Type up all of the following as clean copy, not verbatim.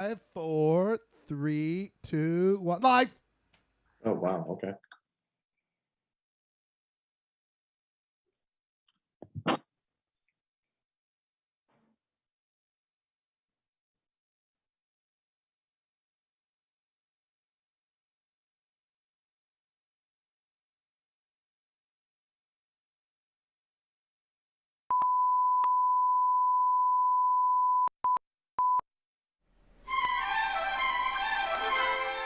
5, 4, 3, 2, 1. Live. Oh, wow. Okay.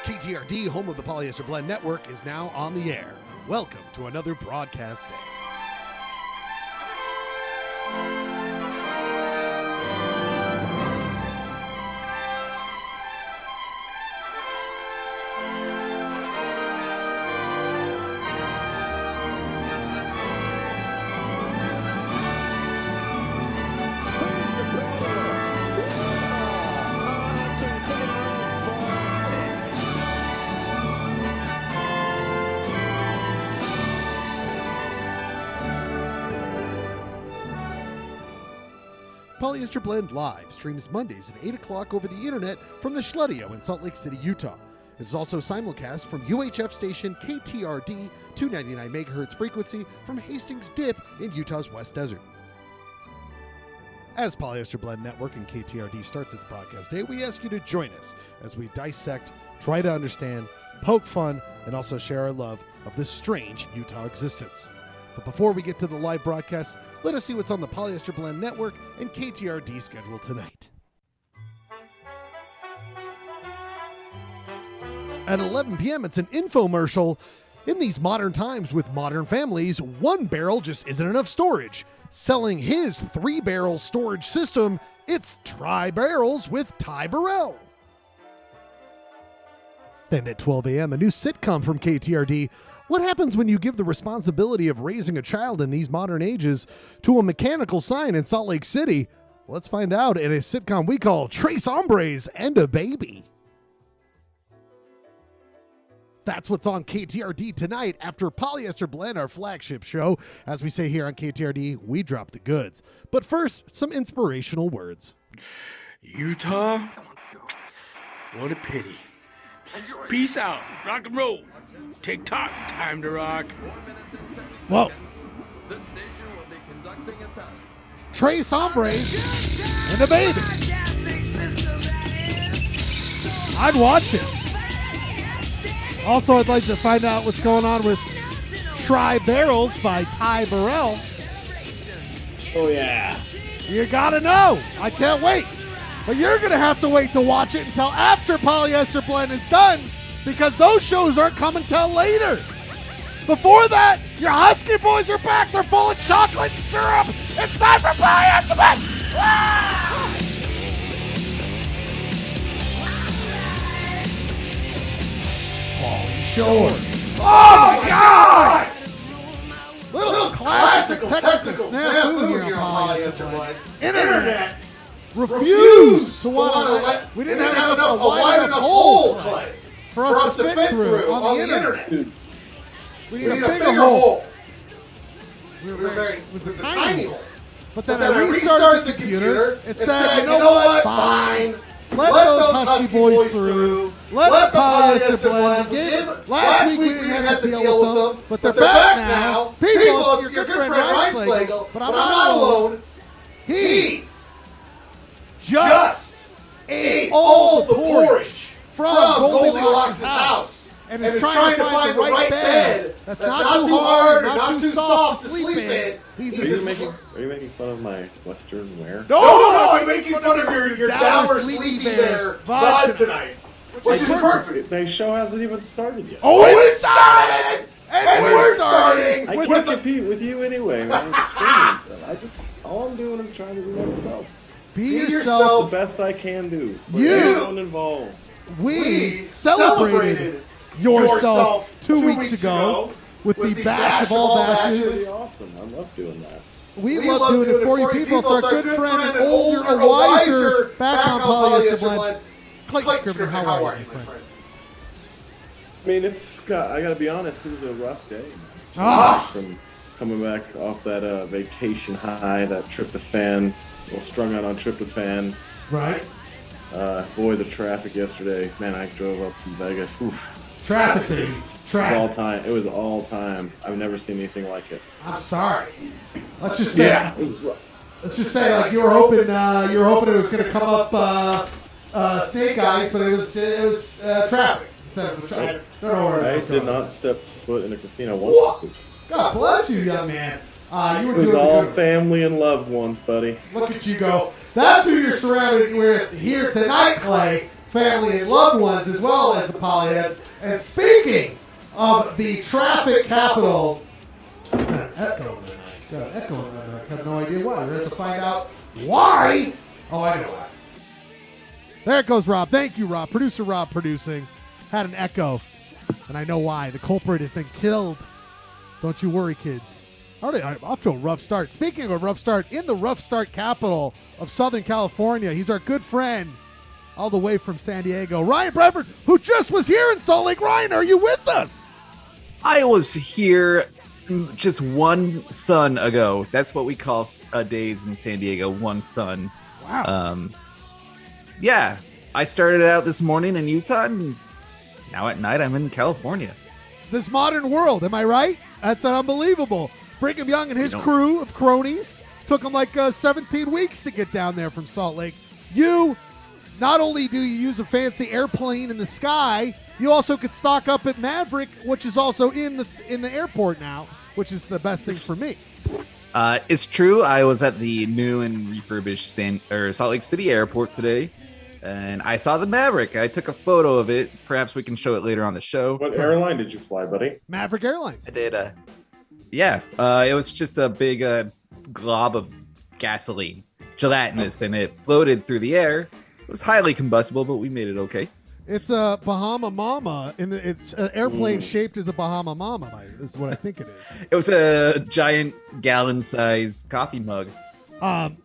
KTRD, home of the Polyester Blend Network, is now on the air. Welcome to another broadcast day. Polyester Blend Live streams Mondays at 8 o'clock over the internet from the Schledio in Salt Lake City, Utah. It is also simulcast from UHF station KTRD, 299 MHz frequency from Hastings Dip in Utah's West Desert. As Polyester Blend Network and KTRD starts its broadcast day, we ask you to join us as we dissect, try to understand, poke fun, and also share our love of this strange Utah existence. But before we get to the live broadcast, let us see what's on the Polyester Blend Network and KTRD schedule tonight. At 11 p.m., it's an infomercial. In these modern times with modern families, one barrel just isn't enough storage. Selling his 3-barrel storage system, it's Tri-Barrels with Ty Burrell. Then at 12 a.m., a new sitcom from KTRD. What happens when you give the responsibility of raising a child in these modern ages to a mechanical sign in Salt Lake City? Let's find out in a sitcom we call Tres Hombres and a Baby. That's what's on KTRD tonight after Polyester Blend, our flagship show. As we say here on KTRD, we drop the goods. But first, some inspirational words. Utah, what a pity. Peace out, rock and roll. TikTok, time to rock. Whoa. Tres Hombres and a Baby. I'd watch it. Also, I'd like to find out what's going on with Tri-Barrels by Ty Burrell. Oh, yeah. You gotta know. I can't wait. But you're going to have to wait to watch it until after Polyester Blend is done, because those shows aren't coming till later. Before that, your Husky boys are back. They're full of chocolate and syrup. It's time for Polyester Blend. Ah! Pauly Shore. Oh, my God! Little classical technical snafu here on Polyester Blend. Internet refused to want to let. We didn't have a wide enough hole for us to fit through on the internet. We need a bigger hole. It was a tiny hole. But then I restarted the computer. It said, you know what? Fine. Let those Husky boys through. Let the Polyester Blend begin. Last week we didn't have to deal with them, but they're back now. People, it's your good friend Ryan Slagle, but I'm not alone. He just ate all the porridge from Goldilocks' house and is trying to find the right bed that's not too hard or not too soft to sleep in. Are you making fun of my Western wear? No, I'm making fun of your dour sleepy bear vibe tonight, which is perfect. The show hasn't even started yet. Oh, it started! And we're starting! I can't compete with you anyway, man. All I'm doing is trying to do myself. Be yourself. The best I can do for You. everyone involved. We celebrated yourself 2 weeks ago with the Bash of All Bashes. Pretty awesome. I love doing that. We love doing it for you people. It's our good friend and older, a wiser, back on Polyester Blend. Clayton Scribner, how are you, friend? I mean, I gotta be honest, it was a rough day. From coming back off that vacation high, that tryptophan, strung out on tryptophan. Right. Boy, the traffic yesterday. Man, I drove up from Vegas. Oof. Traffic is It was all time. It was all time. I've never seen anything like it. I'm sorry. Let's just say. Yeah. It was rough. Let's just say, like you were hoping it was going to come up Snake Eyes, but it was traffic. Instead of traffic. I don't know where I it was did going. not step foot in a casino once this week. God bless you, young man. You were It was doing all good. family and loved ones, buddy. Look at you go. That's who you're surrounded with here tonight, Clay. Family and loved ones, as well as the Polyheads. And speaking of the traffic capital, got an echo tonight. Got an echo tonight. I have no idea why. We're going to have to find out why. Oh, I know why. There it goes, Rob. Thank you, Rob. Producer Rob producing. Had an echo, and I know why. The culprit has been killed. Don't you worry, kids. Already off to a rough start. Speaking of a rough start, in the rough start capital of Southern California, he's our good friend all the way from San Diego, Ryan Bradford, who just was here in Salt Lake. Ryan, are you with us? I was here just one sun ago. That's what we call days in San Diego, one sun. Wow. Yeah, I started out this morning in Utah, and now at night I'm in California. This modern world, am I right? That's unbelievable. Brigham Young and his crew of cronies took him like 17 weeks to get down there from Salt Lake. You, not only do you use a fancy airplane in the sky, you also could stock up at Maverick, which is also in the airport now, which is the best thing for me. It's true. I was at the new and refurbished Salt Lake City Airport today, and I saw the Maverick. I took a photo of it. Perhaps we can show it later on the show. What airline did you fly, buddy? Maverick Airlines. I did. Yeah, it was just a big glob of gasoline, gelatinous, and it floated through the air. It was highly combustible, but we made it okay. It's a Bahama Mama, and it's an airplane shaped as a Bahama Mama. Is what I think it is. It was a giant gallon-sized coffee mug. No,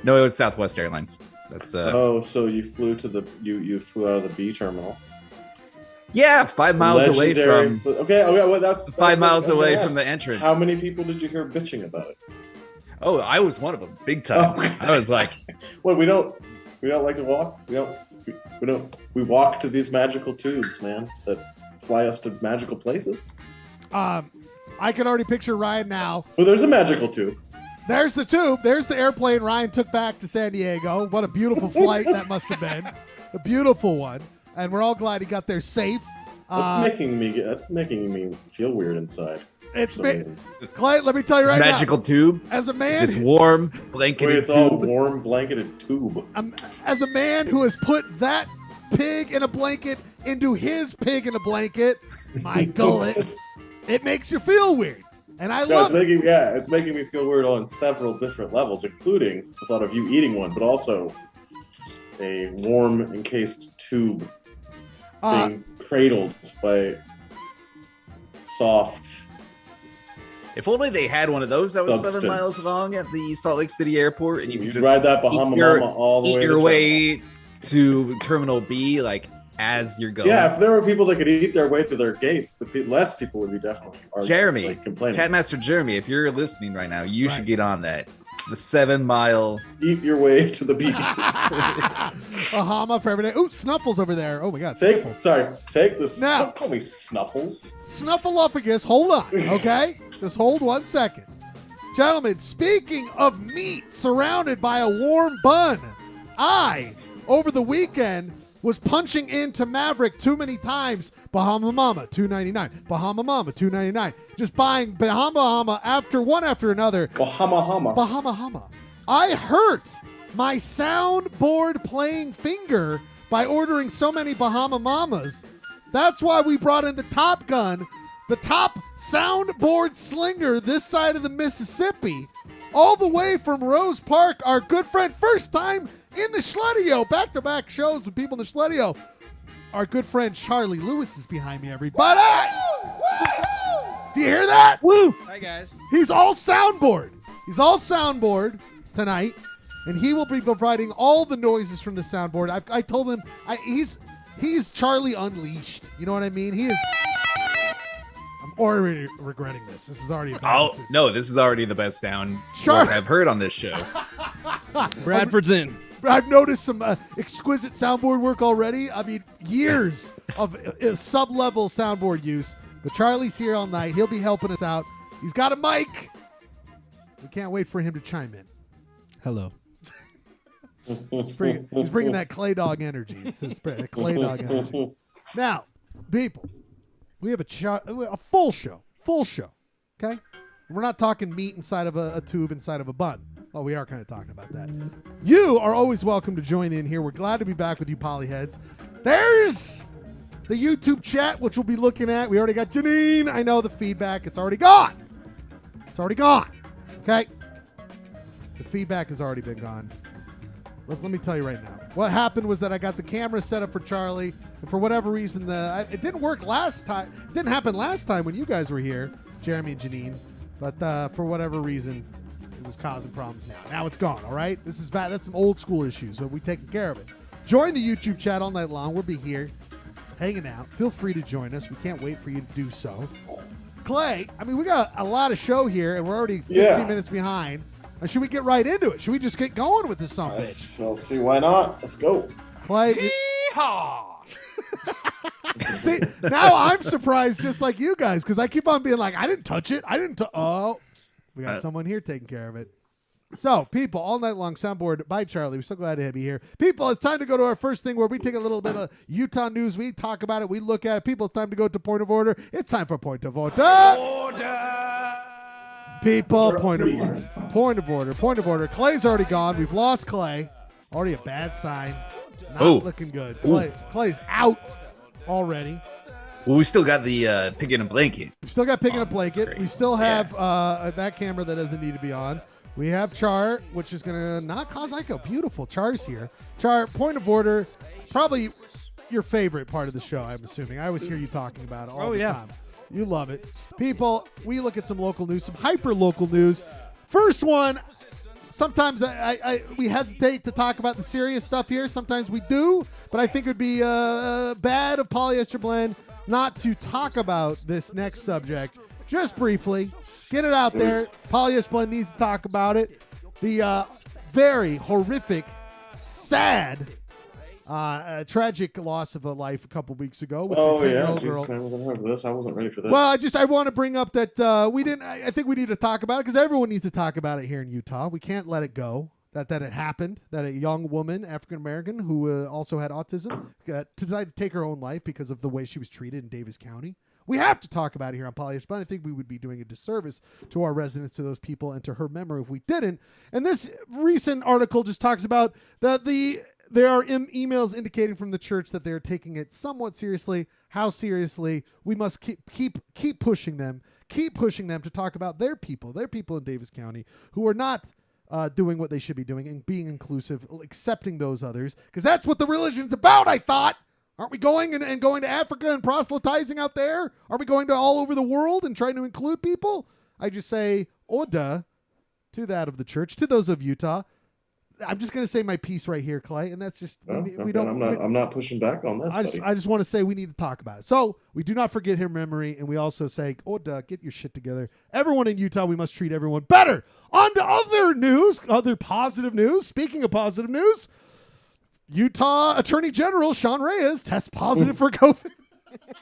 it was Southwest Airlines. That's so you flew to you flew out of the B terminal. Yeah, 5 miles away from. Okay, well, that's 5 miles away from the entrance. How many people did you hear bitching about it? Oh, I was one of them, big time. Okay. I was like, well, we don't like to walk. We walk to these magical tubes, man, that fly us to magical places. I can already picture Ryan now. Well, there's a magical tube. There's the tube. There's the airplane Ryan took back to San Diego. What a beautiful flight that must have been. A beautiful one. And we're all glad he got there safe. That's making me feel weird inside. It's Clay, let me tell you right now. magical tube. As a man, This warm blanketed It's all tube. warm blanketed tube. as a man who has put that pig in a blanket into his pig in a blanket, my gullet, it makes you feel weird. And I love it. It's making me feel weird on several different levels, including the thought of you eating one, but also a warm encased tube being cradled by soft. If only they had one of those that was Substance. 7 miles long at the Salt Lake City Airport, and you could You'd just ride that Bahama Mama all the way. eat to your the way to Terminal B, like as you're going. Yeah, if there were people that could eat their way to their gates, less people would be definitely Jeremy, complaining. Catmaster Jeremy, if you're listening right now, you should get on that. The 7 mile. Eat your way to the beach. Bahama for every day. Ooh, Snuffles over there. Oh my God, Take Snuffles. this. Now- Don't call me Snuffles. Snuffleupagus, hold on, okay? Just hold 1 second. Gentlemen, speaking of meat surrounded by a warm bun, I, over the weekend, was punching into Maverick too many times. Bahama Mama, $2.99. Bahama Mama, $2.99. Just buying Bahama one after another. Bahama. Bahama. I hurt my soundboard playing finger by ordering so many Bahama Mamas. That's why we brought in the Top Gun, the top soundboard slinger this side of the Mississippi, all the way from Rose Park, our good friend, first time in the Schledio, back-to-back shows with people in the Schledio. Our good friend Charlie Lewis is behind me, everybody. Do you hear that? Woo! Hi, guys. He's all soundboard. He's all soundboard tonight, and he will be providing all the noises from the soundboard. I told him he's Charlie Unleashed. You know what I mean? He is. I'm already regretting this. This is already a bad Oh decision. no, this is already the best sound Sure. I've heard on this show. Bradford's in. I've noticed some exquisite soundboard work already. I mean, years of sub-level soundboard use. But Charlie's here all night. He'll be helping us out. He's got a mic. We can't wait for him to chime in. Hello. He's bringing that clay dog energy. It's clay dog energy. Now, people, we have a full show. Okay? We're not talking meat inside of a tube inside of a bun. Well, we are kind of talking about that. You are always welcome to join in here. We're glad to be back with you, Polyheads. There's the YouTube chat, which we'll be looking at. We already got Janine. I know the feedback. It's already gone. Okay? The feedback has already been gone. Let me tell you right now. What happened was that I got the camera set up for Charlie, and for whatever reason, it didn't work last time. It didn't happen last time when you guys were here, Jeremy and Janine. But for whatever reason, it was causing problems now. Now it's gone, all right? This is bad. That's some old school issues, but we've taken care of it. Join the YouTube chat all night long. We'll be here hanging out. Feel free to join us. We can't wait for you to do so. Clay, I mean, we got a lot of show here, and we're already 15 minutes behind. Or should we get right into it? Should we just get going with this something? Let's see, why not? Let's go. Clay. See, now I'm surprised just like you guys, because I keep on being like, I didn't touch it. Oh, we got someone here taking care of it. So, people, all night long soundboard by Charlie. We're so glad to have you here. People, it's time to go to our first thing where we take a little bit of Utah news. We talk about it. We look at it. People, it's time to go to Point of Order. It's time for Point of Order. People, Point of Order. Clay's already gone. We've lost Clay. Already a bad sign. Not looking good. Clay's out already. Well, we still got the pig in a blanket. We still got pig in a blanket. We still have that camera that doesn't need to be on. We have Char, which is going to not cause Ico. Beautiful. Char's here. Char, Point of Order, probably your favorite part of the show, I'm assuming. I always hear you talking about it all the time. You love it. People, we look at some local news, some hyper-local news. First one, sometimes we hesitate to talk about the serious stuff here. Sometimes we do, but I think it would be bad of Polyester Blend not to talk about this next subject just briefly. Get it out there. Polyester Blend needs to talk about it. The very horrific, sad, tragic loss of a life a couple weeks ago. With the 10-year-old girl. I wasn't ready for this. I wasn't ready for this. Well, I want to bring up that I think we need to talk about it because everyone needs to talk about it here in Utah. We can't let it go. That it happened. That a young woman, African American, who also had autism, decided to take her own life because of the way she was treated in Davis County. We have to talk about it here on Polyester Blend. I think we would be doing a disservice to our residents, to those people, and to her memory if we didn't. And this recent article just talks about that there are emails indicating from the church that they are taking it somewhat seriously. How seriously? We must keep pushing them. Keep pushing them to talk about their people in Davis County who are not doing what they should be doing and being inclusive, accepting those others, because that's what the religion's about, I thought. Aren't we going to Africa and proselytizing out there? Are we going to all over the world and trying to include people? I just say, Oda, to that of the church, to those of Utah. I'm just going to say my piece right here, Clay, and that's just I'm not pushing back on this. I just want to say we need to talk about it. So we do not forget her memory, and we also say, Oda, get your shit together. Everyone in Utah, we must treat everyone better. On to other news, other positive news. Speaking of positive news, Utah Attorney General Sean Reyes tests positive for COVID.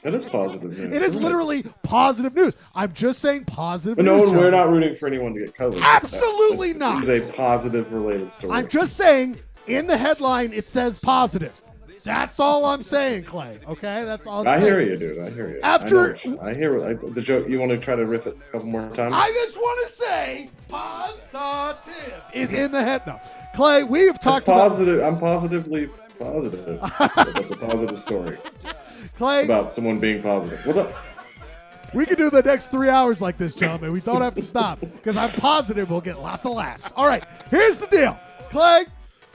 It is positive news. It is literally positive news. I'm just saying positive but news. No, we're not rooting for anyone to get COVID. Absolutely not. It's a positive related story. I'm just saying, in the headline, it says positive. That's all I'm saying, Clay. Okay, that's all. I hear you, dude. I hear you. I hear the joke. You want to try to riff it a couple more times? I just want to say positive is in the head. No, Clay, we've talked positive. I'm positively positive. That's a positive story. Clay, about someone being positive. What's up? We can do the next 3 hours like this, gentlemen. We don't have to stop because I'm positive we'll get lots of laughs. All right, here's the deal, Clay.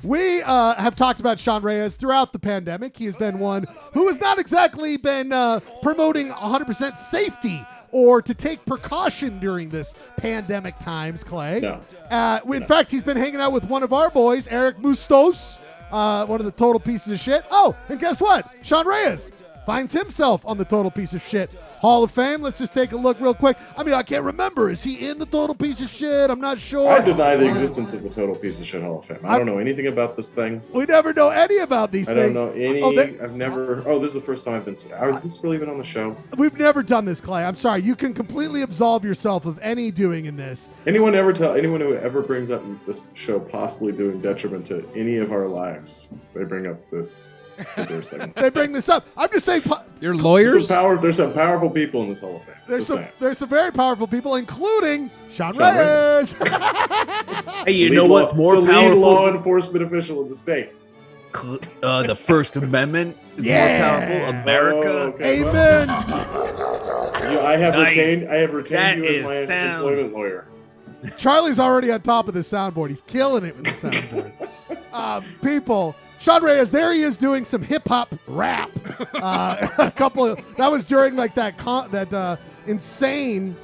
We have talked about Sean Reyes throughout the pandemic. He has been one who has not exactly been promoting 100% safety or to take precaution during this pandemic times, Clay. No. In fact, he's been hanging out with one of our boys, Eric Mustos, one of the total pieces of shit. Oh, and guess what? Sean Reyes, finds himself on the Total Piece of Shit Hall of Fame. Let's just take a look real quick. I mean, I can't remember. Is he in the Total Piece of Shit? I'm not sure. I deny the existence of the Total Piece of Shit Hall of Fame. I don't know anything about this thing. We never know any about these things. I don't know any. I've never. Oh, this is the first time I've been. Is this really even on the show? We've never done this, Clay. I'm sorry. You can completely absolve yourself of any doing in this. Anyone who ever brings up this show possibly doing detriment to any of our lives, they bring up this. They bring this up. I'm just saying. Your lawyers? There's some powerful people in this Hall of Fame. There's some very powerful people, including Sean Reyes. Hey, you know what's more the powerful? lead law enforcement official in the state. The First Amendment is more powerful. America. Oh, okay. Amen. I have retained you as my employment lawyer. Charlie's already on top of the soundboard. He's killing it with the soundboard. People. Sean Reyes, there he is doing some hip hop rap. That was during like that insane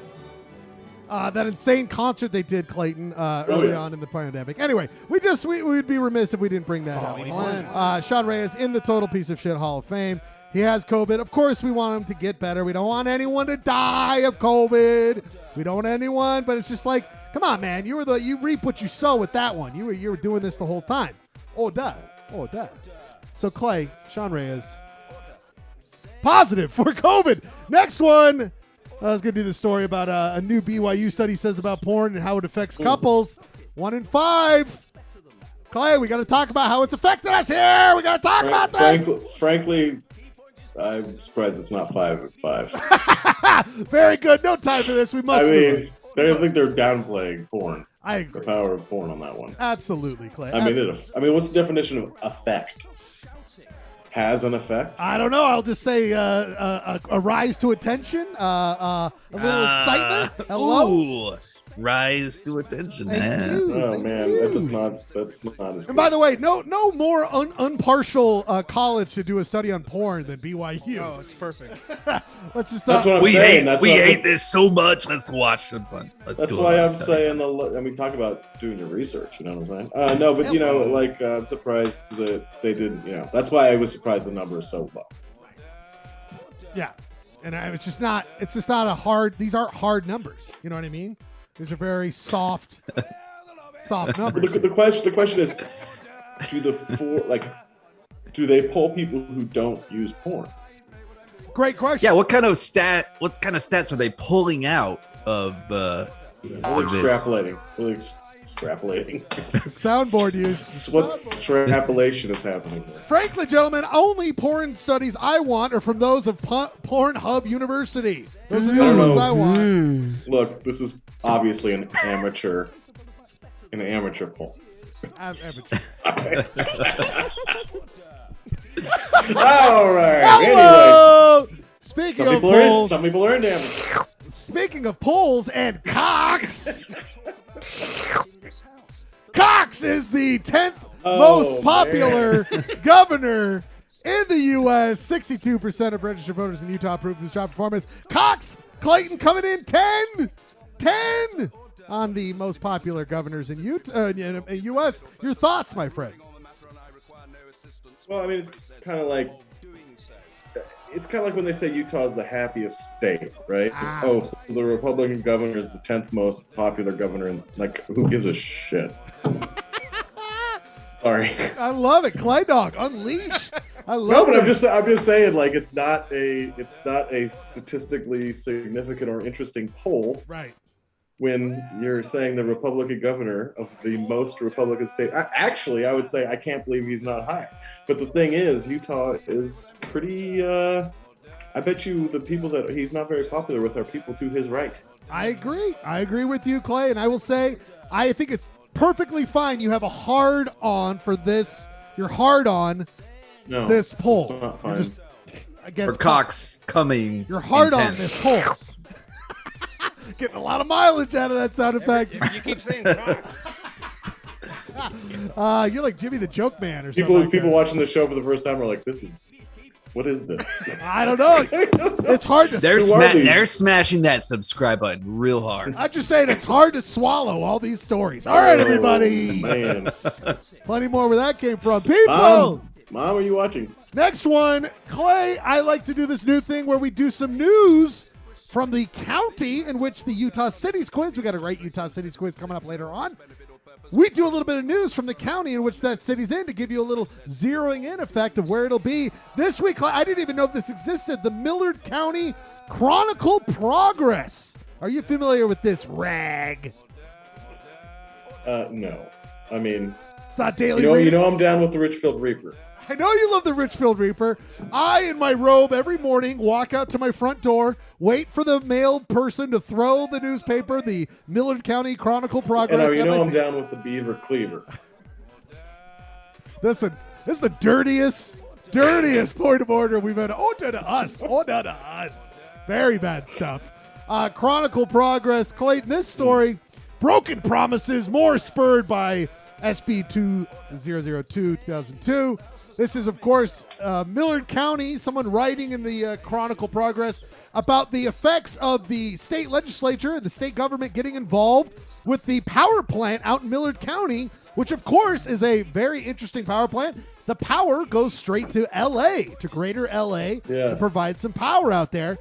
concert they did, Clayton, early on in the pandemic. Anyway, we'd be remiss if we didn't bring that up. Sean Reyes in the Total Piece of Shit Hall of Fame. He has COVID. Of course, we want him to get better. We don't want anyone to die of COVID. We don't want anyone, but it's just like, come on, man. You reap what you sow with that one. You were doing this the whole time. Oh, duh. So, Clay, Sean Reyes, positive for COVID. Next one. I was going to do the story about a new BYU study says about porn and how it affects couples. 1 in 5. Clay, we got to talk about how it's affected us here. We got to talk about this. Frankly, I'm surprised it's not 5 at 5. Very good. No time for this. We must move. I think they're downplaying porn. I agree. The power of porn on that one. Absolutely, Clay. I mean, what's the definition of effect? Has an effect? I don't know. I'll just say a rise to attention, a little excitement. Hello. Ooh, rise to attention. Thank you. Oh man, that's not as good. And by the way, no more unpartial college should do a study on porn than BYU. Oh, it's perfect. Let's just That's what I'm saying. We hate this so much. Let's watch some fun. That's why I'm saying. Talk about doing your research. You know what I'm saying? No, but I'm surprised that they didn't. That's why I was surprised the number is so low. Yeah, and it's just not a hard. These aren't hard numbers. You know what I mean? These are very soft numbers. The question is, do they poll people who don't use porn? Great question. Yeah, what kind of stats are they pulling out of extrapolating? Really extrapolating. Soundboard use. What extrapolation is happening there? Frankly, gentlemen, only porn studies I want are from those of Pornhub University. Those are the only ones I want. Look, this is obviously an amateur poll. Amateur. All right. Hello! Anyway, Speaking of polls, some people are in damage. Speaking of polls and cocks, Cox is the 10th most popular governor in the U.S. 62% of registered voters in Utah approve of his job performance. Cox, Clayton coming in 10 on the most popular governors in U.S. Your thoughts, my friend? Well, I mean, it's kind of like when they say Utah is the happiest state, right? So the Republican governor is the 10th most popular governor, and who gives a shit? Sorry. I love it, Clay Dog Unleashed. I love. No, but this. I'm just saying, it's not a statistically significant or interesting poll, right? When you're saying the Republican governor of the most Republican state, I would say I can't believe he's not higher. But the thing is, Utah is pretty. I bet you the people that he's not very popular with are people to his right. I agree with you, Clay, and I will say I think it's perfectly fine. You have a hard on for this. You're hard on this poll. It's not fine. You're just against for Cox coming. You're hard on this poll. Getting a lot of mileage out of that sound effect. You keep saying Cox. You're like Jimmy the Joke Man or something. People watching the show for the first time are like, what is this? I don't know. It's hard to. They're smashing that subscribe button real hard. I'm just saying it's hard to swallow all these stories. All right, everybody. Man. Plenty more where that came from. People. Mom, are you watching? Next one, Clay, I like to do this new thing where we do some news from the county in which the Utah Cities quiz. We got a great Utah Cities quiz coming up later on. We do a little bit of news from the county in which that city's in to give you a little zeroing in effect of where it'll be. This week, I didn't even know if this existed. The Millard County Chronicle Progress. Are you familiar with this rag? No. I mean, It's not daily you reading. know I'm down with the Richfield Reaper. I know you love the Richfield Reaper. I, in my robe every morning, walk out to my front door, wait for the mail person to throw the newspaper, the Millard County Chronicle Progress. And I'm down with the Beaver Cleaver. Listen, this is the dirtiest point of order we've had. Oh, no to us. Very bad stuff. Chronicle Progress. Clayton, this story, broken promises, more spurred by SB 2002 2002. This is, of course, Millard County, someone writing in the Chronicle Progress about the effects of the state legislature and the state government getting involved with the power plant out in Millard County, which, of course, is a very interesting power plant. The power goes straight to L.A., to greater L.A., to provide some power out there.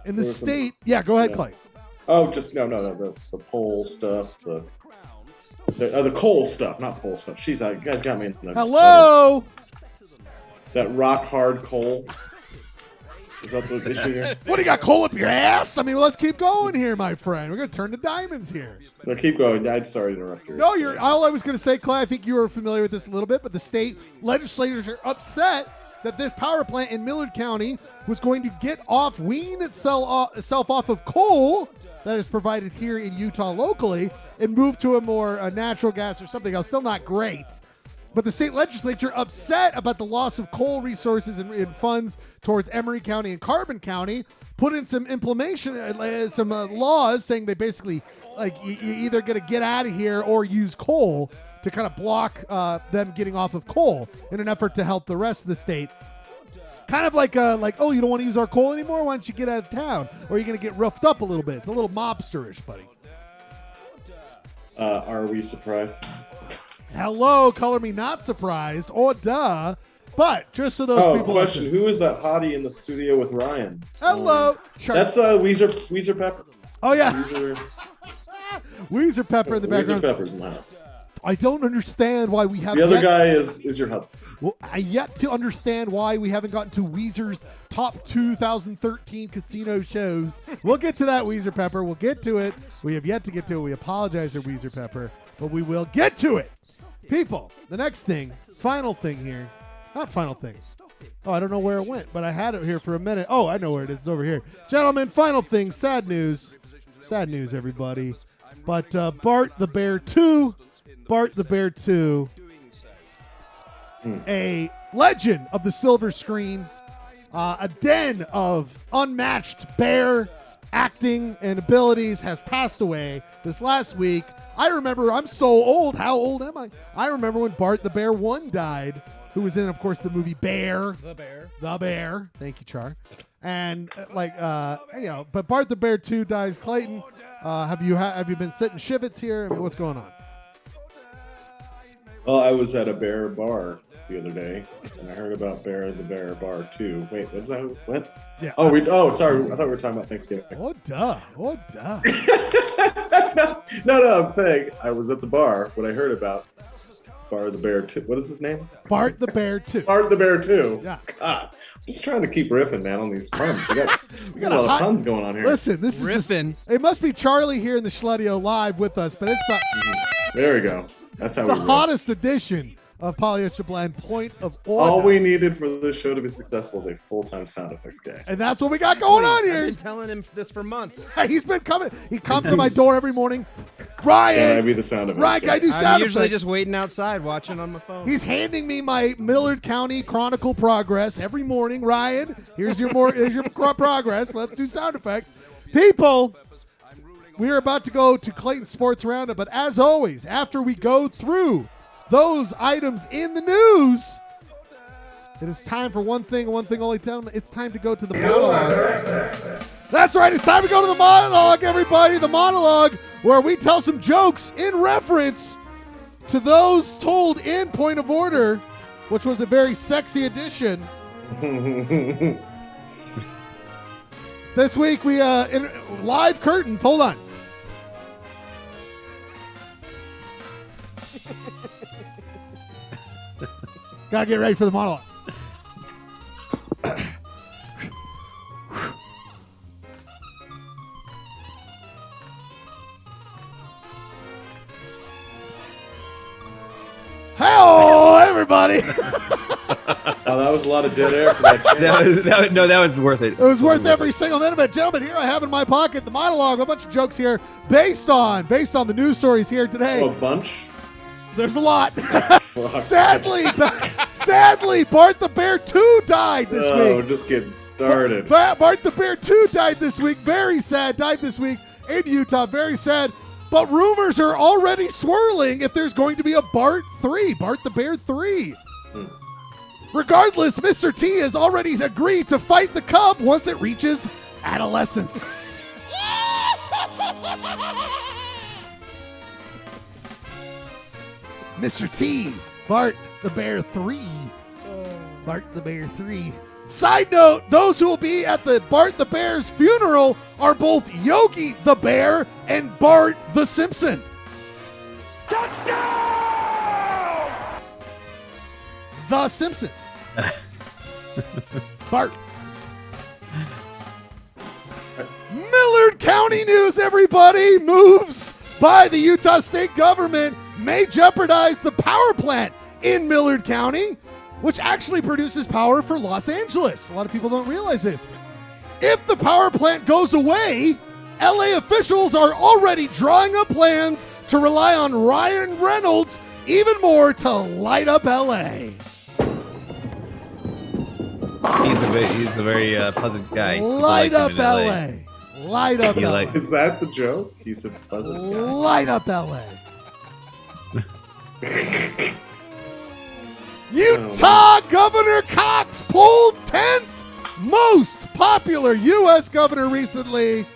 In the state, go ahead, Clay. Oh, just, no, the pole stuff, the coal stuff, not pole stuff. Jeez, you guys got me in the Hello! That rock hard coal. Is that the issue here? What, do you got coal up your ass? I mean, let's keep going here, my friend. We're going to turn to diamonds here. No, keep going. I'm sorry to interrupt you. No, all I was going to say, Clay, I think you were familiar with this a little bit, but the state legislators are upset that this power plant in Millard County was going to wean itself off of coal that is provided here in Utah locally and move to a more natural gas or something else. Still not great. But the state legislature upset about the loss of coal resources and funds towards Emery County and Carbon County, put in some some laws saying they basically, like, you either got to get out of here or use coal to kind of block them getting off of coal in an effort to help the rest of the state. Kind of like, oh, you don't want to use our coal anymore? Why don't you get out of town? Or are you going to get roughed up a little bit? It's a little mobsterish, buddy. Are we surprised? Hello, color me not surprised. Oh, duh. But just so those people question. listen. Who is that hottie in the studio with Ryan? Hello. That's Weezer Pepper. Oh, yeah. Weezer Pepper in the background. Weezer Pepper's in the house. I don't understand why we haven't. The other guy is your husband. Well, I yet to understand why we haven't gotten to Weezer's top 2013 casino shows. We'll get to that, Weezer Pepper. We'll get to it. We have yet to get to it. We apologize to Weezer Pepper, but we will get to it. People, the next thing, final thing here. Not final thing. Oh, I don't know where it went, but I had it here for a minute. Oh, I know where it is. It's over here. Gentlemen, final thing, sad news. Sad news, everybody. But Bart the Bear 2, a legend of the silver screen, a den of unmatched bear acting and abilities, has passed away this last week. I remember, I'm so old. How old am I? I remember when Bart the Bear 1 died, who was in, of course, the movie Bear. The Bear. Thank you, Char. And but Bart the Bear 2 dies. Clayton, have you been sitting shivets here? I mean, what's going on? Well, I was at a bear bar the other day, and I heard about Bear the Bear Bar 2. Wait, what's that? What? Yeah. Sorry. I thought we were talking about Thanksgiving. Oh, duh. No, I'm saying I was at the bar when I heard about Bar the Bear 2. What is his name? Bart the Bear 2. Bart the Bear 2. Yeah. God, just trying to keep riffing, man, on these puns. We got a lot of puns going on here. Listen, this is riffing. It must be Charlie here in the Schledio live with us, but it's the There we go. That's how the we riff. hottest edition of Polyester Blend, point of order. All we needed for this show to be successful is a full-time sound effects guy. And that's what we got going on I've here. been telling him this for months. He's been coming. He comes to my door every morning. Ryan, Can I be the sound effects Ryan, guy? can I do sound I'm usually effects? just waiting outside watching on my phone. He's handing me my Millard County Chronicle Progress every morning. Ryan, here's your progress. Let's do sound effects. People, we are about to go to Clayton Sports Roundup, but as always, after we go through those items in the news, it is time for one thing only. It's time to go to the monologue. That's right. It's time to go to the monologue, everybody. The monologue where we tell some jokes in reference to those told in point of order which was a very sexy addition. This week we in live curtains. Hold on. Gotta get ready for the monologue. Hello, everybody. Oh, that was a lot of dead air for that chant. that was worth it. It was worth every single minute of it. Gentlemen, here I have in my pocket the monologue, a bunch of jokes here based on the news stories here today. Oh, a bunch? There's a lot. Sadly, Bart the Bear 2 died this week. Oh, just getting started. Bart the Bear 2 died this week. Very sad. Died this week in Utah. Very sad. But rumors are already swirling if there's going to be a Bart 3. Bart the Bear 3. Regardless, Mr. T has already agreed to fight the cub once it reaches adolescence. Mr. T, Bart the Bear 3. Bart the Bear 3. Side note, those who will be at the Bart the Bear's funeral are both Yogi the Bear and Bart the Simpson. Touchdown! The Simpson. Bart. Millard County news, everybody. Moves by the Utah state government may jeopardize the power plant in Millard County, which actually produces power for Los Angeles. A lot of people don't realize this. If the power plant goes away, LA officials are already drawing up plans to rely on Ryan Reynolds even more to light up LA. He's a very pleasant guy. People Light like up him in LA. Light up LA. Is that the joke? He's a pleasant guy. Light up LA. Utah Governor Cox pulled 10th most popular U.S. governor recently.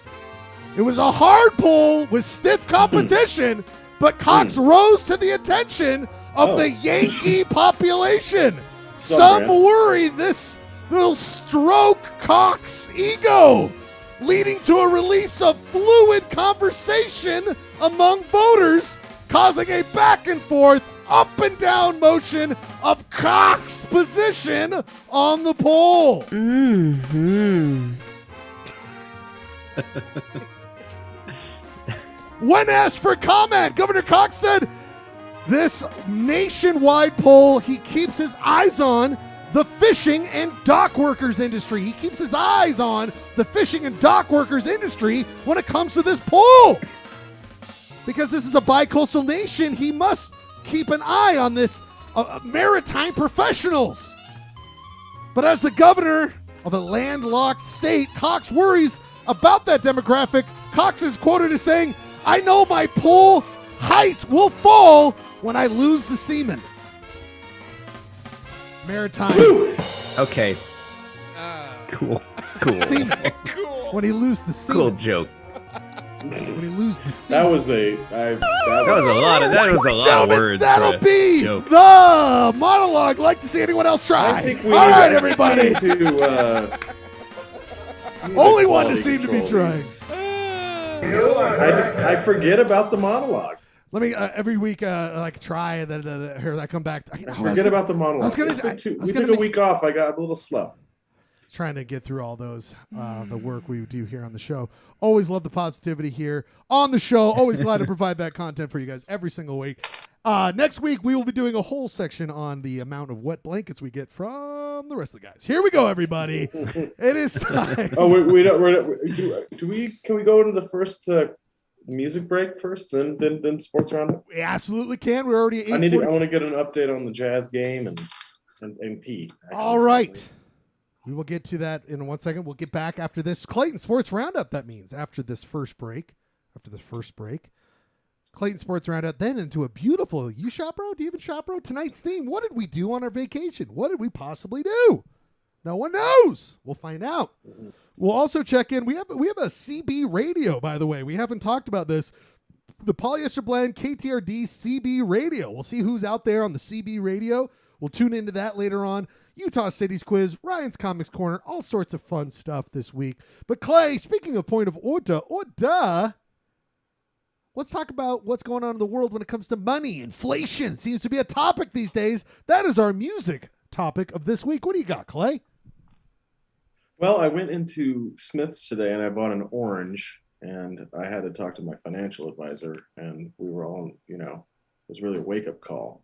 It was a hard pull with stiff competition, but Cox rose to the attention of the Yankee population. Some worry this will stroke Cox's ego, leading to a release of fluid conversation among voters, causing a back and forth, up and down motion of Cox's position on the poll. Mm-hmm. When asked for comment, Governor Cox said this nationwide poll he keeps his eyes on the fishing and dock workers industry. He keeps his eyes on the fishing and dock workers industry when it comes to this poll. Because this is a bi-coastal nation, he must keep an eye on this maritime professionals. But as the governor of a landlocked state, Cox worries about that demographic. Cox is quoted as saying, "I know my poll height will fall when I lose the seamen." Maritime. Okay. Cool. Seamen. When he loses the seamen. Cool joke. When he loses the seamen. That was a lot of words. That'll for a be joke. the monologue. Like to see anyone else try. I think we All need right, to- everybody. we need to, Only one to quality seem to be control trying. these. I forget about the monologue. Let me every week like try and then I come back. Forget about the monologue. I was gonna- We took a week off. I got a little slow. Trying to get through all those the work we do here on the show. Always love the positivity here on the show. Always glad to provide that content for you guys every single week. Next week we will be doing a whole section on the amount of wet blankets we get from the rest of the guys. Here we go, everybody. It is time. Oh, we don't. Can we go into the first music break first, then sports roundup? We absolutely can. We're already at I 8:40. want to get an update on the Jazz game and P. Actually. All right. We will get to that in 1 second. We'll get back after this Clayton Sports Roundup. That means after this first break. Clayton Sports Roundup, then into a beautiful, you shop, bro? Do you even shop, bro? Tonight's theme, what did we do on our vacation? What did we possibly do? No one knows. We'll find out. We'll also check in. We have a CB radio, by the way. We haven't talked about this. The Polyester Blend KTRD CB radio. We'll see who's out there on the CB radio. We'll tune into that later on. Utah City's quiz, Ryan's Comics Corner, all sorts of fun stuff this week. But Clay, speaking of point of order, let's talk about what's going on in the world when it comes to money. Inflation seems to be a topic these days. That is our music topic of this week. What do you got, Clay? Well, I went into Smith's today and I bought an orange, and I had to talk to my financial advisor, and we were all, it was really a wake-up call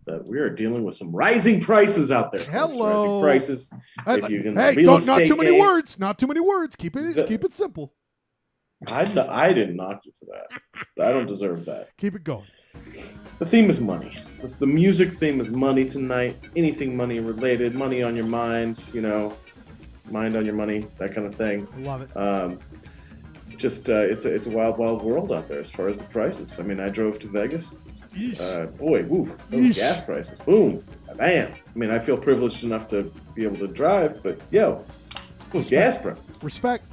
that we are dealing with some rising prices out there. Hello. Rising prices. If you can Hey, not too many words. Not too many words. Keep it simple. I didn't knock you for that. I don't deserve that. Keep it going. The theme is money. The music theme is money tonight. Anything money related, money on your mind, mind on your money, that kind of thing. I love it. It's a wild, wild world out there as far as the prices. I mean, I drove to Vegas. Those gas prices, boom, bam. I mean, I feel privileged enough to be able to drive, but those gas prices. Respect.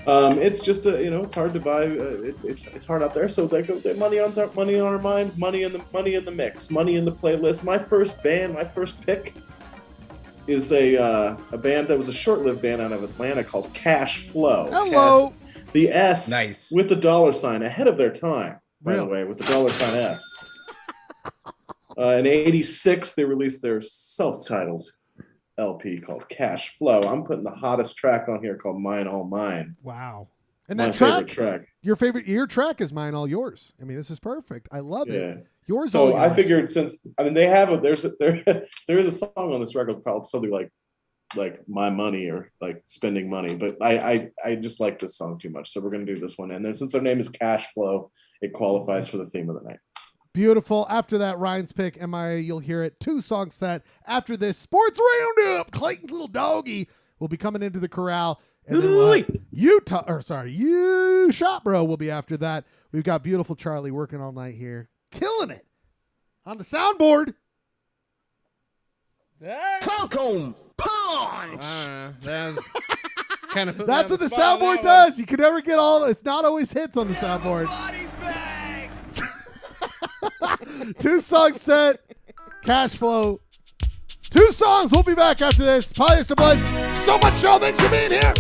It's just it's hard to buy. It's hard out there. So they go money on our mind, money in the mix, money in the playlist. My first pick is a band that was a short-lived band out of Atlanta called Cash Flow. Hello. The S Nice. with the $sign ahead of their time. By Really? the way, with the $sign S. In '86, they released their self-titled LP called Cash Flow. I'm putting the hottest track on here called Mine All Mine. Wow. And My that favorite track. your track is Mine All Yours. I mean, this is perfect. I love it. Yours So all I yours. figured they have there is a song on this record called something like My Money or like Spending Money, but I just like this song too much, so we're gonna do this one. And then since their name is Cash Flow, it qualifies for the theme of the night. Beautiful. After that, Ryan's pick, MIA, you'll hear it. 2-song set. After this, Sports Roundup. Clayton's little doggy will be coming into the corral. And then You Shot Bro will be after that. We've got beautiful Charlie working all night here. Killing it. On the soundboard. Falcon punch. That's kind of That's what the soundboard does. You can never get it's not always hits on the soundboard. 2-song set, Cash Flow. 2 songs. We'll be back after this. Polyester Blend. So much show. Thanks for being here.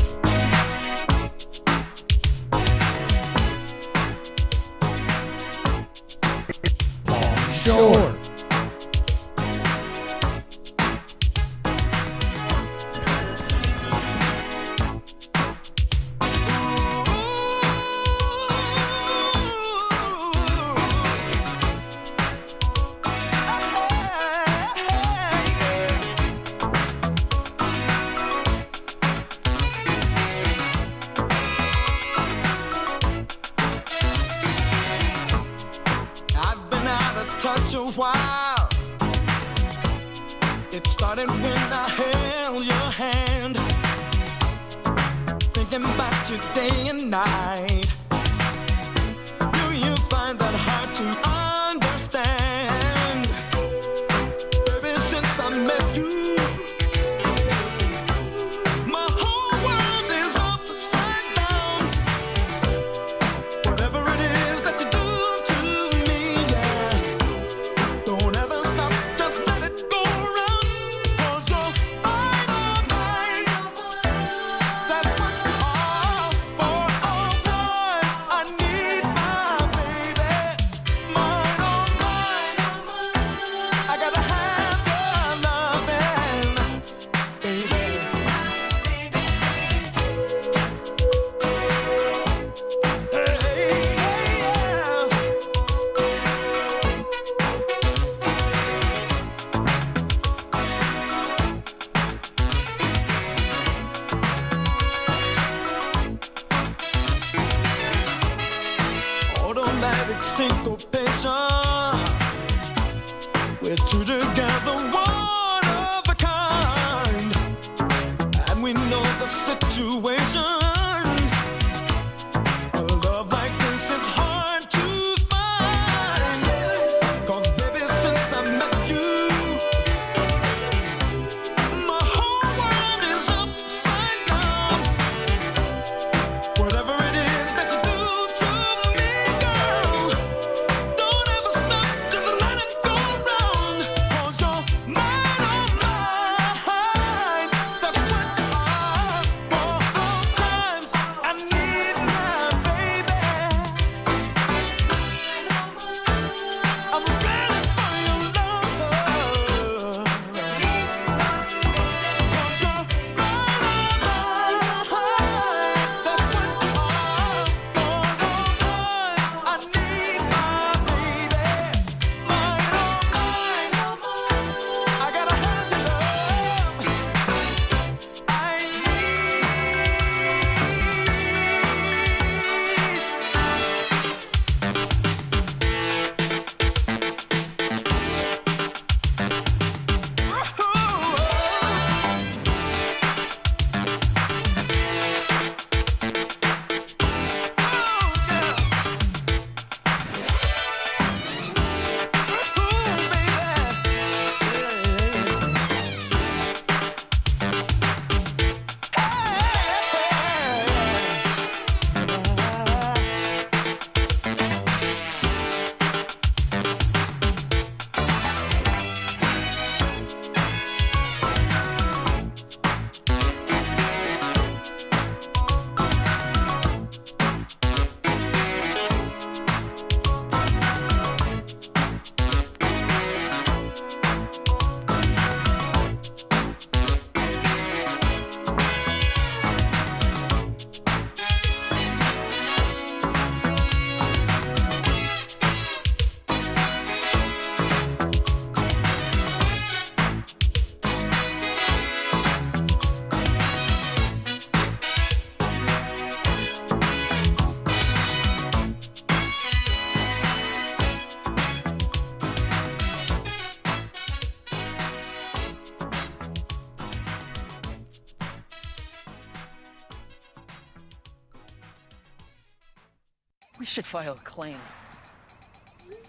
Sure. Touch a while. It started when I held your hand, thinking about you day and night. Do you find that hard to understand? Baby, since I met you, my whole world is upside down. Whatever it is that you do to me, don't ever stop, just let it go around. 'Cause you're mine, all mine. That's what you are for all time. I need my baby, mine, all mine. I gotta have your loving, baby. Hey, yeah. Automatic syncopation. We're two together, one of a kind, and we know the situation. A love like this is hard to find. 'Cause baby, since I met you, my whole world is upside down. Whatever it is that you do to me, girl, don't ever stop, just let it go round. 'Cause you're We should file a claim.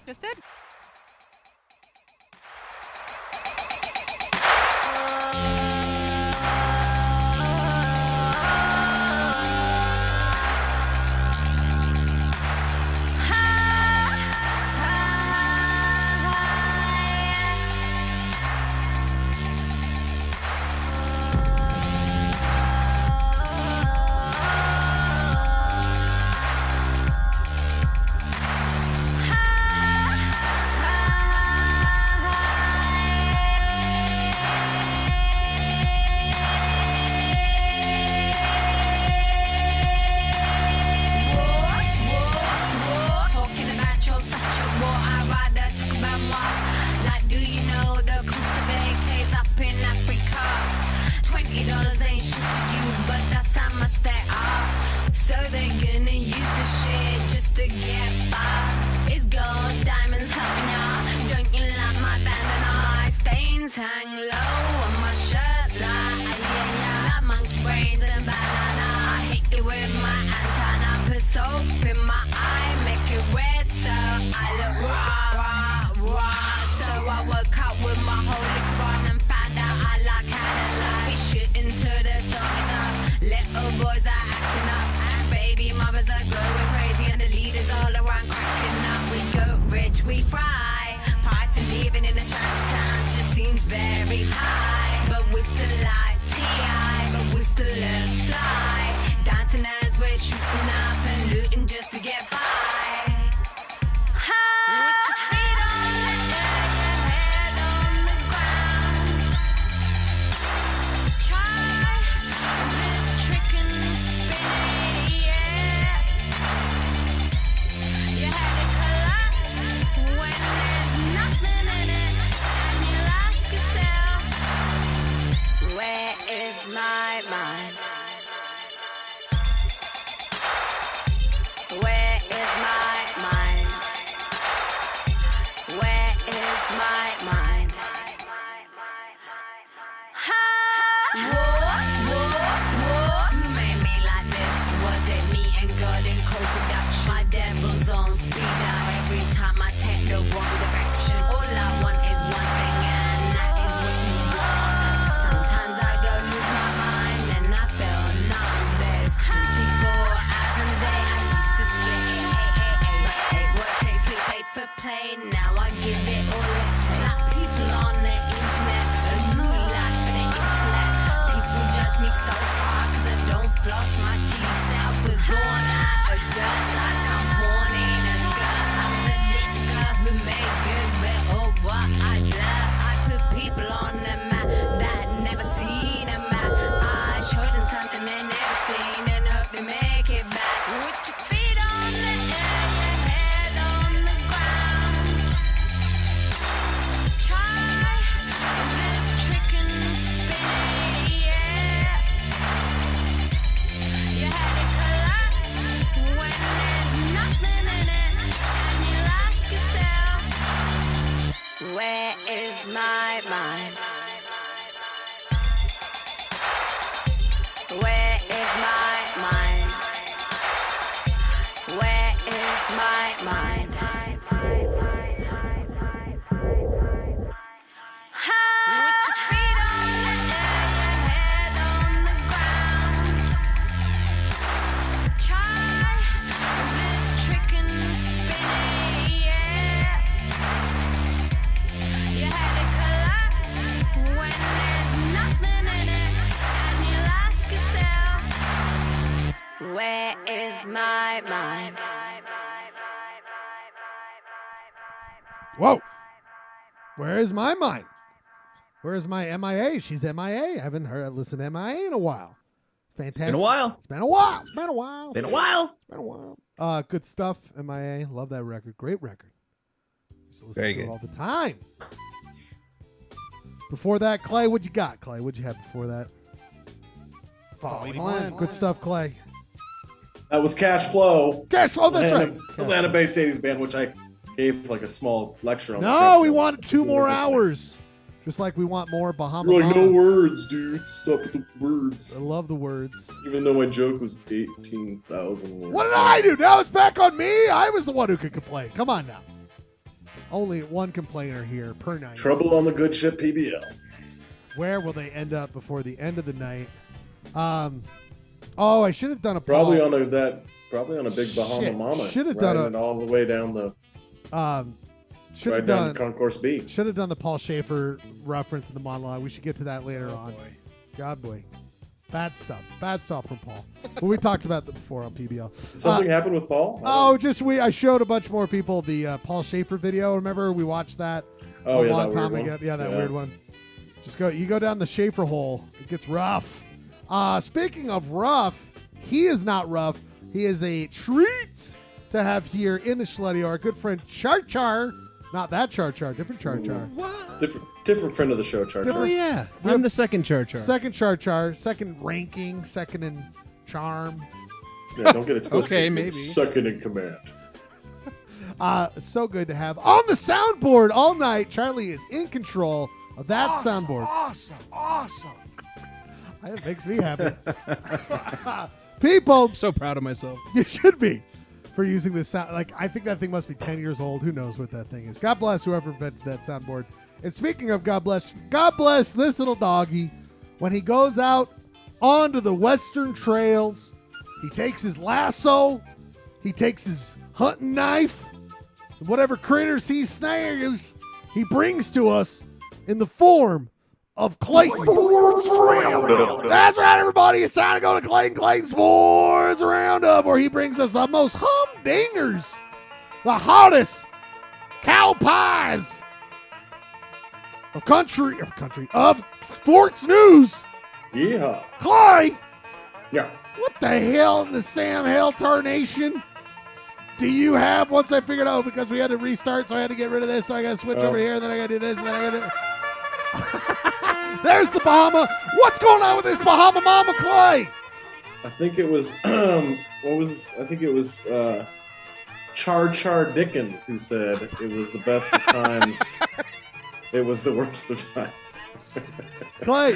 Just did. Hang low on my shirt like monkey brains and banana. I hit it with my antenna, put soap in my eye, make it red so I look raw. So I woke up with my holy Quran and found out I like Hannah. We shooting to the songs up, little boys are acting up, and baby mothers are going crazy, and the leaders all around cracking up. We go rich, we fry. Price of living in a shanty town just seems very high, but we still like T.I., but we still let fly. Dancing as we're shooting up and looting just to get by. With your feet on the air, your head on the ground. Try this trick and spin it, yeah. Your head it collapse when there's nothing in it, and you'll ask yourself, where is my mind? Where is my mind? Where is my mind? Who made me like this? Was it me and God in co-production? My devil's on speed dial every time I take the wrong direction. All I want is one thing, and that is what you want. Sometimes I go lose my mind and I feel numb. There's 24 hours in a day. I used to split it 8, work, take, sleep, 8 for play. Now I give it all it takes. Like people on the internet, a new life for the intellect. People judge me so hard 'cause I don't floss my teeth. I was born out of dirt like I'm born in a skirt. I was a little girl who made good with all what I love. I put people on the map that never seen a map. I show them something they never seen and hope they make it back. With your feet on the air, your head on the ground. Try this trick and spin it, yeah. Your head it collapse when there's nothing in it, and you'll ask yourself, where is my mind? Where is my mind? Where is my mind? With your feet on the air, your head on the ground. Try this trick and spin it, yeah. Your head it collapse when there's nothing in it, and you'll ask yourself, where is my mind? Whoa. Where is my mind? Where is my MIA? She's MIA. I haven't listened to MIA in a while. Fantastic. Been a while. It's been a while. It's been a while. Been a while. It's been a while. Good stuff, MIA. Love that record. Great record. Used to listen Very to it good. all the time. Before that, Clay, what'd you got, Clay? What'd you have before that? Polyester Blend. Good stuff, Clay. That was Cash Flow. Cash Flow, that's right. Atlanta-based 80s band, which I gave like a small lecture on. No, we wanted 2 more hours. Just like we want more Bahama You're like, Mama. no words, dude. Stop with the words. I love the words. Even though my joke was 18,000 words. What did I do? Now it's back on me. I was the one who could complain. Come on now. Only one complainer here per night. Trouble on the good ship PBL. Where will they end up before the end of the night? I should have done a Probably poll. on a big Bahama Shit. Mama. Should have done riding it all the way down the Should right have down done to Concourse B. Should have done the Paul Schaefer reference in the monologue. We should get to that later on. Boy. God boy. Bad stuff from Paul. But we talked about that before on PBL. Something happened with Paul? I showed a bunch more people the Paul Schaefer video. Remember we watched that a long that time weird ago. one. Yeah, that weird one. You go down the Schaefer hole. It gets rough. Speaking of rough, he is not rough. He is a treat to have here in the Schletty, our good friend Char Char. Not that Char Char, different Char Char. Different friend of the show, Char. Oh, yeah. I'm the second Char Char. Second Char Char, second ranking, second in charm. Yeah, don't get it twisted. Okay, maybe. Second in command. So good to have on the soundboard all night. Charlie is in control of that soundboard. Awesome. It makes me happy. People, I'm so proud of myself. you should be for using this sound. Like, I think that thing must be 10 years old. Who knows what that thing is? God bless whoever invented that soundboard. And speaking of God bless this little doggy. When he goes out onto the western trails, he takes his lasso, he takes his hunting knife, and whatever critters he snares, he brings to us in the form of Clayton. That's right, everybody. It's time to go to Clayton Sports Roundup, where he brings us the most humdingers, the hottest cow pies of sports news. Yeah. Clay, Yeah. what the hell in the Sam Hell tarnation do you have? Once I figured out, because we had to restart, so I had to get rid of this, so I got to switch over here, and then I got to do this, and then I got to... There's the Bahama. What's going on with this Bahama Mama, Clay? I think it was Char Dickens who said it was the best of times. It was the worst of times. Clay,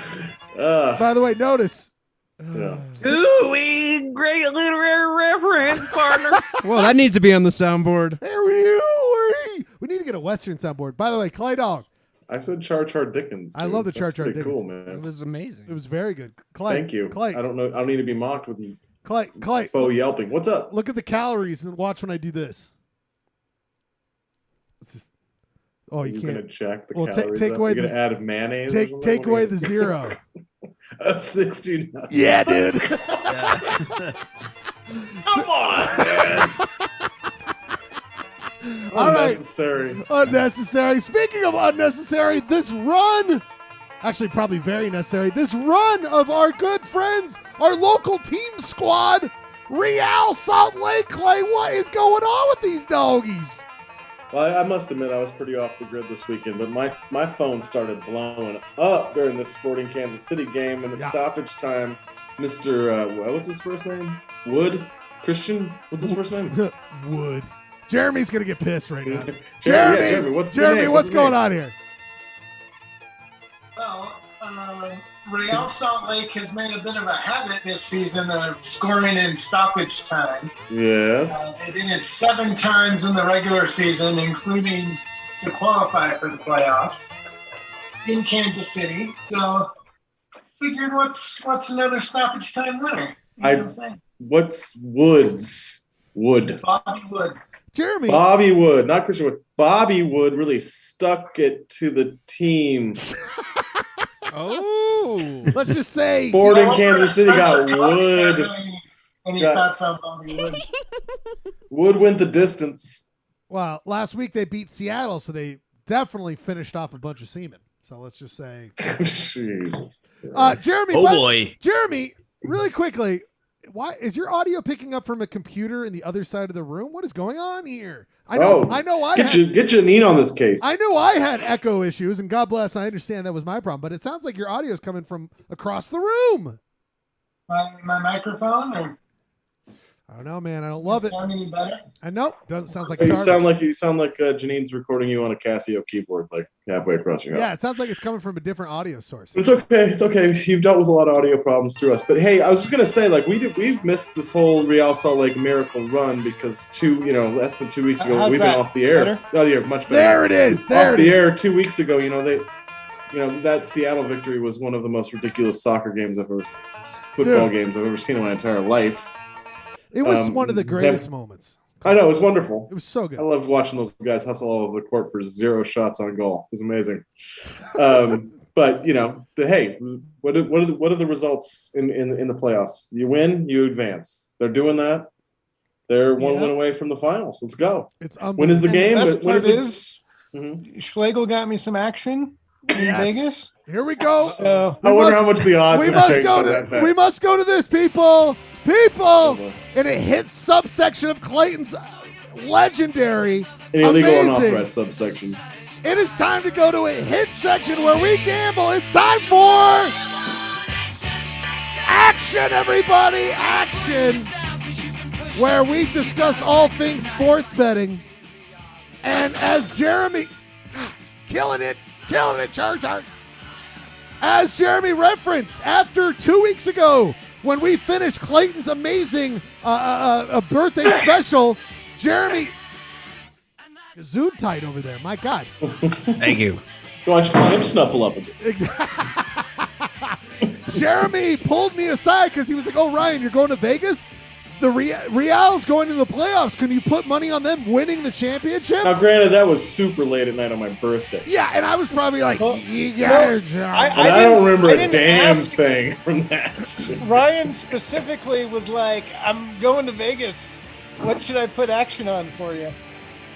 by the way, notice. Yeah. Ooh, great literary reference, partner. Well, that needs to be on the soundboard. We need to get a Western soundboard. By the way, Clay Dog. I said Char Dickens. I dude. love the Char That's pretty Dickens. cool, man. It was amazing. It was very good. Clay. Thank you. Clay. I don't know. I don't need to be mocked with you. Clay. Faux yelping. What's up? Look at the calories and watch when I do this. It's just. Oh, you You're can't. gonna check the Well, calories. take up? away You're the- gonna add mayonnaise. or something? Take What are away you the gonna- zero. 69. Yeah, dude. Come on, man. All right. Unnecessary. Unnecessary. Speaking of unnecessary, this run, actually probably very necessary, this run of our good friends, our local team squad, Real Salt Lake, Clay, what is going on with these doggies? Well, I must admit I was pretty off the grid this weekend, but my phone started blowing up during the Sporting Kansas City game, and at stoppage time, Mr. What's his first name? Wood? Christian? What's his first name? Wood. Jeremy's going to get pissed right now. Jeremy, what's the name? What's going on here? Well, Real Salt Lake has made a bit of a habit this season of scoring in stoppage time. Yes. They did it 7 times in the regular season, including to qualify for the playoff in Kansas City. So, figured what's another stoppage time winner? You know what I'm saying? What's Wood's? Wood. Bobby Wood. Jeremy. Bobby Wood, not Christian Wood. Bobby Wood really stuck it to the team. Oh. Let's just say. Sporting Kansas City got Wood. Any Got- thoughts on Bobby Wood? Wood went the distance. Well, last week they beat Seattle, so they definitely finished off a bunch of semen. So let's just say. Jeez. Jeremy. Oh boy. Jeremy, really quickly, why is your audio picking up from a computer in the other side of the room? What is going on here? I know. Get your knee on this case. I know I had echo issues, and God bless, I understand that was my problem. But it sounds like your audio is coming from across the room. My microphone, or I don't know, man. I don't love it. Sound any better? I know. Doesn't sound like You garbage. sound like Janine's recording you on a Casio keyboard, like halfway across your house. Yeah, it sounds like it's coming from a different audio source. It's okay. It's okay. You've dealt with a lot of audio problems through us. But hey, I was just gonna say, like, we've missed this whole Real Salt Lake miracle run because less than 2 weeks ago How's we've that? been off the air. Better? Oh, yeah, much better. There it is. There off it the is. air 2 weeks ago. That Seattle victory was one of the most ridiculous soccer games football games I've ever seen in my entire life. It was one of the greatest moments. I know, it was wonderful. It was so good. I loved watching those guys hustle all over the court for 0 shots on goal. It was amazing. But hey, what are the results in the playoffs? You win, you advance. They're doing that. They're one win away from the finals. Let's go. It's When is the game? The best When part is Schlegel got me some action in Vegas. Here we go. So I wonder how much the odds We have must changed go on that to. bet. We must go to this, people. And it hits subsection of Clayton's legendary, An illegal amazing. unauthorized subsection. It is time to go to a hit section where we gamble. It's time for action, everybody, action, where we discuss all things sports betting. And as Jeremy, killing it, Char. As Jeremy referenced, after 2 weeks ago, when we finished Clayton's amazing birthday special, Jeremy, zoom tight over there. My God. Thank you. Why don't you let him snuffle up with this? Jeremy pulled me aside because he was like, "Oh, Ryan, you're going to Vegas? The Real's going to the playoffs. Can you put money on them winning the championship?" Now, granted, that was super late at night on my birthday. Yeah, and I was probably like, I didn't- don't remember I a didn't damn ask- thing from that. Ryan specifically was like, "I'm going to Vegas. What should I put action on for you?"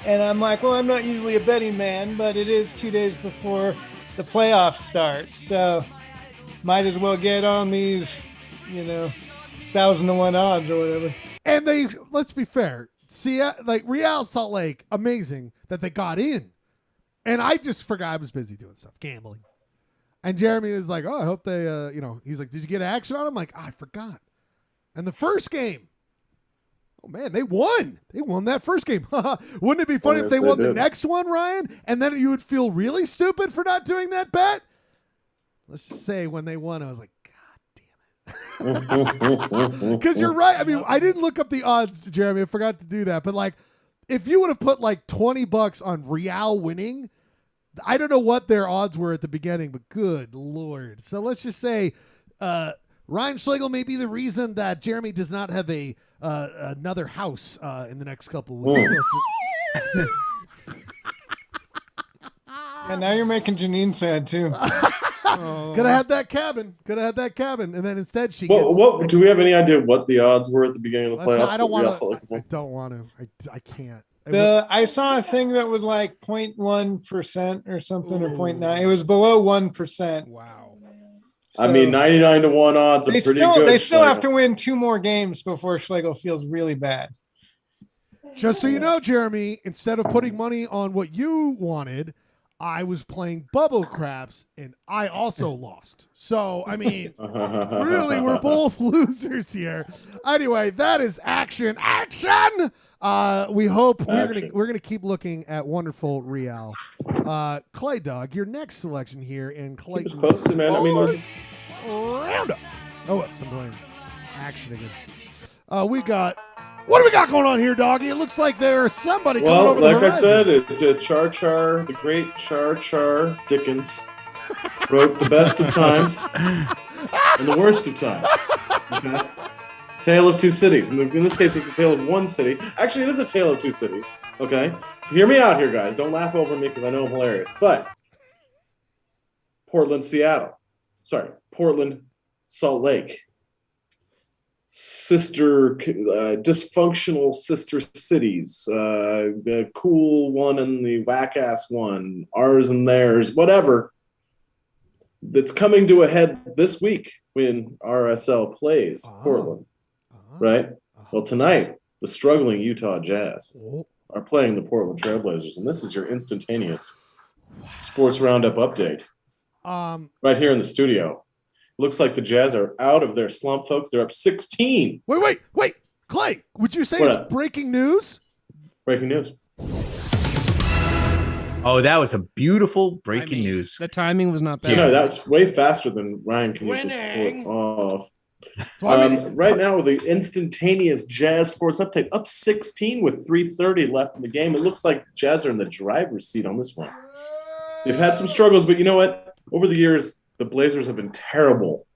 And I'm like, "Well, I'm not usually a betting man, but it is 2 days before the playoffs start, so might as well get on these, 1,000-to-1 odds or whatever." And let's be fair, see, like Real Salt Lake, amazing that they got in. And I just forgot I was busy doing stuff, gambling. And Jeremy was like, "Oh, I hope they, he's like, did you get action on them?" I'm like, I forgot. And the first game, oh man, they won. They won that first game. Wouldn't it be funny if yes, they won the did. next one, Ryan? And then you would feel really stupid for not doing that bet? Let's just say when they won, I was like, because you're right. I mean, I didn't look up the odds, Jeremy. I forgot to do that. But like, if you would have put like $20 on Real winning, I don't know what their odds were at the beginning, but good Lord. So let's just say Ryan Schlegel may be the reason that Jeremy does not have another house in the next couple of weeks. And now you're making Janine sad too. Could have had that cabin. And then instead she What, gets... what do we have any idea what the odds were at the beginning of the playoffs? I don't want for Real to. Salt Lake? I don't want to. I can't. I saw a thing that was like 0.1% or something, or 0.9. It was below 1%. Wow. I mean, 99-to-1 odds are They pretty still good. they still have to Schlegel. win 2 more games before Schlegel feels really bad. Just so you know, Jeremy, instead of putting money on what you wanted, I was playing bubble craps and I also lost. So, I mean, really, we're both losers here. Anyway, that is action. We hope we're gonna keep looking at wonderful Real. Clay Dog, your next selection here in Keep us Clayton's posted, man. I mean, we're just Roundup. Oh, some playing action again. What do we got going on here, Doggy? It looks like there's somebody coming over the like I horizon. said, it's the great Char Dickens wrote the best of times and the worst of times. Okay? Tale of two cities. In this case, it's a tale of one city. Actually, it is a tale of two cities. Okay? Hear me out here, guys. Don't laugh over me because I know I'm hilarious. But Portland, Salt Lake. Dysfunctional sister cities, the cool one and the whack-ass one, ours and theirs, whatever. That's coming to a head this week when RSL plays Portland, right? Well, tonight, the struggling Utah Jazz are playing the Portland Trailblazers, and this is your instantaneous sports roundup update right here in the studio. Looks like the Jazz are out of their slump, folks. They're up 16. Wait. Clay, would you say What it's up? breaking news? Breaking news. Oh, that was a beautiful breaking news. The timing was not bad. You know, that's way faster than Ryan can usually pull off. Right now, the instantaneous Jazz Sports update up 16 with 3:30 left in the game. It looks like Jazz are in the driver's seat on this one. They've had some struggles, but you know what? Over the years, the Blazers have been terrible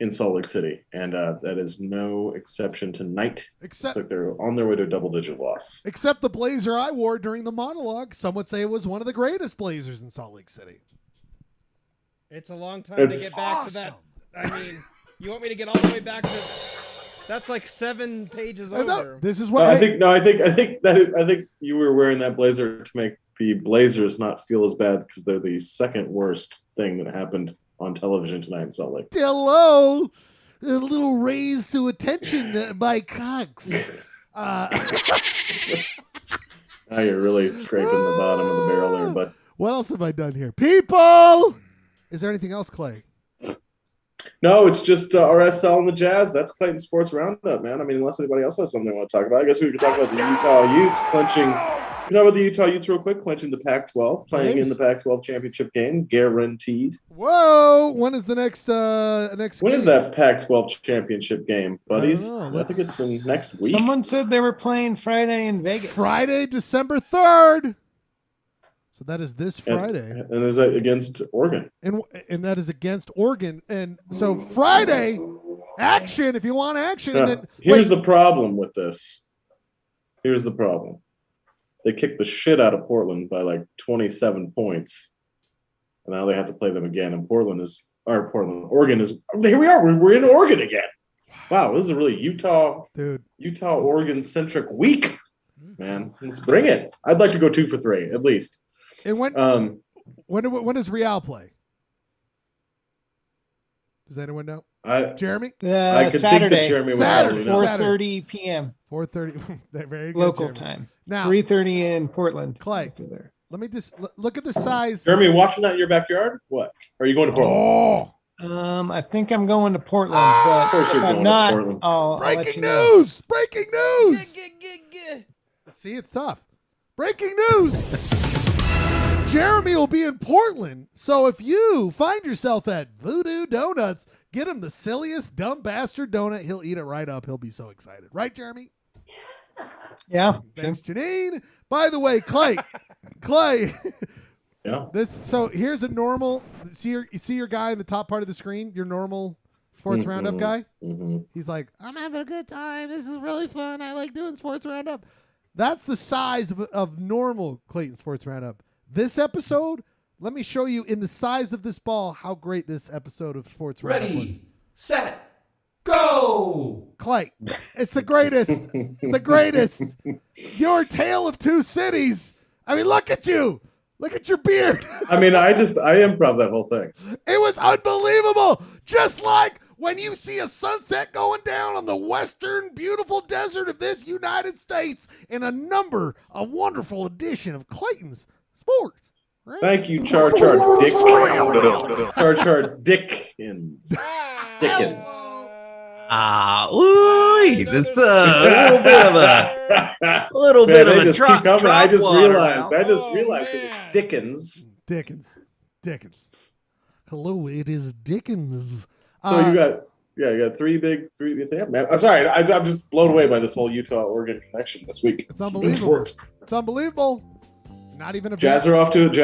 in Salt Lake City, and that is no exception tonight. It's like they're on their way to a double-digit loss. Except the blazer I wore during the monologue. Some would say it was one of the greatest blazers in Salt Lake City. It's a long time to get back to that. I mean, you want me to get all the way back to? That's like 7 pages over. This is what I think you were wearing that blazer to make the Blazers not feel as bad because they're the second worst thing that happened on television tonight in Salt Lake. Hello, a little raise to attention by Cox. Now you're really scraping the bottom of the barrel there, but what else have I done here? People! Is there anything else, Clay? no, it's just RSL and the Jazz. That's Clayton Sports Roundup, man. I mean, unless anybody else has something they want to talk about. I guess we could talk about the Utah Utes clinching. We can talk about the Utah Utes real quick, clinching the Pac-12, playing in the Pac-12 championship game, guaranteed. Whoa! When is the next When game? is that Pac-12 championship game, buddies? I don't know. I think it's in next week. Someone said they were playing Friday in Vegas. Friday, December 3rd. So that is this Friday. And is that against Oregon? And that is against Oregon. And so Friday, action, if you want action. Yeah. And then, Here's the problem with this. Here's the problem. They kicked the shit out of Portland by like 27 points. And now they have to play them again. And Oregon is, here we are. We're in Oregon again. Wow, this is a really Oregon centric week, man. Let's bring it. I'd like to go 2 for 3 at least. And when does Real play? Does anyone know? Jeremy? I could Saturday. think that Jeremy would Saturday. probably know. 4:30 p.m. 4:30. Very good, local Jeremy. time. Now, 3:30 in Portland. Clay, let me just look at the size. Jeremy, watching that in your backyard? What? Or are you going to Portland? Oh, I think I'm going to Portland, but of course if you're I'm going not, to Portland. I'll let breaking you know. news! Breaking news! See, it's tough. Breaking news! Jeremy will be in Portland, so if you find yourself at Voodoo Donuts, get him the silliest dumb bastard donut. He'll eat it right up. He'll be so excited. Right, Jeremy? Yeah. Thanks, Janine. By the way, Clay. Yeah. So here's a normal. You see your guy in the top part of the screen, your normal sports roundup guy? Mm-hmm. He's like, I'm having a good time. This is really fun. I like doing sports roundup. That's the size of normal Clayton Sports Roundup. This episode, let me show you in the size of this ball how great this episode of Sports Roundup was. Set, go! Clay, it's the greatest. The greatest. Your tale of two cities. I mean, look at you. Look at your beard. I mean, I improv that whole thing. It was unbelievable. Just like when you see a sunset going down on the western beautiful desert of this United States in a wonderful edition of Clayton's Sports. Right? Thank you, Char Dick. Char Dickens. Dickens. This a little bit of a drop. I just realized it was Dickens. Dickens. Hello, it is Dickens. So you got three. I'm sorry, I'm just blown away by this whole Utah-Oregon connection this week. It's unbelievable. It's unbelievable. Not even a Jazz are off to a good.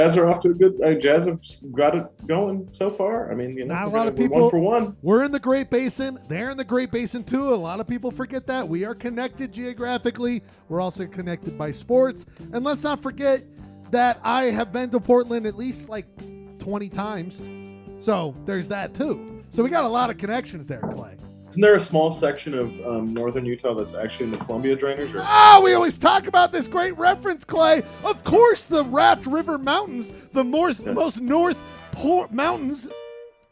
Jazz have got it going so far. I mean, not a lot of people. 1 for 1. We're in the Great Basin. They're in the Great Basin too. A lot of people forget that we are connected geographically. We're also connected by sports. And let's not forget that I have been to Portland at least like 20 times. So there's that too. So we got a lot of connections there, Clay. Isn't there a small section of northern Utah that's actually in the Columbia drainage? Or? We always talk about this great reference, Clay. Of course, the Raft River Mountains, the most north mountains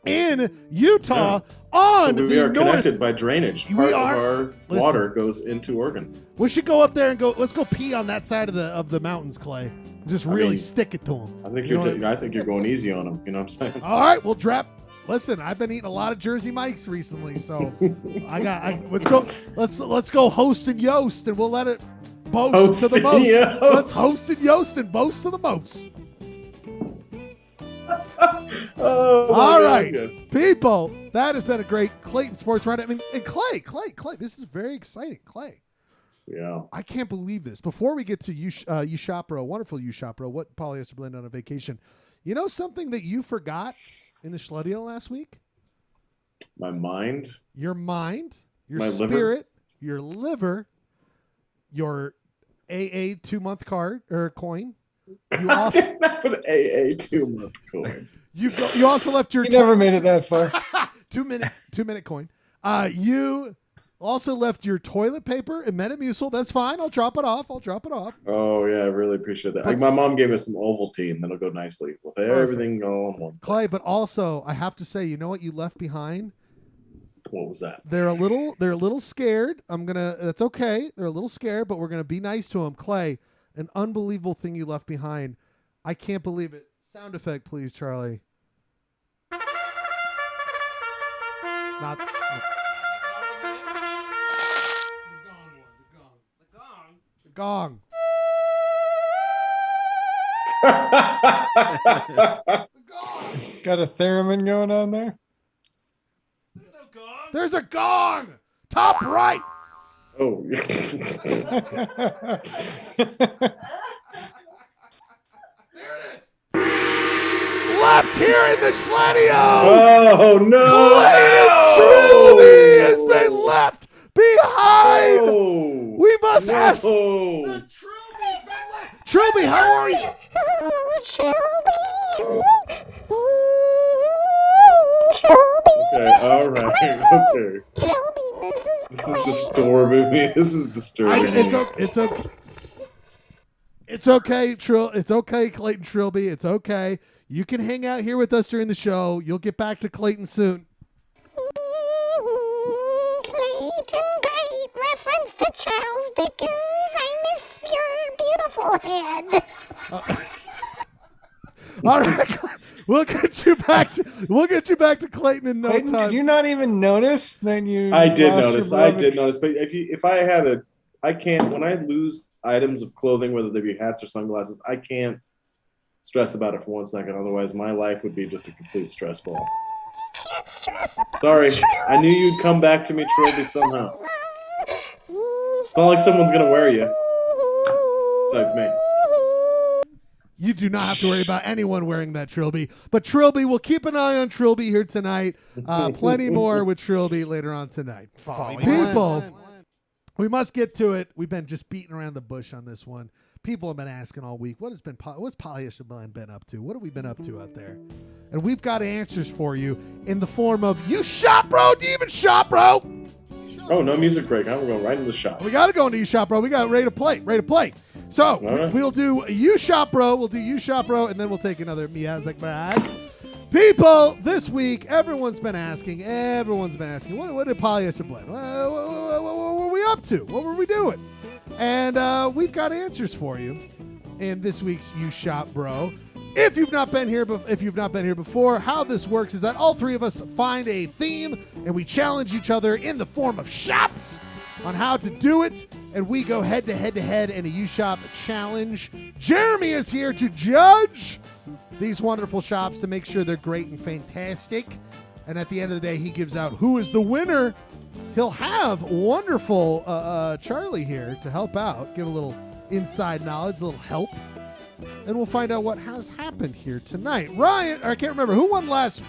in Utah. On so we are connected by drainage. Part of our water goes into Oregon. We should go up there and let's go pee on that side of the mountains, Clay. Just really stick it to them. I think I think you're going easy on them. You know what I'm saying? All right, we'll drop Listen, I've been eating a lot of Jersey Mikes recently, so let's go host and yoast, and we'll let it boast to the most. Let's host and yoast and boast to the most. All right, people, that has been a great Clayton Sports Roundup. I mean, and Clay, this is very exciting, Clay. Yeah. I can't believe this. Before we get to you shop bro, wonderful you shop bro, what Polyester Blend on a vacation. You know something that you forgot in the Schledio last week? My mind. Your mind, your my spirit, liver. your liver, your AA 2-month card or coin. You also not for the AA 2-month coin. You also left your. You never made it that far. 2 minute coin. You also left your toilet paper and Metamucil. That's fine. I'll drop it off. Oh yeah, I really appreciate that. Like my mom gave us some Ovaltine that'll go nicely with everything all in one place. Clay, but also I have to say, you know what you left behind? What was that? They're a little scared. That's okay. They're a little scared, but we're gonna be nice to them. Clay, an unbelievable thing you left behind. I can't believe it. Sound effect, please, Charlie. Not the gong. Got a theremin going on there? There's a gong. Top right. Oh. Left here in the Schledio. Oh no! Truly has been left behind. No. We must ask. The Trilby, how are you? Okay, all right. Okay. This is disturbing me. This is disturbing me. It's okay. It's okay, It's okay, Clayton Trilby. It's okay. You can hang out here with us during the show. You'll get back to Clayton soon. Clayton, great reference to Charles Dickens. I miss your beautiful head. All right, we'll get you back to Clayton in no Clayton, time. did you not even notice that you? I did notice. But if I had I can't. When I lose items of clothing, whether they be hats or sunglasses, I can't stress about it for 1 second. Otherwise, my life would be just a complete stress ball. Can't stress about Sorry, I knew you'd come back to me, Trilby, somehow. It's not like someone's gonna wear you. Besides me. You do not have to worry about anyone wearing that, Trilby. But Trilby, we'll keep an eye on Trilby here tonight. Plenty more with Trilby later on tonight. People, we must get to it. We've been just beating around the bush on this one. People have been asking all week, what's Polyester Blend been up to? What have we been up to out there? And we've got answers for you in the form of, you shop, bro? Do you even shop, bro? Oh, no music break. I'm going right into the shop. We got to go into you shop, bro. We got ready to play. So we'll do you shop, bro. We'll do you shop, bro, and then we'll take another Miazek bag. People, this week, everyone's been asking, what did Polyester Blend? What were we up to? What were we doing? And we've got answers for you in this week's You Shop, Bro. If you've not been here before, how this works is that all three of us find a theme and we challenge each other in the form of shops on how to do it, and we go head to head in a You Shop challenge. Jeremy is here to judge these wonderful shops to make sure they're great and fantastic. And at the end of the day, he gives out who is the winner. He'll have wonderful Charlie here to help out, give a little inside knowledge, a little help. And we'll find out what has happened here tonight. Ryan, I can't remember. Who won last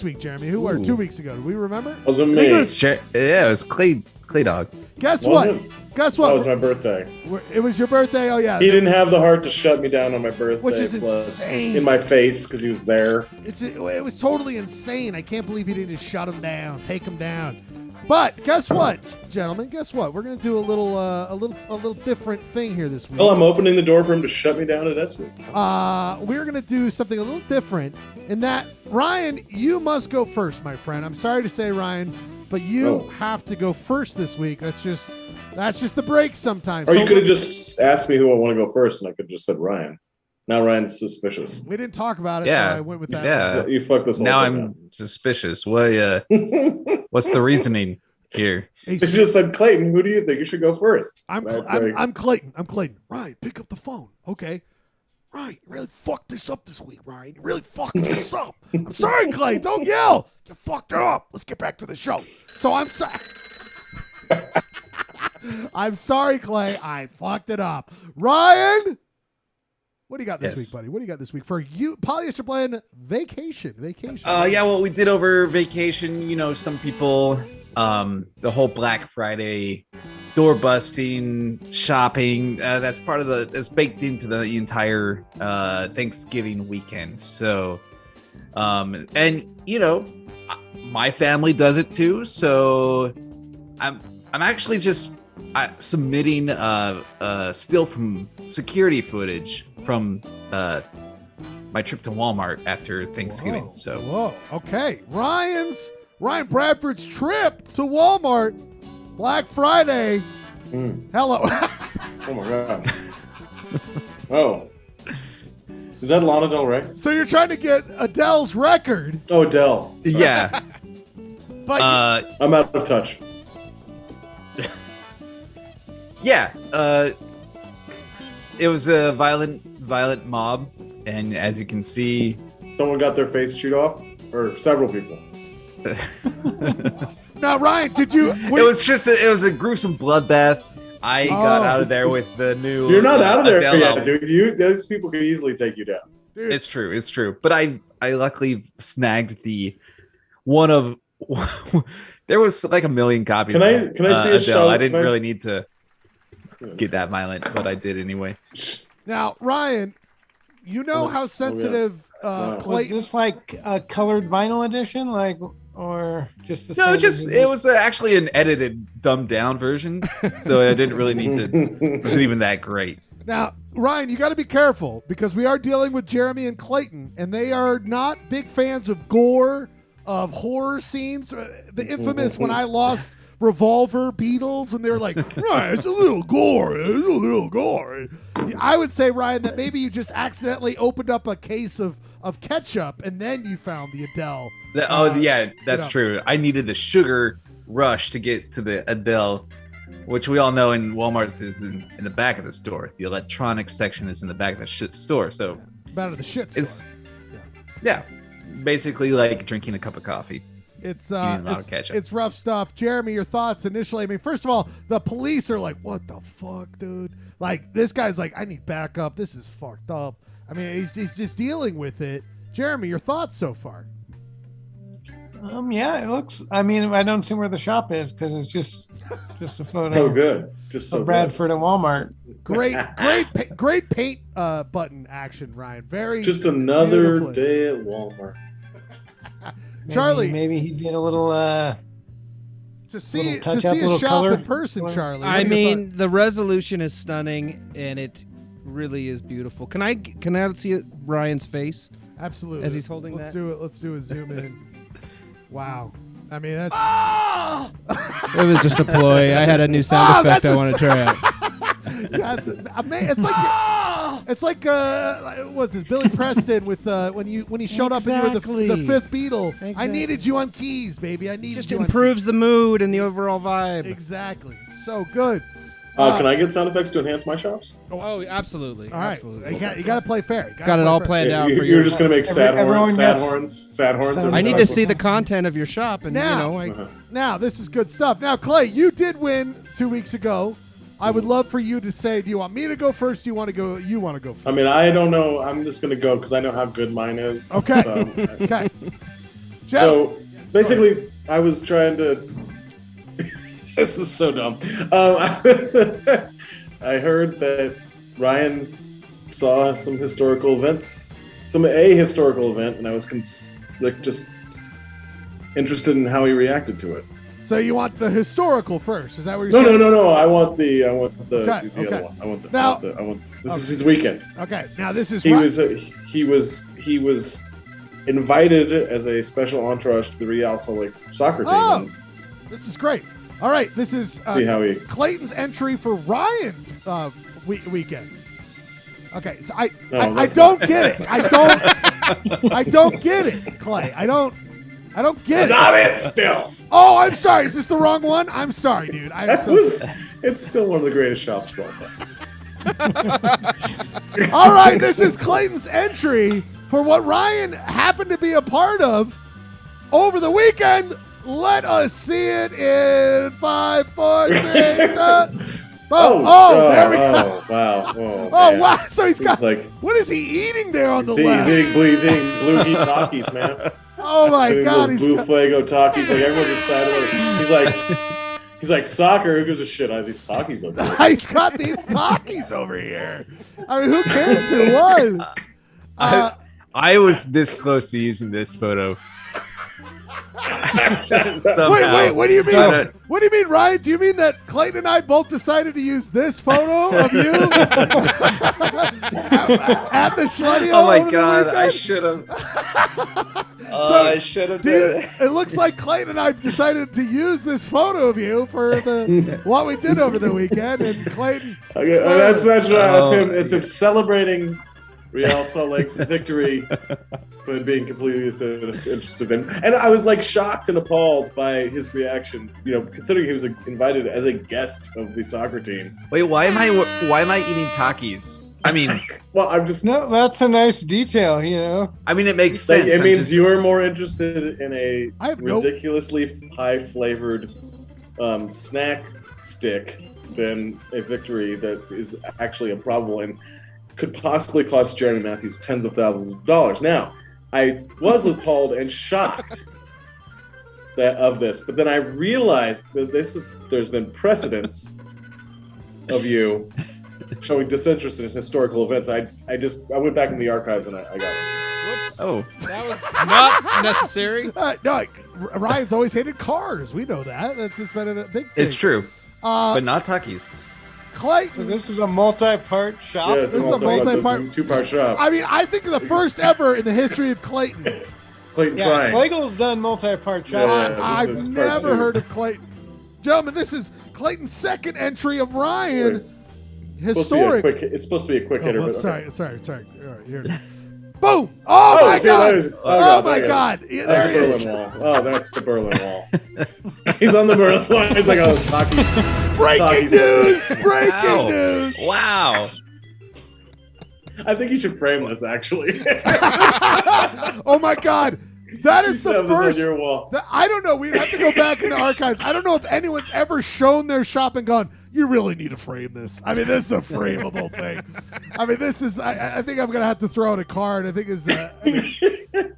week, Jeremy? Who won 2 weeks ago? Do we remember? Wasn't me. I think it was Clay Dog. Guess what? That was my birthday. It was your birthday? Oh, yeah. He didn't have the heart to shut me down on my birthday. Which is insane. In my face because he was there. It was totally insane. I can't believe he didn't just shut him down, take him down. But guess what, gentlemen? Guess what? We're gonna do a little different thing here this week. Well, I'm opening the door for him to shut me down this week. We're gonna do something a little different. In that, Ryan, you must go first, my friend. I'm sorry to say, Ryan, but you have to go first this week. That's just the break sometimes. Or you could have just asked me who I want to go first, and I could have just said Ryan. Now Ryan's suspicious. We didn't talk about it, Yeah. so I went with that. Yeah. You fucked this whole Now thing I'm suspicious. What? What's the reasoning here? Hey, You just said, Clayton, who do you think you should go first? I'm That's like- Clayton. I'm Clayton. Ryan, pick up the phone. Okay. Ryan, you really fucked this up this week, Ryan. You really fucked this up. I'm sorry, Clay. Don't yell. You fucked it up. Let's get back to the show. So I'm sorry. I'm sorry, Clay. I fucked it up. Ryan, what do you got this week, buddy? What do you got this week for you? Polyester Blend vacation. Yeah, well, we did over vacation. You know, some people, the whole Black Friday door busting, shopping, that's part of that's baked into the entire Thanksgiving weekend. So, and you know, my family does it too. So I'm actually just submitting still from security footage from my trip to Walmart after Thanksgiving. Whoa, So whoa, okay. Ryan Bradford's trip to Walmart, Black Friday. Hello. Oh my god. Oh. Is that Lana Del Rey? So you're trying to get Adele's record. Oh, Adele. yeah, But I'm out of touch. yeah. It was a violent mob, and as you can see, Someone got their face chewed off? Or several people? now, Ryan, did you? it was a gruesome bloodbath. I got out of there with the new. You're not out of there Adele yet, album. dude. Those people could easily take you down. Dude. It's true. But I luckily snagged the one of. There was like a million copies. Can I of, see a Adele. show? I didn't Can I- really need to get that violent, but I did anyway. Now, Ryan, you know how sensitive Was Clayton. this like a colored vinyl edition, like, or just the? No, standard it was actually an edited, dumbed down version, so I didn't really need to. It wasn't even that great. Now, Ryan, you got to be careful because we are dealing with Jeremy and Clayton, and they are not big fans of gore, of horror scenes. The infamous when I lost Revolver Beatles, and they're like, right, it's a little gore. I would say, Ryan, that maybe you just accidentally opened up a case of ketchup, and then you found the Adele. Yeah, that's you know. true. I needed the sugar rush to get to the Adele, which we all know in Walmart is in the back of the store. The electronics section is in the back of the store. So Better the shit store. it's yeah, basically like drinking a cup of coffee. It's eating a lot of ketchup. it's rough stuff. Jeremy, your thoughts initially? I mean, first of all, the police are like, "What the fuck, dude?" Like, this guy's like, "I need backup. This is fucked up." I mean, he's just dealing with it. Jeremy, your thoughts so far? Yeah, it looks. I mean, I don't see where the shop is because it's just a photo. Oh, good. Just so of Bradford and Walmart. Great paint button action, Ryan. Very Just another beautifully. day at Walmart. Charlie, maybe he did a little. To see little touch a up, little shop color. in person, Charlie. what I are your mean, the resolution is stunning, and it really is beautiful. Can I see Ryan's face? thoughts? Absolutely. as he's holding Let's that? do it. Let's do a zoom in. Wow. I mean, that's. It was just a ploy. I had a new sound effect I want to try out. That's it's like what's this Billy Preston with when he showed up and you were the fifth Beatle. I Exactly. needed you on keys, baby. I needed Just you improves the mood and the overall vibe. on exactly. It's so good. Can I get sound effects to enhance my shops? Oh, absolutely. All right, Absolutely. you got to play fair. You gotta Got it play all fair. planned out for You're you. just gonna make everyone sad gets horns. I need to see the content of your shop, and Now- Now this is good stuff. Now Clay, you did win 2 weeks ago. I would love for you to say, do you want me to go first? Do you want to go? You want to go first? I mean, I don't know. I'm just gonna go because I know how good mine is. Okay. So, Okay. Jeff, so basically, I was trying to. This is so dumb. I heard that Ryan saw some historical events, a historical event, and I was just interested in how he reacted to it. so you want the historical first? Is that what you're saying? No. I want the Okay, other one. I want this is Okay. his weekend. Okay. Now this is He was invited as a special entourage to the Real Salt Lake soccer team. Oh, and this is great. All right, this is see how he. Clayton's entry for Ryan's weekend. Okay, so No, I that's don't not- get it. I don't get it, Clay. I don't get it. Not it still. Oh, I'm sorry. Is this the wrong one? I'm sorry, dude. It's still one of the greatest shops of all time. All right, this is Clayton's entry for what Ryan happened to be a part of over the weekend. Let us see it in 5, 4, 3, 2. There we go. Wow. Oh, man. wow. So he's got, like, what is he eating there on the he's left? eating blue heat Takis, man. Oh, my Eating God. those blue Fuego Takis. Like, everyone's excited. He's like, soccer, who gives a shit? I have these Takis up there. He's got these Takis over here. I mean, who cares who won? I was this close to using this photo. Wait, what do you mean? What do you mean, Ryan? Do you mean that Clayton and I both decided to use this photo of you at the Schledio? Oh my over the God, weekend? I should have. I should have. It looks like Clayton and I decided to use this photo of you for the what we did over the weekend, and Clayton. Okay, that's right. That's him. It's him celebrating Real Salt Lake's victory, but being completely disinterested in. And I was like shocked and appalled by his reaction. You know, considering he was invited as a guest of the soccer team. Wait, why am I eating Takis? I mean, well, I'm just no. That's a nice detail, you know. I mean, it makes sense. It means you're more interested in a ridiculously high-flavored snack stick than a victory that is actually improbable and could possibly cost Jeremy Matthews tens of thousands of dollars. Now, I was appalled and shocked of this, but then I realized that there's been precedence of you showing disinterest in historical events. I went back in the archives and I got it. Whoops. Oh, that was not necessary. No, Ryan's always hated cars. We know that. That's just been a big thing. it's true, but not Takis. Clayton. So this is a multi-part shop. Yeah, This is a multi-part. two-part shop. I mean, I think the first ever in the history of Clayton. Clayton Yeah, trying. Schlegel's done multi-part shop. Yeah, this I've is part never 2. heard of Clayton. Gentlemen, this is Clayton's second entry of Ryan. Historic. It's supposed to be a quick hitter. well, But sorry. All right, here it is. Boom! Oh, my see, God! oh my there God! it is. Yeah, That's there the he is. Berlin Wall. Oh, that's the Berlin Wall. He's on the Berlin Wall. He's like, oh, Takis. Breaking news! Breaking Wow. news! Wow. I think you should frame this, actually. Oh my God! That is the Have this on first. your wall. I don't know. We'd have to go back in the archives. I don't know if anyone's ever shown their shop and gone, you really need to frame this. I mean, this is a frameable thing. I mean, this is. I think I'm gonna have to throw out a card. I think is. I think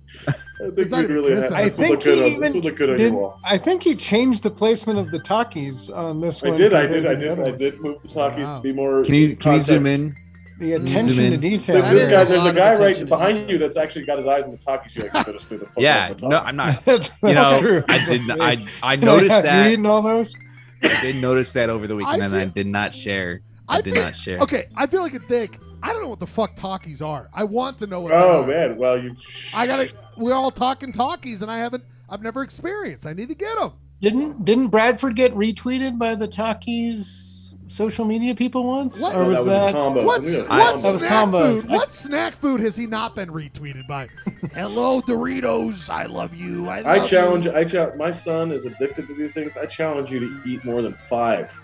It's not you even really kissing. have. I This would think look good he on- even this would look good on did. your wall. I think he changed the placement of the Takis on this I one. did compared to the other I one. did move the Takis Wow. to be more. Can you zoom in? The attention Zoom to in. detail. That This is guy, a there's a lot of guy attention right to behind detail. you that's actually got his eyes on the Takis. You like finish through the photo. Yeah, of the no, Takis. I'm not. That's You know, true. I didn't. I noticed You that. eating all those? I did notice that over the weekend, and I feel- did not share. I did not share. Okay, I feel like a dick. I don't know what the fuck talkies are. I want to know what. Oh they are. man, well you. I gotta. We're all talking talkies, and I've never experienced. I need to get them. Didn't Bradford get retweeted by the Takis social media people once? What? Or was that? combos. What's I think what that was That was snack combos. food? What snack food has he not been retweeted by? Hello, Doritos. I love you. I challenge. My son is addicted to these things. I challenge you to eat more than 5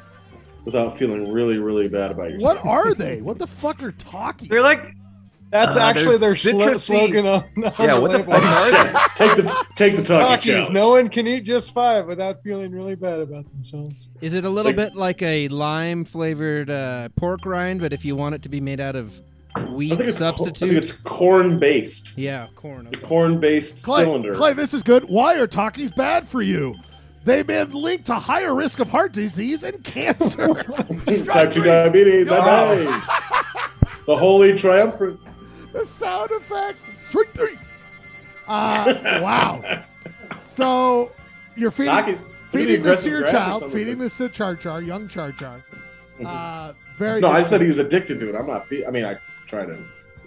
without feeling really, really bad about yourself. What are they? What the fuck are talkies? They're like, That's actually their there's citrusy- slogan on yeah. the What the label. fuck are they? Take the talkie Takis. challenge. No one can eat just 5 without feeling really bad about themselves. Is it a little Like- bit like a lime flavored pork rind, but if you want it to be made out of wheat I think it's substitute? I think it's corn based. Yeah, corn. The corn based cylinder. Clay, this is good. Why are talkies bad for you? They've been linked to higher risk of heart disease and cancer. Type 2 diabetes. Bye bye. The holy triumphant. The sound effect. Strike 3. Wow. So you're feeding Takis. this aggressive to your graphics child, on this feeding thing. this to Char Char, young Char Char. Very. No, good I said stuff. he was addicted to it. I'm not. I mean, I try to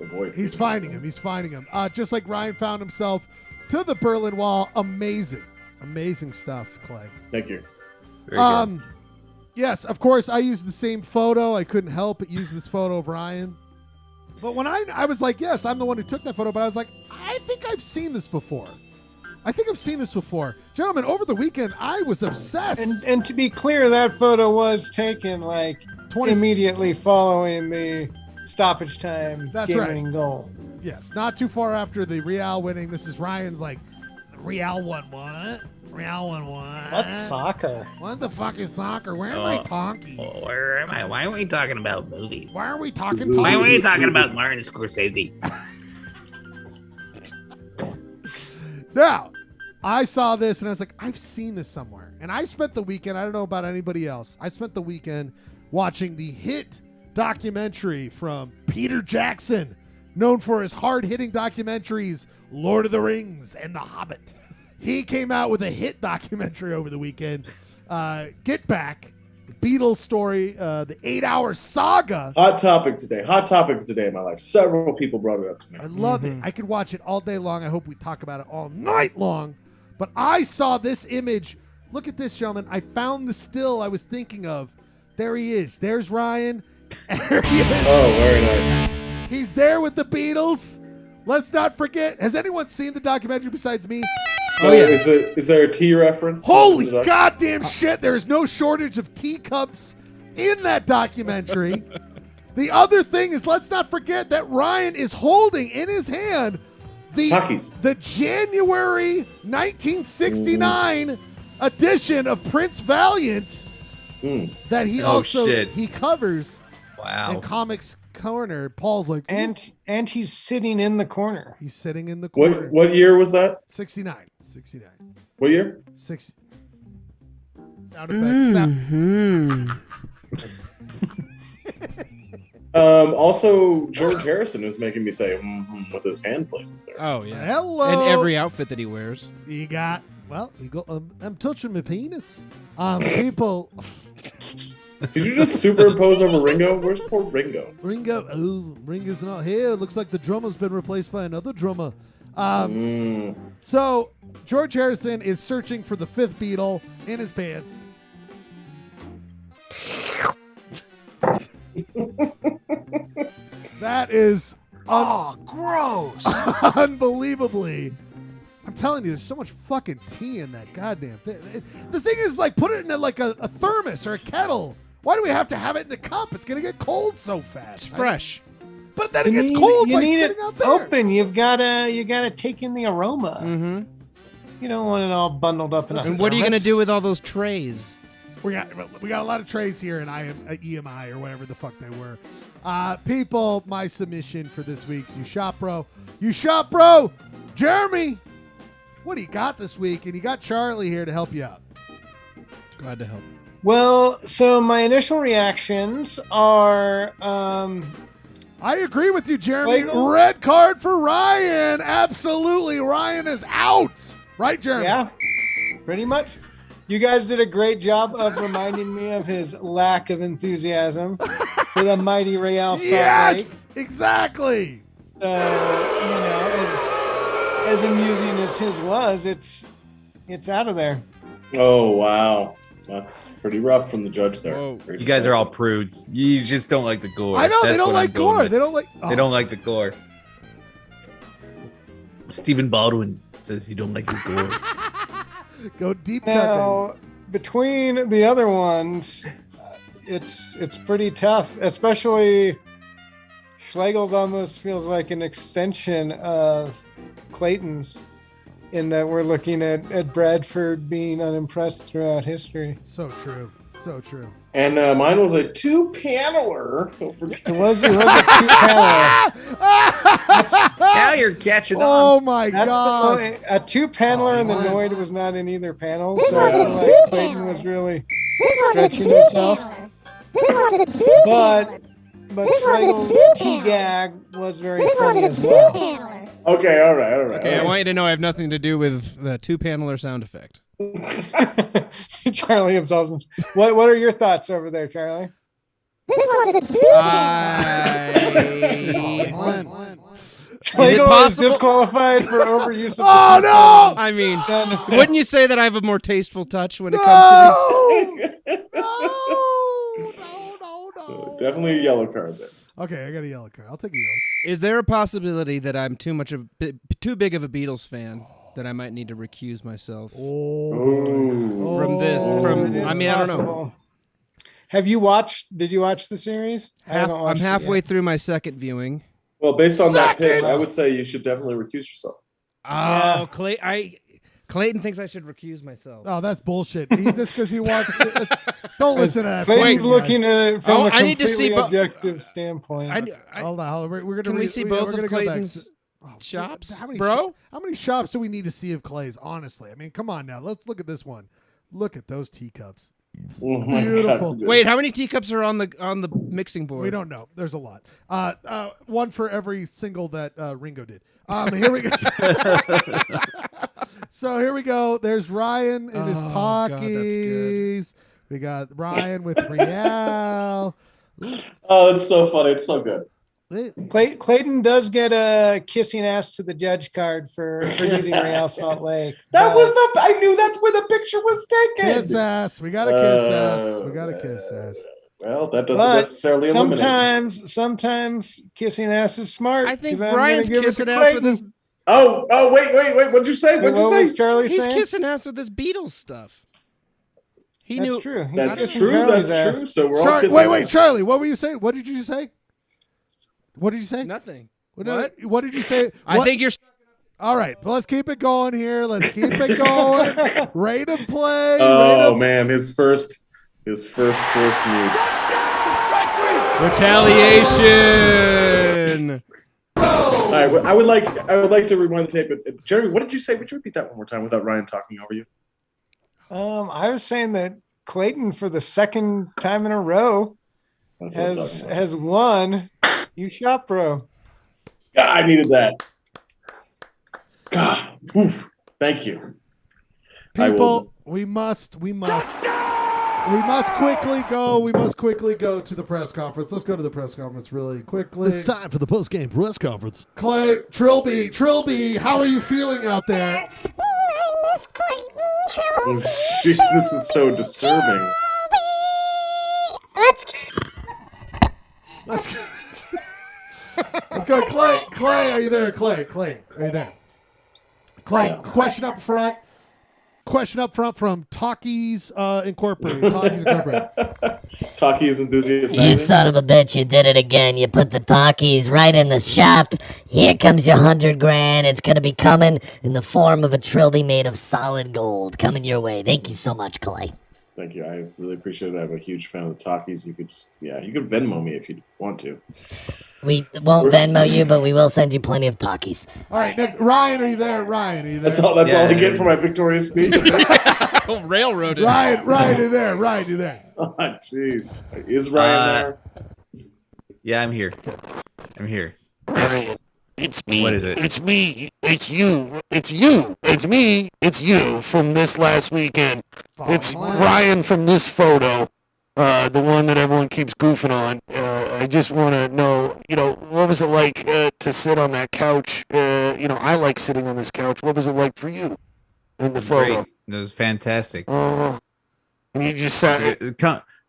avoid. He's feeding finding it. him. He's finding him. Just like Ryan found himself to the Berlin Wall. Amazing stuff, Clay. Thank you. Very good. Yes, of course. I used the same photo. I couldn't help but use this photo of Ryan. But when I was like, yes, I'm the one who took that photo, but I was like, I think I've seen this before. Gentlemen, over the weekend, I was obsessed. And to be clear, that photo was taken like 20 immediately following the stoppage time That's game-winning right. goal. Yes, not too far after the Real winning. This is Ryan's like, Real won what? Real won what? What's soccer? What the fuck is soccer? Where are my conkies? Where am I? Why aren't we talking about movies? Why are we talking Why are we talkies? talking about Martin Scorsese? Now, I saw this and I was like, I've seen this somewhere. And I spent the weekend, I don't know about anybody else, I spent the weekend watching the hit documentary from Peter Jackson, known for his hard-hitting documentaries, Lord of the Rings and The Hobbit. He came out with a hit documentary over the weekend, Get Back, Beatles story, the 8-hour saga. Hot topic today in my life. Several people brought it up to me. I love it. I could watch it all day long. I hope we talk about it all night long. But I saw this image. Look at this, gentlemen. I found the still I was thinking of. There he is. There's Ryan. There he is. Oh, very nice. He's there with the Beatles. Let's not forget. Has anyone seen the documentary besides me? Oh, yeah. Is there a tea reference? Holy goddamn shit. There's no shortage of teacups in that documentary. The other thing is, let's not forget that Ryan is holding in his hand the January 1969 edition of Prince Valiant that he he covers. Wow. In Comics Corner. Paul's like, and he's sitting in the corner. He's sitting in the corner. What year was that? 69. What year? 60. Sound effects. Also, George Harrison was making me say with his hand placement there. Oh yeah. Hello. And every outfit that he wears. You got I'm touching my penis. People. Did you just superimpose over Ringo? Where's poor Ringo? Ringo's not here. Looks like the drummer's been replaced by another drummer. So George Harrison is searching for the fifth Beatle in his pants. That is gross. Unbelievably. I'm telling you, there's so much fucking tea in that goddamn thing. The thing is, like, put it in a thermos or a kettle. Why do we have to have it in a cup? It's gonna get cold so fast. It's fresh. But then it gets cold by need sitting it out there. open. You gotta take in the aroma. Mm-hmm. You don't want it all bundled up in a And what are you gonna thermos. do with all those trays? We got a lot of trays here in EMI or whatever the fuck they were. People, my submission for this week's You Shop Bro. Jeremy, what do you got this week? And you got Charlie here to help you out. Glad to help. Well, so my initial reactions are I agree with you, Jeremy. Lego? Red card for Ryan. Absolutely. Ryan is out. Right, Jeremy? Yeah, pretty much. You guys did a great job of reminding me of his lack of enthusiasm for the mighty Real Salt Lake. Yes, exactly. So, as amusing as his was, it's out of there. Oh, wow. That's pretty rough from the judge there. Whoa. Very You guys are all decisive. prudes. You just don't like the gore. I know, they That's don't what like I'm going gore. with. They don't like... They don't like the gore. Stephen Baldwin says he don't like the gore. Go deep cut. Now, between the other ones, it's pretty tough, especially Schlegel's almost feels like an extension of Clayton's in that we're looking at Bradford being unimpressed throughout history. So true. So true. And mine was a 2-paneler. It was a two-paneler. Now you're catching on. Oh my That's God. a two-paneler, and the Noid was not in either panel, so I feel like Clayton was really stretching himself. But Schlegel's T-gag was very funny as well. Okay, all right. Okay, I want you to know I have nothing to do with the two-paneler sound effect. Charlie absolves him. What are your thoughts over there, Charlie? Schlegel is disqualified for overuse of Oh no! I mean, wouldn't you say that I have a more tasteful touch when it comes to these? No! Definitely a yellow card there. Okay, I got a yellow card. I'll take a yellow card. Is there a possibility that I'm too big of a Beatles fan that I might need to recuse myself from this? I mean, I don't know. Did you watch the series? I'm halfway through my second viewing. Well, based on that pitch, I would say you should definitely recuse yourself. Oh, Clayton thinks I should recuse myself. Oh, that's bullshit. Just because he wants. Don't listen to that. Clayton's looking at it from a I need to see objective standpoint. Hold on. We're gonna. Can we see both of Clayton's shops, bro? How many shops do we need to see of Clay's? Honestly, I mean, come on now. Let's look at this one. Look at those teacups. Oh my Beautiful. God. Wait, how many teacups are on the mixing board? We don't know. There's a lot. One for every single that Ringo did. Here we go. So here we go. There's Ryan and his talkies. We got Ryan with Riel. Oh, it's so funny. It's so good. Clayton does get a kissing ass to the judge card for using Real Salt Lake. I knew that's where the picture was taken. Kiss ass. We got a kiss ass. We got a kiss ass. Well, that doesn't necessarily eliminate. Sometimes kissing ass is smart. I think Brian's kissing ass with his. Oh, wait. What'd you say? What was Charlie He's saying? kissing ass with his Beatles stuff. That's true. That's true. So we're all kissing wait, ass. Charlie. What were you saying? What did you say? What did you say? Nothing. What did you say? I think you're. All right, well, let's keep it going here. Let's keep it going. Rate of play. Oh man, his first mute. Retaliation. All right, I would like to rewind the tape. Jeremy, what did you say? Would you repeat that one more time without Ryan talking over you? I was saying that Clayton, for the second time in a row, has won. You shop, bro. God, I needed that. God, oof. Thank you. People, we must quickly go. We must quickly go to the press conference. Let's go to the press conference really quickly. It's time for the post-game press conference. Clay, Trilby, how are you feeling out there? I miss Clayton Oh, Trilby. jeez, this is so disturbing. Let's go, Clay. Are you there, Clay? Are you there? Clay, question up front from Talkies Incorporated. Talkies Enthusiast You Magazine. son of a bitch, you did it again. You put the talkies right in the shop. Here comes your $100,000. It's going to be coming in the form of a trilby made of solid gold. Coming your way. Thank you so much, Clay. Thank you. I really appreciate it. I'm a huge fan of the Talkies. You could Venmo me if you want to. We won't Venmo you, but we will send you plenty of talkies. All right, next, Ryan, are you there? That's all I get for my victorious speech. Railroaded. Ryan, you there? Oh, jeez. Is Ryan there? Yeah, I'm here. It's me. What is it? It's me. It's you. It's you. It's me. It's you from this last weekend. It's Ryan from this photo, the one that everyone keeps goofing on. I just want to know, what was it like to sit on that couch? I like sitting on this couch. What was it like for you in the photo? Great. It was fantastic. And you just sat.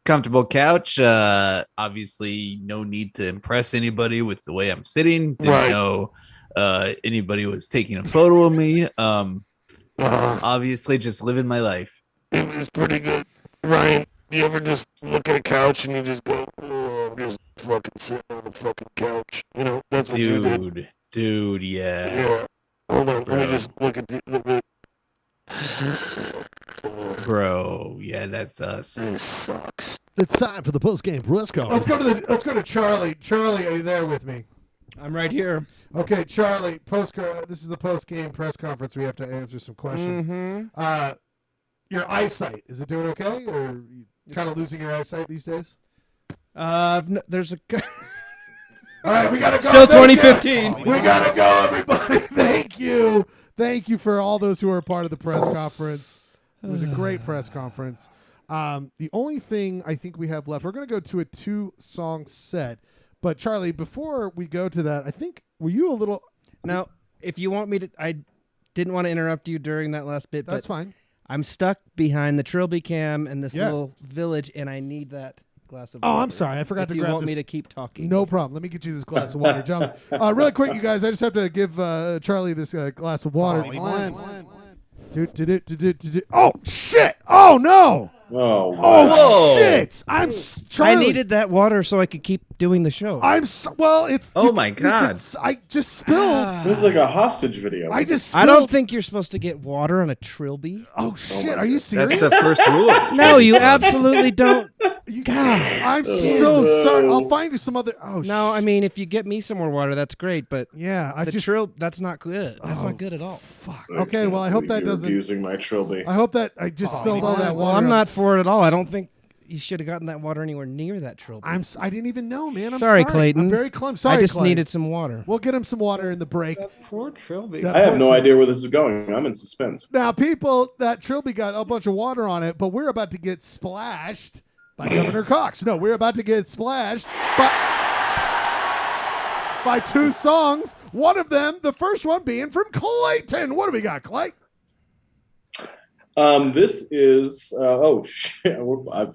Comfortable couch. Obviously, no need to impress anybody with the way I'm sitting. Didn't know anybody was taking a photo of me. Obviously, just living my life. It was pretty good. Ryan, you ever just look at a couch and you just go, oh, I'm just fucking sitting on the fucking couch? That's what you did. Dude, yeah. Yeah. Hold on, let me just look at the... Bro, yeah, that's us. This sucks. It's time for the post-game press conference. Let's go to Charlie. Charlie, are you there with me? I'm right here. Okay, Charlie. This is the post-game press conference. We have to answer some questions. Mm-hmm. Your eyesight, is it doing okay, or you kind of losing your eyesight these days? There's a. All right, we gotta go. Still 2015. We gotta go, everybody. Thank you for all those who are a part of the press conference. It was a great press conference. The only thing I think we have left, we're going to go to a 2-song set. But Charlie, before we go to that, I think, were you a little... Now, if you want me to... I didn't want to interrupt you during that last bit, That's but fine. I'm stuck behind the Trilby cam in this little village, and I need that glass of Oh, water. I'm sorry. I forgot if to you grab want this. me to keep talking. No problem. Let me get you this glass of water, John. Really quick, you guys. I just have to give Charlie this glass of water. Oh, shit. Oh, no. Oh, Oh, Whoa. shit. Charlie. I needed that water so I could keep doing the show. Well, it's. Oh my God. I just spilled. This is like a hostage video. I just spilled. I don't think you're supposed to get water on a trilby. Oh, shit. Are you serious? That's the first rule. No, you absolutely don't. God. I'm so sorry. I'll find you some other. Oh, No, I mean, if you get me some more water, that's great. But yeah, that's not good. That's not good at all. Fuck. Okay, well, I hope that You're doesn't. abusing my trilby. I hope that I just spilled all that water. Well, I'm not for it at all. I don't think you should have gotten that water anywhere near that trilby. I didn't even know, man. I'm sorry, Clayton. I'm very sorry. I just Clay. needed some water. We'll get him some water in the break. Poor Trilby. I have no idea where this is going. I'm in suspense. Now, people, that Trilby got a bunch of water on it, but we're about to get splashed by Governor Cox. No, we're about to get splashed by two songs. One of them, the first one being from Clayton. What do we got, Clay? This is oh shit.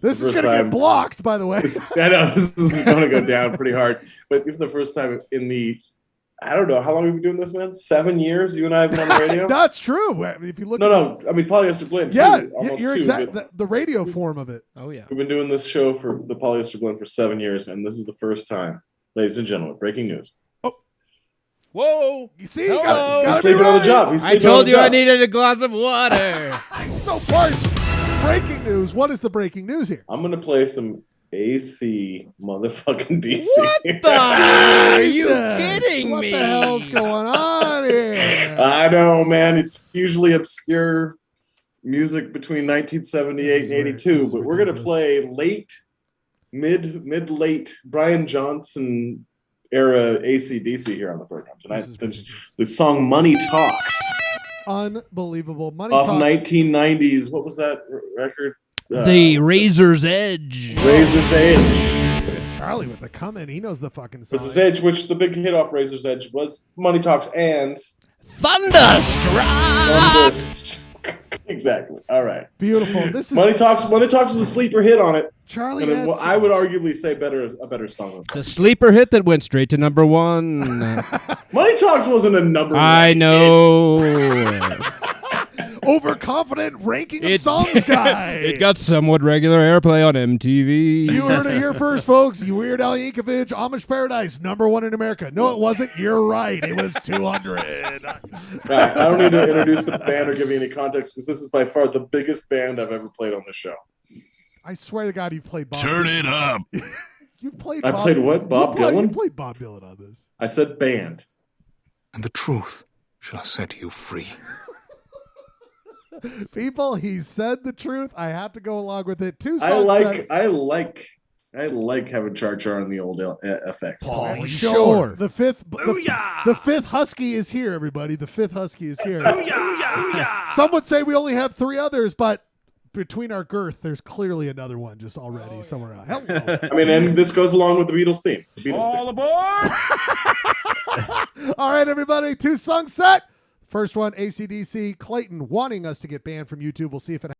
This is going to get blocked, by the way. I know this is going to go down pretty hard. But for the first time in the, I don't know, how long have we been doing this, man? 7 years. You and I have been on the radio. That's true. If you look, No. I mean Polyester Blend. Yeah, too, almost you're two, exact. but The radio form of it. Oh yeah. we've been doing this show for the Polyester Blend for 7 years, and this is the first time, ladies and gentlemen. Breaking news. Whoa! You see, He's sleeping on the job. I told you I needed a glass of water. I'm so parched. Breaking news. What is the breaking news here? I'm gonna play some AC motherfucking DC. What the? Are you kidding what me? What the hell's going on here? I know, man. It's usually obscure music between 1978 and 82, but we're gonna play mid-late Brian Johnson era AC/DC here on the program tonight. The song "Money Talks." Unbelievable. Money off Talks. 1990s. What was that record? The Razor's Edge. Razor's Edge. Charlie with the comment. He knows the fucking song. Razor's Edge, which the big hit off Razor's Edge was Money Talks and Thunderstruck. Exactly. All right. Beautiful. This is Money Talks. Money Talks was a sleeper hit on it. Charlie. And I would arguably say a better song. It's a sleeper hit that went straight to number one. Money Talks wasn't a number one. I know. Overconfident ranking of songs guy. It got somewhat regular airplay on MTV. You heard it here first, folks. Weird Al Yankovic, Amish Paradise, #1 in America. No, it wasn't. You're right. It was 200. Right. I don't need to introduce the band or give you any context because this is by far the biggest band I've ever played on the show. I swear to God, you played Bob. Turn it up. You played. I played what? Bob Dylan? You played Bob Dylan on this. I said band. And the truth shall set you free. People, he said the truth. I have to go along with it. Two songs. I like having Char Char on the old FX. Pauly Shore. The fifth Husky is here, everybody. The fifth Husky is here. Some would say we only have 3 others, but between our girth, there's clearly another one just already somewhere else. Hello. I mean, and this goes along with the Beatles theme. All aboard! All right, everybody. 2 songs set. First one, AC/DC. Clayton wanting us to get banned from YouTube. We'll see if it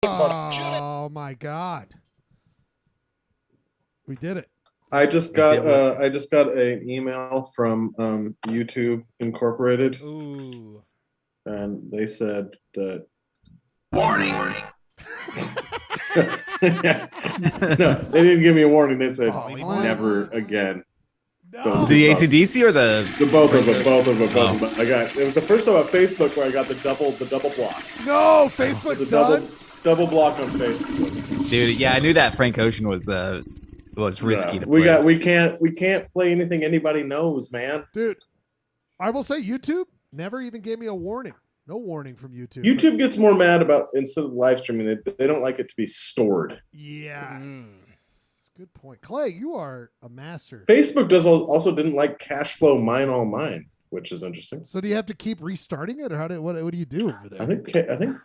Oh my God. We did it. I just got an email from YouTube Incorporated. Ooh. And they said that Warning. no, they didn't give me a warning. They said never again. Those The two songs. AC/DC or the both of them. I got it was the first time on Facebook where I got the double block. No, Facebook's The done. double block on Facebook. Dude, yeah, I knew that Frank Ocean was risky to Yeah, play. we can't play anything anybody knows, man. Dude, I will say YouTube never even gave me a warning. No warning from YouTube. YouTube gets more mad about instead of live streaming, they don't like it to be stored. Yes. Good point. Clay, you are a master. Facebook also didn't like cash flow mine all mine, which is interesting. So do you have to keep restarting it, or what do you do over there? I think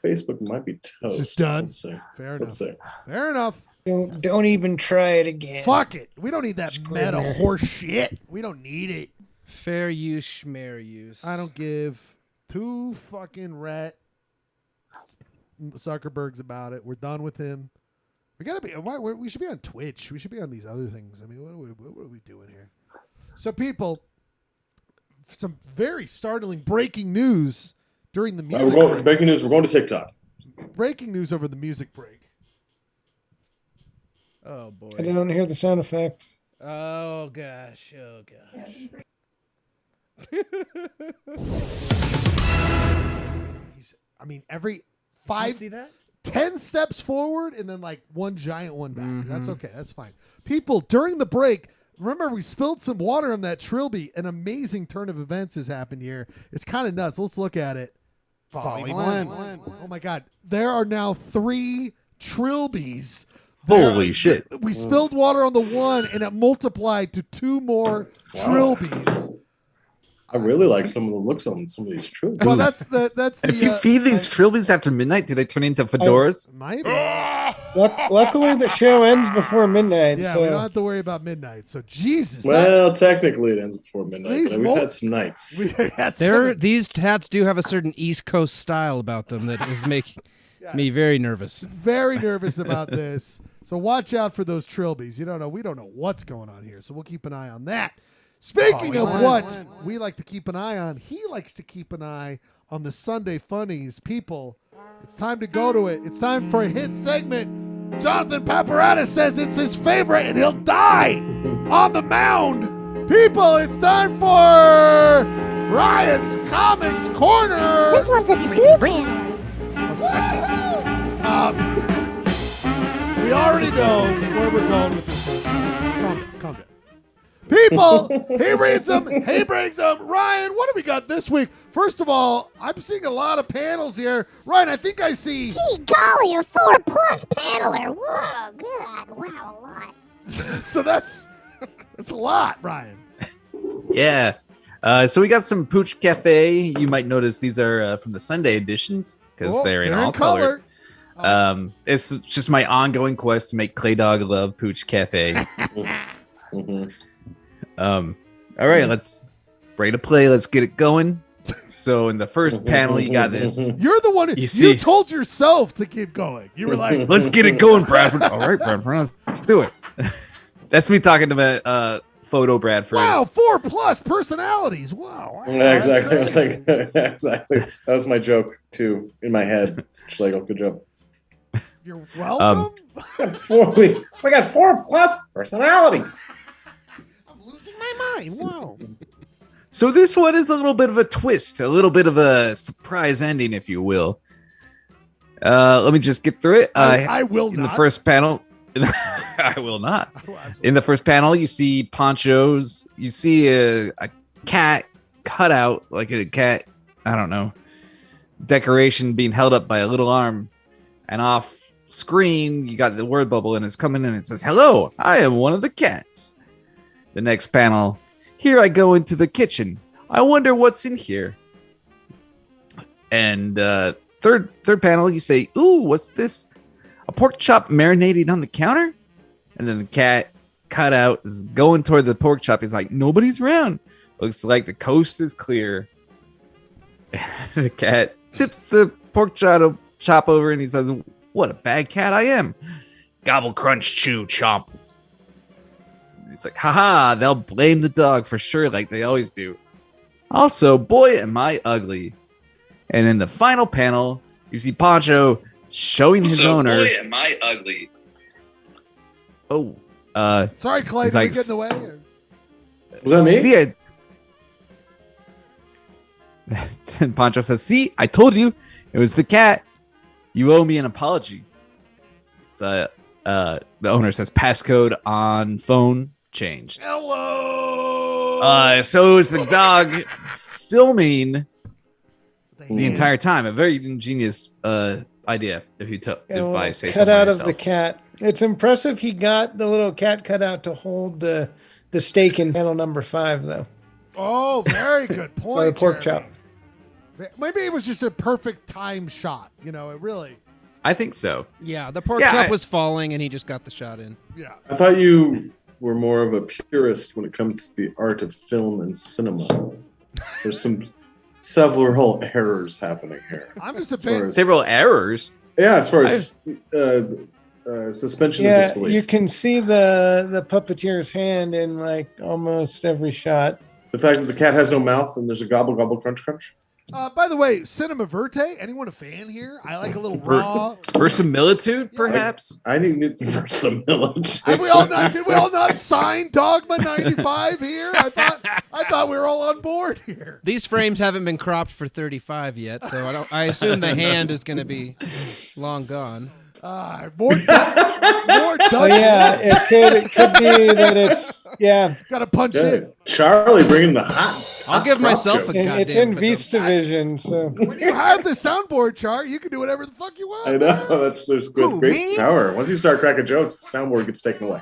Facebook might be toast. It's just done. Let's see. Fair enough. Let's see. Fair enough. Don't even try it again. Fuck it. We don't need that meta horse shit. We don't need it. Fair use, schmear use. I don't give two fucking rat Zuckerbergs about it. We're done with him. We gotta be. We should be on Twitch. We should be on these other things. I mean, what are we doing here? So, people, some very startling breaking news during the music break. Breaking news. We're going to TikTok. Breaking news over the music break. Oh boy. I don't hear the sound effect. Oh gosh. Oh gosh. I mean, every see that? 10 steps forward and then like one giant one back. That's okay. That's fine. People, during the break, remember we spilled some water on that Trilby. An amazing turn of events has happened here. It's kind of nuts. Let's look at it. Blend. Oh my God. There are now 3 Trilbies. Holy shit. We spilled water on the one and it multiplied to 2 more Trilbies. I really like some of the looks on some of these trilbies. Well, that's the If you feed these trilbies after midnight, do they turn into fedoras? Maybe. Luckily, the show ends before midnight. Yeah, so. we don't have to worry about midnight. So Jesus. Well, technically it ends before midnight. These But we've had some nights. These hats do have a certain East Coast style about them that is making me very nervous. Very nervous about this. So watch out for those trilbies. We don't know what's going on here. So we'll keep an eye on that. Speaking of what we like to keep an eye on, he likes to keep an eye on the Sunday Funnies. People, it's time to go to it. It's time for a hit segment. Jonathan Paparazzi says it's his favorite and he'll die on the mound. People, it's time for Ryan's Comics Corner. This one's a two-panel. We already know where we're going with this one. Calm down. People, he reads them, he brings them. Ryan, what do we got this week? First of all, I'm seeing a lot of panels here. Ryan, I think I see... Gee golly, a 4+ paneler. Whoa, God, wow, a lot. So that's a lot, Ryan. Yeah. So we got some Pooch Cafe. You might notice these are from the Sunday editions because they're in all color. It's just my ongoing quest to make Clay Dog love Pooch Cafe. All right, let's ready to play. Let's get it going. So in the first panel, you got this. You're the one. You told yourself to keep going. You were like, "Let's get it going, Bradford." All right, Bradford, let's do it. That's me talking to Photo Bradford. Wow, 4+ personalities. Wow. Yeah, exactly. I was like, exactly. That was my joke too in my head. Schlegel, good job. You're welcome. We got 4+ personalities. My mind. Wow. So this one is a little bit of a twist, a little bit of a surprise ending, if you will. Let me just get through it. I will in not. The first panel, I will not. In the first panel, you see ponchos. You see a cat cut out, like a cat, I don't know, decoration being held up by a little arm. And off screen, you got the word bubble, and it's coming in. It says, "Hello, I am one of the cats." The next panel, here I go into the kitchen. I wonder what's in here. And third panel, you say, "Ooh, what's this? A pork chop marinating on the counter?" And then the cat cut out is going toward the pork chop. He's like, "Nobody's around. Looks like the coast is clear." The cat tips the pork chop over and he says, What a bad cat I am. Gobble, crunch, chew, chomp. He's like, haha, they'll blame the dog for sure, like they always do. Also, boy, am I ugly. And in the final panel, you see Poncho showing his owner. Boy, am I ugly. Oh, sorry, Clay, he's did we like, get in the way? Or? Was that me? See, and Poncho says, see, I told you it was the cat. You owe me an apology. So, the owner says, passcode on phone changed. Hello. So is the dog filming the entire time. A very ingenious idea, if I say so cut out myself. of the cat. It's impressive he got the little cat cutout to hold the steak in panel number 5, though. Oh, very good point. Or the pork Jeremy. chop. Maybe it was just a perfect time shot. You know, it really. I think so. Yeah, the pork chop was falling, and he just got the shot in. Yeah. I thought you were more of a purist when it comes to the art of film and cinema. There's several errors happening here. I'm just a fan. Several errors? Yeah, as far as suspension of disbelief. You can see the puppeteer's hand in like almost every shot. The fact that the cat has no mouth and there's a gobble, gobble, crunch, crunch. By the way, Cinema Verte, anyone a fan here? I like a little raw. Verisimilitude, perhaps? I need verisimilitude. Did we all not sign Dogma 95 here? I thought we were all on board here. These frames haven't been cropped for 35 yet, so I assume the hand is going to be long gone. More Oh yeah, it could be that it's Got to punch in. Charlie bringing the hot. I'll give myself a goddamn. It's in Vista Vision, so When you have the soundboard chart, you can do whatever the fuck you want. I know. There's great power. Once you start cracking jokes, the soundboard gets taken away.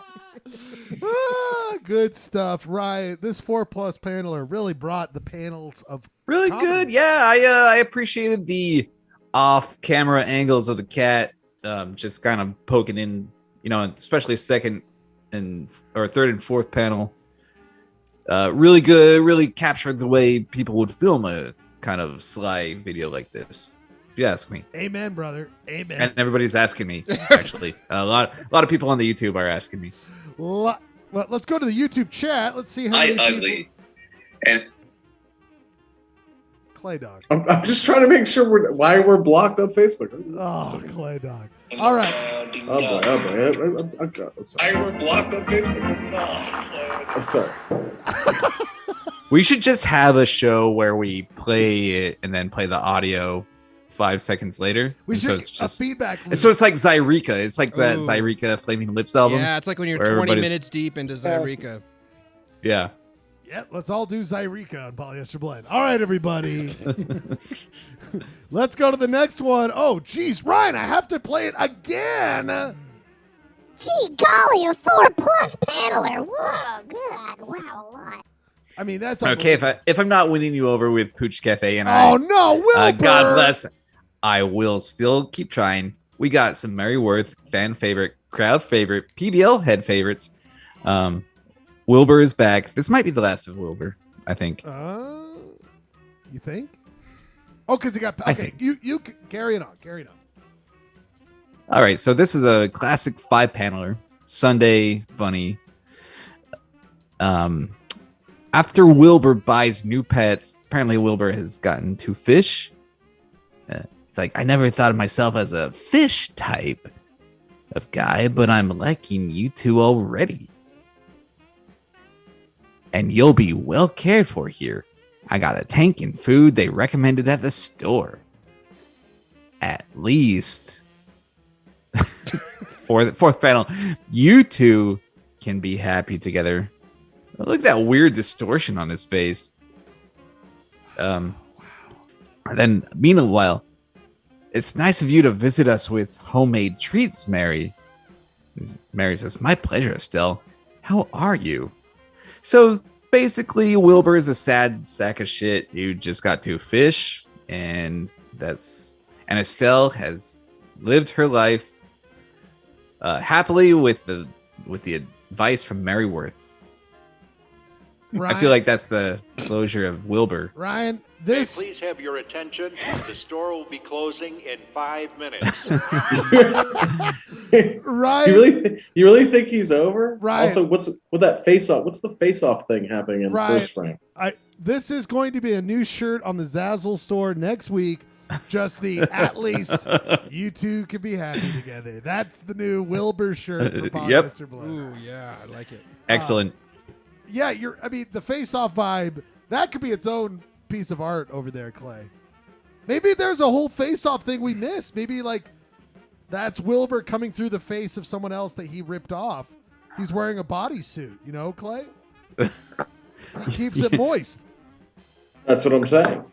Good stuff, Ryan. This 4+ paneler really brought the panels of Really comedy. good. Yeah, I appreciated the off-camera angles of the cat, just kind of poking in, especially third and fourth panel. Really good. Really captured the way people would film a kind of sly video like this. If you ask me. Amen, brother. Amen. And everybody's asking me. Actually, a lot of people on the YouTube are asking me. Well, let's go to the YouTube chat. Let's see how I many ugly. people... And Clay Dog. I'm just trying to make sure why we're blocked on Facebook. Oh, Clay Dog. All right. Oh boy. I'm sorry. I were blocked on Facebook. I'm sorry. We should just have a show where we play it and then play the audio 5 seconds later. We And should so it's just feedback loop. and so it's like Zyreka. It's like that Ooh. Zyreka Flaming Lips album. Yeah, it's like when you're where 20 everybody's- minutes deep into Zyreka. Yeah. Yep, let's all do Zyreka on Polyester Blend. All right, everybody. Let's go to the next one. Oh, geez, Ryan, I have to play it again. Gee golly, a 4+ paneler. Whoa, good. Wow, a lot. I mean, that's Okay, if I'm not winning you over with Pooch Cafe and Oh, no, Wilbur. God bless, I will still keep trying. We got some Mary Worth fan favorite, crowd favorite, PBL head favorites. Wilbur is back. This might be the last of Wilbur, I think. You think? Oh, because he got... I Okay, you carry it on. Carry it on. All right, so this is a classic 5-paneler, Sunday funny. After Wilbur buys new pets, apparently Wilbur has gotten 2 fish. He's like, I never thought of myself as a fish type of guy, but I'm liking you 2 already. And you'll be well cared for here. I got a tank and food they recommended at the store. At least. Fourth panel. You 2 can be happy together. Look at that weird distortion on his face. Then, meanwhile, it's nice of you to visit us with homemade treats, Mary. Mary says, my pleasure, Estelle. How are you? So, basically, Wilbur is a sad sack of shit who just got 2 fish, and Estelle has lived her life happily with the advice from Mary Worth. I feel like that's the closure of Wilbur. Ryan, this. Please have your attention. The store will be closing in 5 minutes. Ryan, you really think he's over? Ryan. Also, what's with that face off? What's the face off thing happening in Ryan, the first frame? This is going to be a new shirt on the Zazzle store next week. Just the at least you two could be happy together. That's the new Wilbur shirt for Polyester Blend. Ooh, yeah, I like it. Excellent. Yeah, the face-off vibe, that could be its own piece of art over there, Clay. Maybe there's a whole face-off thing we missed. Maybe, that's Wilbur coming through the face of someone else that he ripped off. He's wearing a bodysuit, Clay? He keeps it moist. That's what I'm saying.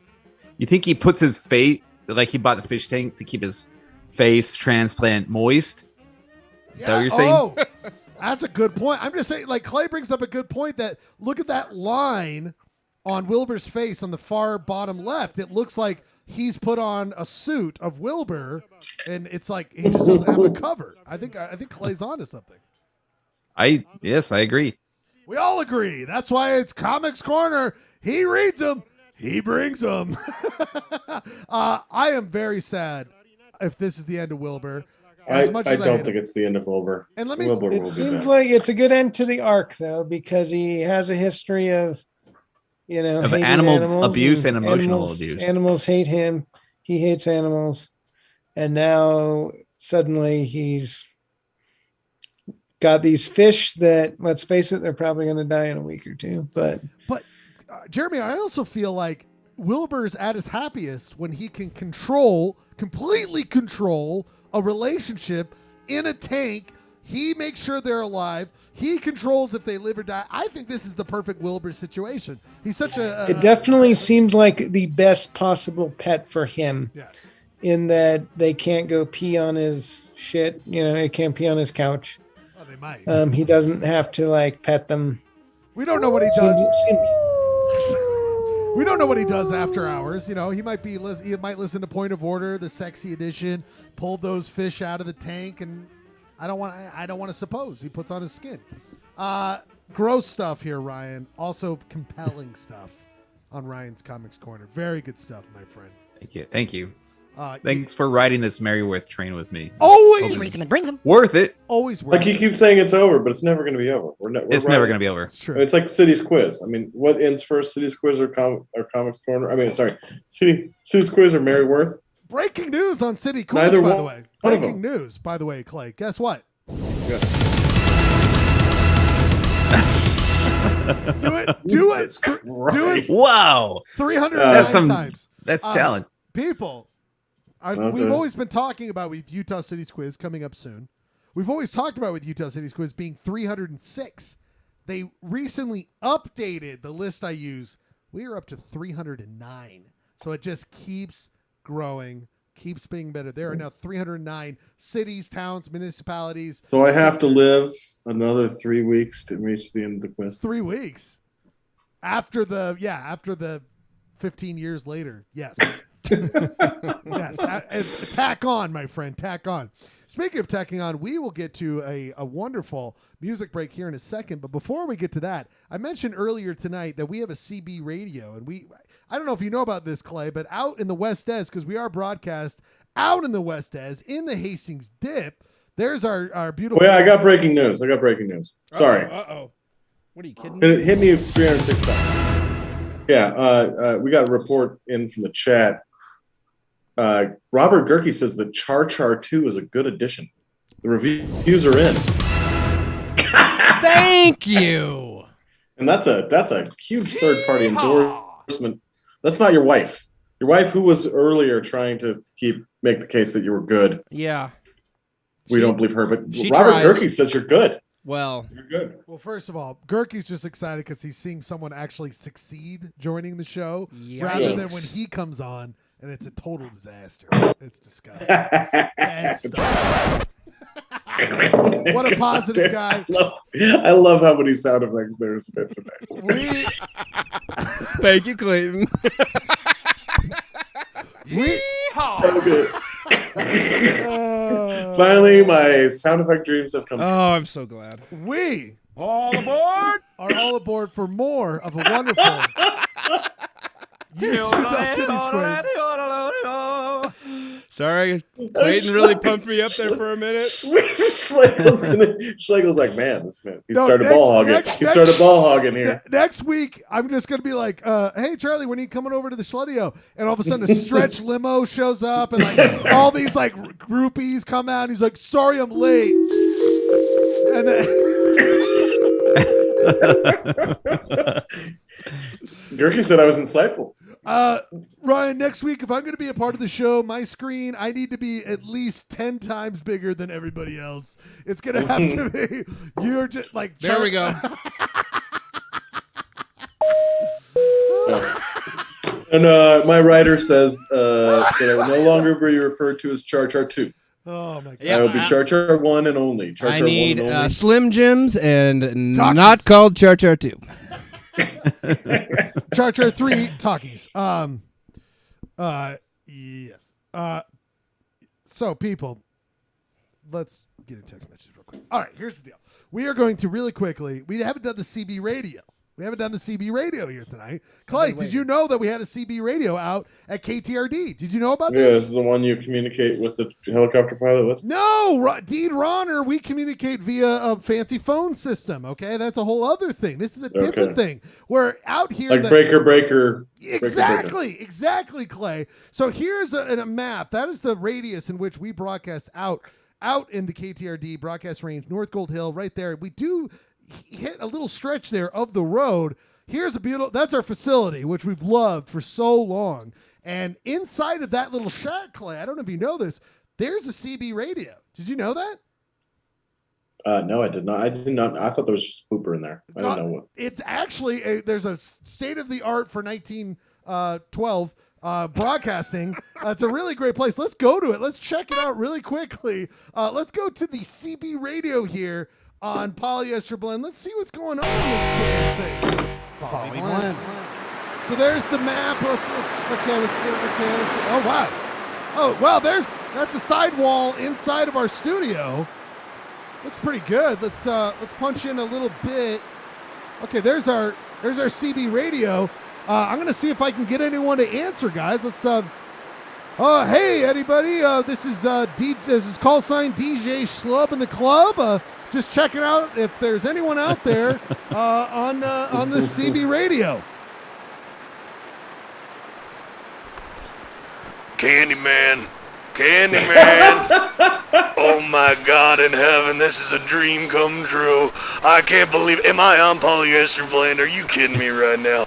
You think he puts his face, like he bought the fish tank to keep his face transplant moist? Is that what you're saying? Oh, that's a good point. I'm just saying, Clay brings up a good point that look at that line on Wilbur's face on the far bottom left. It looks like he's put on a suit of Wilbur, and it's like he just doesn't have a cover. I think Clay's onto something. Yes, I agree. We all agree. That's why it's Comics Corner. He reads them. He brings them. I am very sad if this is the end of Wilbur. I don't think it's the end of Wilbur. And Wilbur it seems like it's a good end to the arc, though, because he has a history of, hating animal abuse and emotional abuse. Animals hate him. He hates animals. And now suddenly he's got these fish that, let's face it, they're probably going to die in a week or two. But Jeremy, I also feel like Wilbur's at his happiest when he can completely control a relationship in a tank. He makes sure they're alive. He controls if they live or die. I think this is the perfect Wilbur situation. He's such it definitely seems like the best possible pet for him. Yes. In that they can't go pee on his shit. He can't pee on his couch. Oh, they might. He doesn't have to pet them. We don't know what he does. We don't know what he does after hours. He might listen to Point of Order, the sexy edition, pull those fish out of the tank, and I don't want to suppose he puts on his skin. Gross stuff here, Ryan. Also compelling stuff on Ryan's Comics Corner. Very good stuff, my friend. Thank you. Thanks for riding this Merryworth train with me. Always Reads him and brings him. Worth it. Always worth Like you keep saying it's over, but it's never going to be over. It's never going to be over. It's true. It's like City's Quiz. I mean, what ends first, City's Quiz or Comics Corner? I mean, sorry, City's Quiz or Merryworth? Breaking news on City Quiz, Neither by one- the way. one of Breaking them. news, by the way, Clay. Guess what? Yeah. Do it. Do it. Jesus Do Christ. it. Wow. 309 times. That's talent. People, Okay. we've always been talking about with Utah City's Quiz coming up soon. We've always talked about with Utah City's Quiz being 306. They recently updated the list I use. We are up to 309. So it just keeps growing, keeps being better. There are now 309 cities, towns, municipalities. So I have to live another 3 weeks to reach the end of the quiz. 3 weeks. After the 15 years later. Yes. Yes. Tack on, my friend. Tack on. Speaking of tacking on, we will get to a wonderful music break here in a second. But before we get to that, I mentioned earlier tonight that we have a CB radio. And I don't know if you know about this, Clay, but out in the West Des, because we are broadcast out in the West Des, in the Hastings Dip, there's our beautiful... Oh, yeah, I got breaking news. Sorry. Uh-oh. What are you kidding? Hit me 306 times. Yeah, we got a report in from the chat. Robert Gerke says that Char 2 is a good addition. The reviews are in. Thank you. And that's a huge third-party endorsement. That's not your wife. Your wife who was earlier trying to make the case that you were good. Yeah. We don't believe her, but she Robert tries. Gerke says you're good. Well, You're good. Well, first of all, Gerke's just excited because he's seeing someone actually succeed joining the show rather than when he comes on and it's a total disaster. It's disgusting. Bad stuff. What a positive guy. I love how many sound effects there's been today. thank you, Clayton. Okay. Finally, my sound effect dreams have come true. Oh, I'm so glad. We All aboard! Are all aboard for more of a wonderful Utah City Squares. Sorry, Clayton really pumped me up there for a minute. Schlegel's like, man, he started ball hogging. He started ball hogging here. Next week, I'm just going to be like, hey, Charlie, when are you coming over to the Schledio? And all of a sudden, a stretch limo shows up, and like all these like groupies come out. And he's like, sorry, I'm late. And then Gerke said I was insightful. Ryan, next week, if I'm going to be a part of the show, my screen, I need to be at least 10 times bigger than everybody else. It's going to have to be, you're just like, there we go. And my writer says that I will no longer be referred to as Char Char 2. Oh my God. I will be Char Char 1 and only. Char I Char need 1 and only. Slim Jims and Takis. not called Char Char 2. Char Char 3 talkies. Yes. So people, let's get a text message real quick. All right, here's the deal. We are going to really quickly. We haven't done the CB radio. We haven't done the CB radio here tonight. Clay, did you know that we had a CB radio out at KTRD? Did you know about Yeah, this? this is the one you communicate with the helicopter pilot with? No, Dean Ronner, we communicate via a fancy phone system, okay? That's a whole other thing. This is a different thing. We're out here. Like breaker. Exactly, Clay. So here's a map. That is the radius in which we broadcast out in the KTRD broadcast range, North Gold Hill, right there. We do hit a little stretch there of the road. Here's a beautiful, that's our facility, which we've loved for so long. And inside of that little shack, Clay, I don't know if you know this, there's a CB radio. Did you know that? No, I did not. I thought there was just a pooper in there. I don't know what. It's actually, there's a state-of-the-art for 1912 broadcasting. It's a really great place. Let's go to it. Let's check it out really quickly. Let's go to the CB radio here on Polyester Blend. Let's see what's going on in this damn thing. Poly Blend. So there's the map. Let's oh wow. Oh wow, that's the sidewall inside of our studio. Looks pretty good. Let's punch in a little bit. Okay, there's our CB radio. I'm gonna see if I can get anyone to answer, guys. Let's hey anybody, this is call sign DJ Schlub in the club. Just checking out if there's anyone out there on the CB radio. Candyman. Oh my God in heaven, this is a dream come true. I can't believe, am I on Polyester Blend? Are you kidding me right now?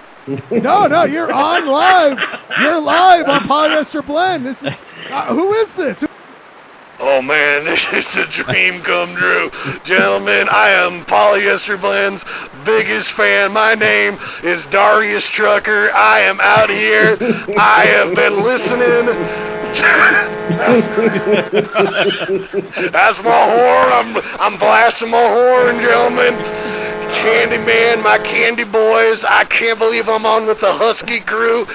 No, you're on live. You're live on Polyester Blend. This is, who is this? Oh man, this is a dream come true. Gentlemen, I am Polyester Blend's biggest fan. My name is Darius Trucker. I am out here. I have been listening. That's my horn. I'm blasting my horn, gentlemen. Candyman, my candy boys. I can't believe I'm on with the Husky crew.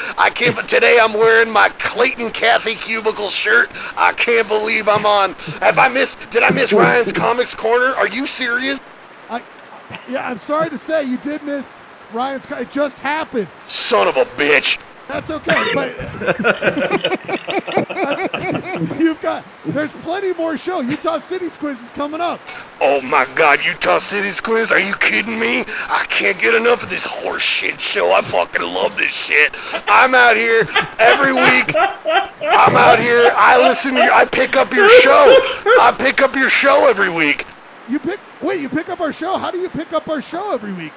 Today I'm wearing my Clayton Cathy Cubicle shirt. I can't believe I'm on. Did I miss Ryan's Comics Corner? Are you serious? Yeah, I'm sorry to say you did miss Ryan's. It just happened. Son of a bitch. That's okay, but there's plenty more show. Utah City's quiz is coming up. Oh my God, Utah City's quiz? Are you kidding me? I can't get enough of this horse shit show. I fucking love this shit. I'm out here every week. I'm out here. I pick up your show. I pick up your show every week. You pick up our show? How do you pick up our show every week?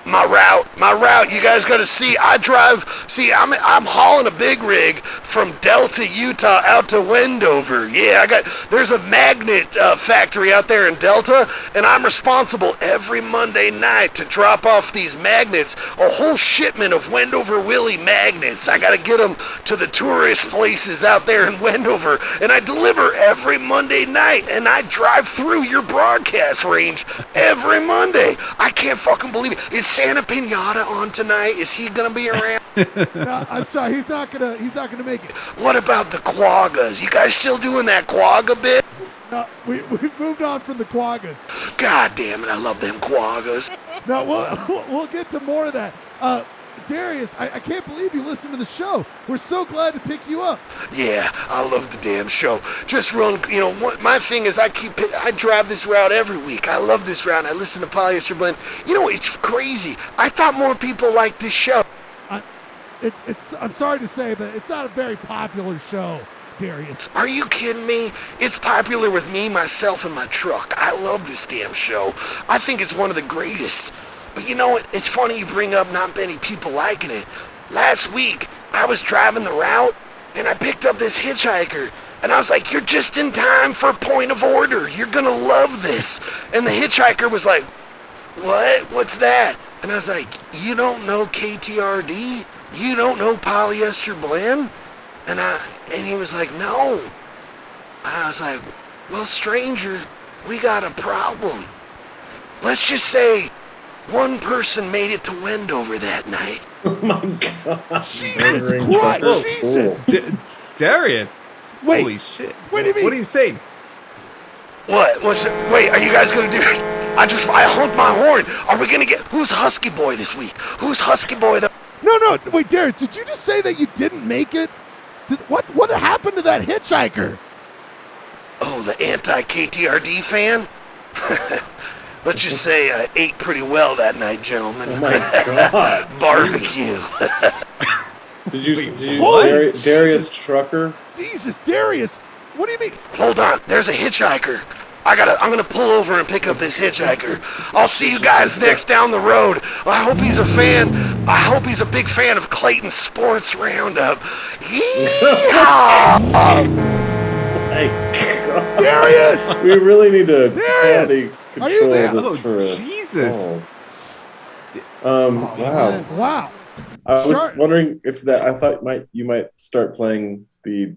My route, you guys gotta see, I'm hauling a big rig from Delta, Utah out to Wendover. Yeah, there's a magnet factory out there in Delta, and I'm responsible every Monday night to drop off these magnets, a whole shipment of Wendover Willie magnets. I gotta get them to the tourist places out there in Wendover, and I deliver every Monday night, and I drive through your broadcast range every Monday. I can't fucking believe it. Is Santa Pinata on tonight? Is he gonna be around? No, I'm sorry, he's not gonna make it. What about the quaggas? You guys still doing that quagga bit? No, we've moved on from the quaggas. God damn it, I love them quaggas. No, we'll get to more of that. Darius, I can't believe you listen to the show. We're so glad to pick you up. Yeah, I love the damn show. Just real, my thing is I drive this route every week. I love this route. I listen to Polyester Blend. It's crazy. I thought more people liked this show. I'm sorry to say, but it's not a very popular show, Darius. Are you kidding me? It's popular with me, myself, and my truck. I love this damn show. I think it's one of the greatest. But you know what? It's funny you bring up not many people liking it. Last week, I was driving the route, and I picked up this hitchhiker. And I was like, you're just in time for Point of Order. You're gonna love this. And the hitchhiker was like, what? What's that? And I was like, you don't know KTRD? You don't know Polyester Blend? And he was like, no. I was like, well, stranger, we got a problem. Let's just say one person made it to Wendover that night. Oh my God. Jesus Christ. Jesus. Darius. Wait. Holy shit. What do you mean? What do you say? What? Wait, are you guys gonna do it? I honked my horn. Are we gonna who's Husky Boy this week? Who's Husky Boy? No, wait, Darius, did you just say that you didn't make it? What happened to that hitchhiker? Oh, the anti-KTRD fan? Let's just say I ate pretty well that night, gentlemen. Oh my God. Barbecue. Did you Darius Trucker? Jesus, Darius, what do you mean? Hold on, there's a hitchhiker. I'm gonna pull over and pick up this hitchhiker. I'll see you guys next down the road. I hope he's a fan. I hope he's a big fan of Clayton Sports Roundup. Darius! We really need to Darius! Are you there? this for Jesus. Wow. Wow. I was wondering if I thought you might start playing the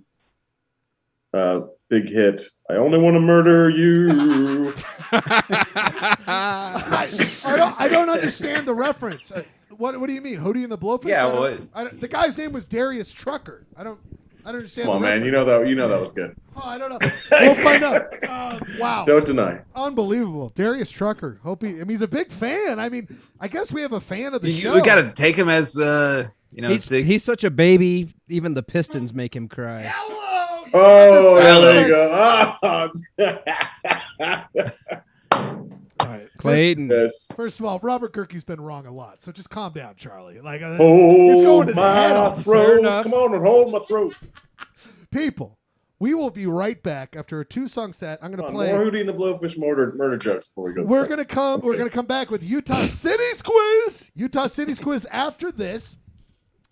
big hit. I only want to murder you. I don't understand the reference. What do you mean? Hootie and the Blowfish? Yeah, the guy's name was Darius Trucker. I don't understand. Come on, man. You know that was good. Oh, I don't know. We'll find out. Wow. Don't deny. Unbelievable. Darius Trucker. He's a big fan. I mean, I guess we have a fan of the show. We got to take him as he's such a baby. Even the Pistons make him cry. Oh, there you go. All right. Clayton. First of all, Robert Kirky's been wrong a lot, so just calm down, Charlie. Like, it's hold going to the head my all of a throat. sudden. Come on and hold my throat. People, we will be right back after a 2-song set. I'm going to play more Hootie and the Blowfish murder jokes before we go. We're going to come back with Utah City's quiz. Utah City's quiz after this.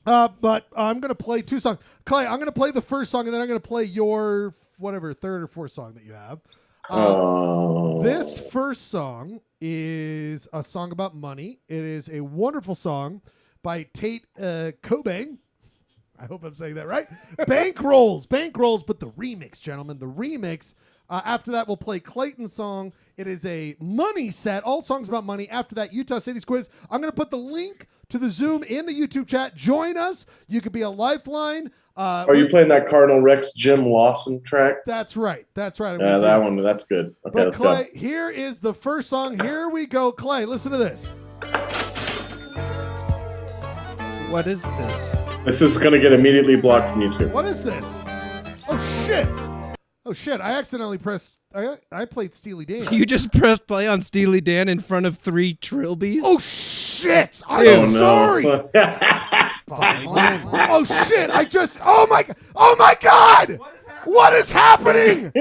But I'm going to play 2 songs. Clay, I'm going to play the first song, and then I'm going to play your third or fourth song that you have. This first song is a song about money. It is a wonderful song by Tate Cobain. I hope I'm saying that right. Bankrolls, but the remix, gentlemen, the remix. After that, we'll play Clayton's song. It is a money set, all songs about money. After that, Utah City's quiz. I'm going to put the link to the Zoom in the YouTube chat. Join us. You could be a lifeline. Are you playing that Cardinal Rex Jim Lawson track? That's right. Yeah, that one. That's good. Okay, but let's Clay, go. here is the first song. Here we go. Clay, listen to this. What is this? This is going to get immediately blocked from YouTube. What is this? Oh, shit. I accidentally pressed... I played Steely Dan. You just pressed play on Steely Dan in front of 3 trilbies? Oh, shit. I'm sorry. Oh, shit. Oh, my God. What is happening?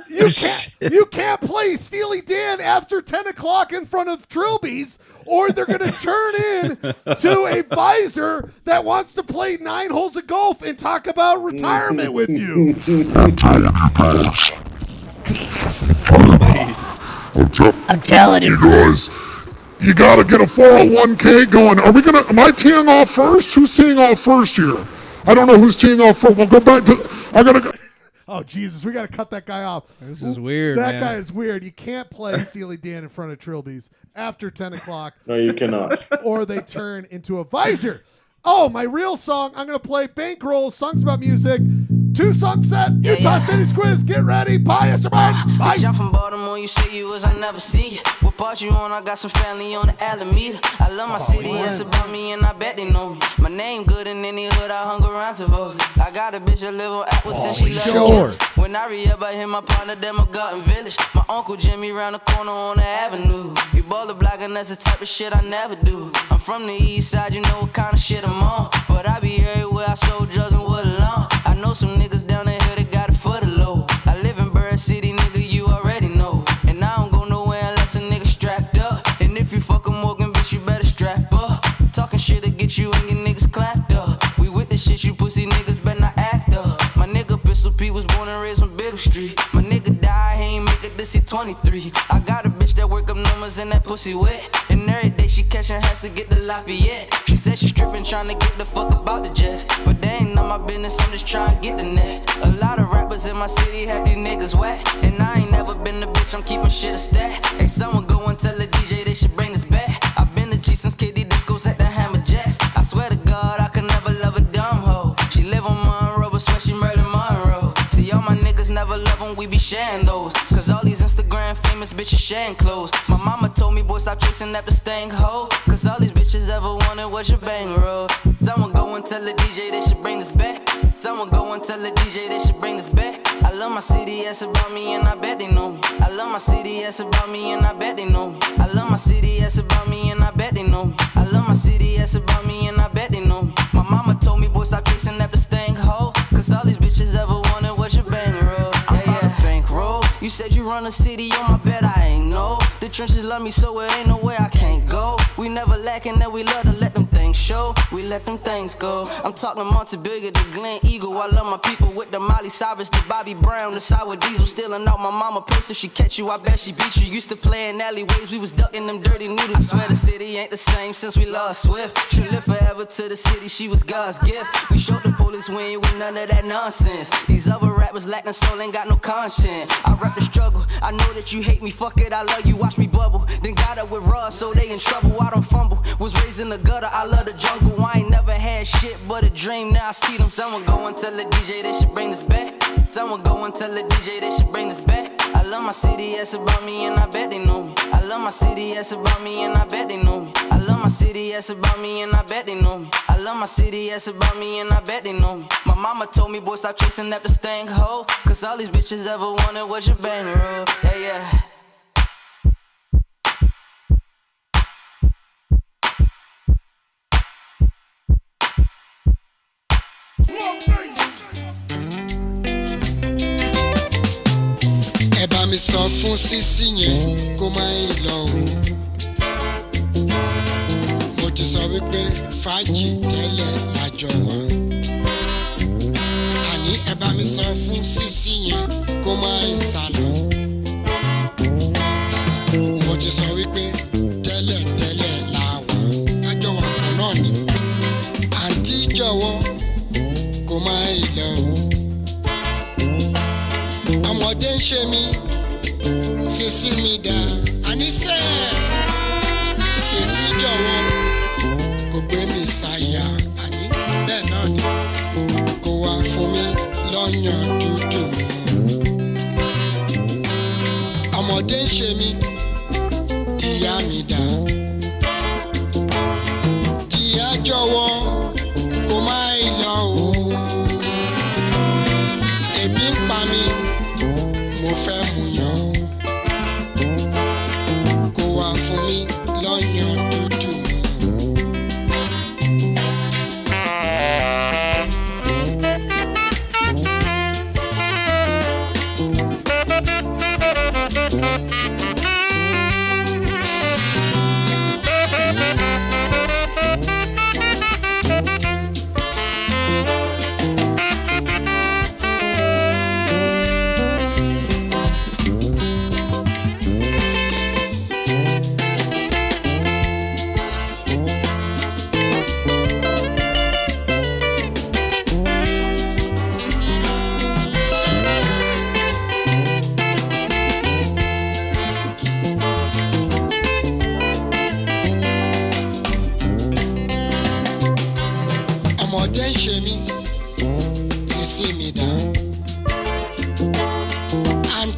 You can't play Steely Dan after 10 o'clock in front of trilbies, or they're going to turn in to a visor that wants to play 9 holes of golf and talk about retirement with you. I'm telling you guys, you gotta get a 401k going. Am I teeing off first? Who's teeing off first here? I don't know who's teeing off first. We'll go back to, I gotta go. Oh, Jesus, we got to cut that guy off. This is weird, That man. guy is weird. You can't play Steely Dan in front of trilbies after 10 o'clock. No, you cannot. Or they turn into a visor. Oh, my real song, I'm going to play Bankroll, songs about music. to Sunset, Utah City's quiz. Get ready. Polyester Blend. Bye. Bitch, I'm from Baltimore, you say you was, I never see you. What part you on? I got some family on the Alameda. I love my city, it's about me, and I bet they know me. My name good in any hood, I hung around Savoli. I got a bitch that live on Atwood, and she love killers. When I re-up, I hit my partner, them a Garden Village. My uncle Jimmy round the corner on the avenue. You ball the block, and that's the type of shit I never do. I'm from the east side, you know what kind of shit I'm on. But I be everywhere, I sold drugs and wood alone. I know some niggas down there that got it for the low. I live in Bird City, nigga, you already know. And I don't go nowhere unless a nigga strapped up. And if you fuck a Morgan, bitch, you better strap up. Talking shit to get you and your niggas clapped up. We with the shit, you pussy niggas better not act up. My nigga Pistol P was born and raised on Biddle Street. My nigga died, he ain't make it this year 23. I got a bitch that work up numbers and that pussy wet. And every day she catching has to get the Lafayette. She said she stripping, trying to get the fuck about the jets. But they ain't none of my business, I'm just trying to get the net. A lot of rappers in my city had these niggas whack. And I ain't never been the bitch, I'm keeping shit a stat. Hey, someone go and tell the DJ they should bring this back. I've been the G since KD discos at the Hammer Jacks. I swear to God, I could never love a dumb hoe. She live on Monroe, but swear she murdered Monroe. See, all my niggas never love them, we be sharing those. Cause all these Instagram famous bitches sharing clothes. My mama told me, boy, stop chasing after stank hoe. Cause all these bitches ever wanted was your bankroll. Someone go and tell the DJ they should bring this back. Someone go and tell the DJ they should bring this back. I love my city, it's about me, and I bet they know me. I love my city, it's about me, and I bet they know me. I love my city, it's about me, and I bet they know me. I love my city, it's about me, and I bet they know me. My mama told me, boy, stop chasing after stank hoe. Cause all these bitches ever wanted was your bankroll. Yeah, bankroll. You said you run a city, on my bet I ain't know. The trenches love me, so it ain't no way I can't go. We never lacking, and we love to let them things show. We let them things go. I'm talking Montebello, the Glen Eagle. I love my people with the Miley Cyrus, the Bobby Brown, the Sour Diesel. Stealing out my mama purse. If she catch you, I bet she beat you. Used to play in alleyways, we was ducking them dirty noodles. I swear the city ain't the same since we lost Swift. She lived forever to the city, she was God's gift. We showed the police we ain't with none of that nonsense. These other rappers lacking soul, ain't got no content. I rap the struggle, I know that you hate me, fuck it, I love you, watch me bubble. Then got up with Ross, so they in trouble, I don't fumble. Was raised in the gutter, I love the jungle. I ain't never had shit but a dream, now I see them. Someone go and tell the DJ they should bring this back. Someone go and tell the DJ they should bring this back. I love my city, it's about me, and I bet they know me. I love my city, it's about me, and I bet they know me. I love my city, it's about me, and I bet they know me. I love my city, it's about me, and I bet they know me. My mama told me, boy, stop chasing after stank hoe. Cause all these bitches ever wanted was your bankroll. Yeah, yeah. Ẹ bá mi sọ fún sísí yẹn kó má ì lọ o. Mo ti sọ wípé fàájì tẹ́lẹ̀ lájọ wá. Àní ẹ bá mi sọ fún sísí yẹn kó má ì sá lọ. Mo ti sọ wípé tẹ́lẹ̀ tẹ́lẹ̀ là wá. Àjọ wà kan náà ni. Àǹtí jọ̀wọ́ kó má ì lọ o. Ọmọdé ń ṣe mí, sísí mi dá. Àníṣe sísí jọ̀wọ́ kò gbé mi ṣàyà. Àní bẹ́ẹ̀ náà ni kò wá fún mi lọ́yàn dúdú mu. Ọmọdé ń ṣe mí, tìyá mi dá. Tìyá jọ̀wọ́ kò má ì lọ o. Ebi ń pa mi, mo fẹ́ mu yàn. Kó wá fún mi lọ́yàn dúdú mu.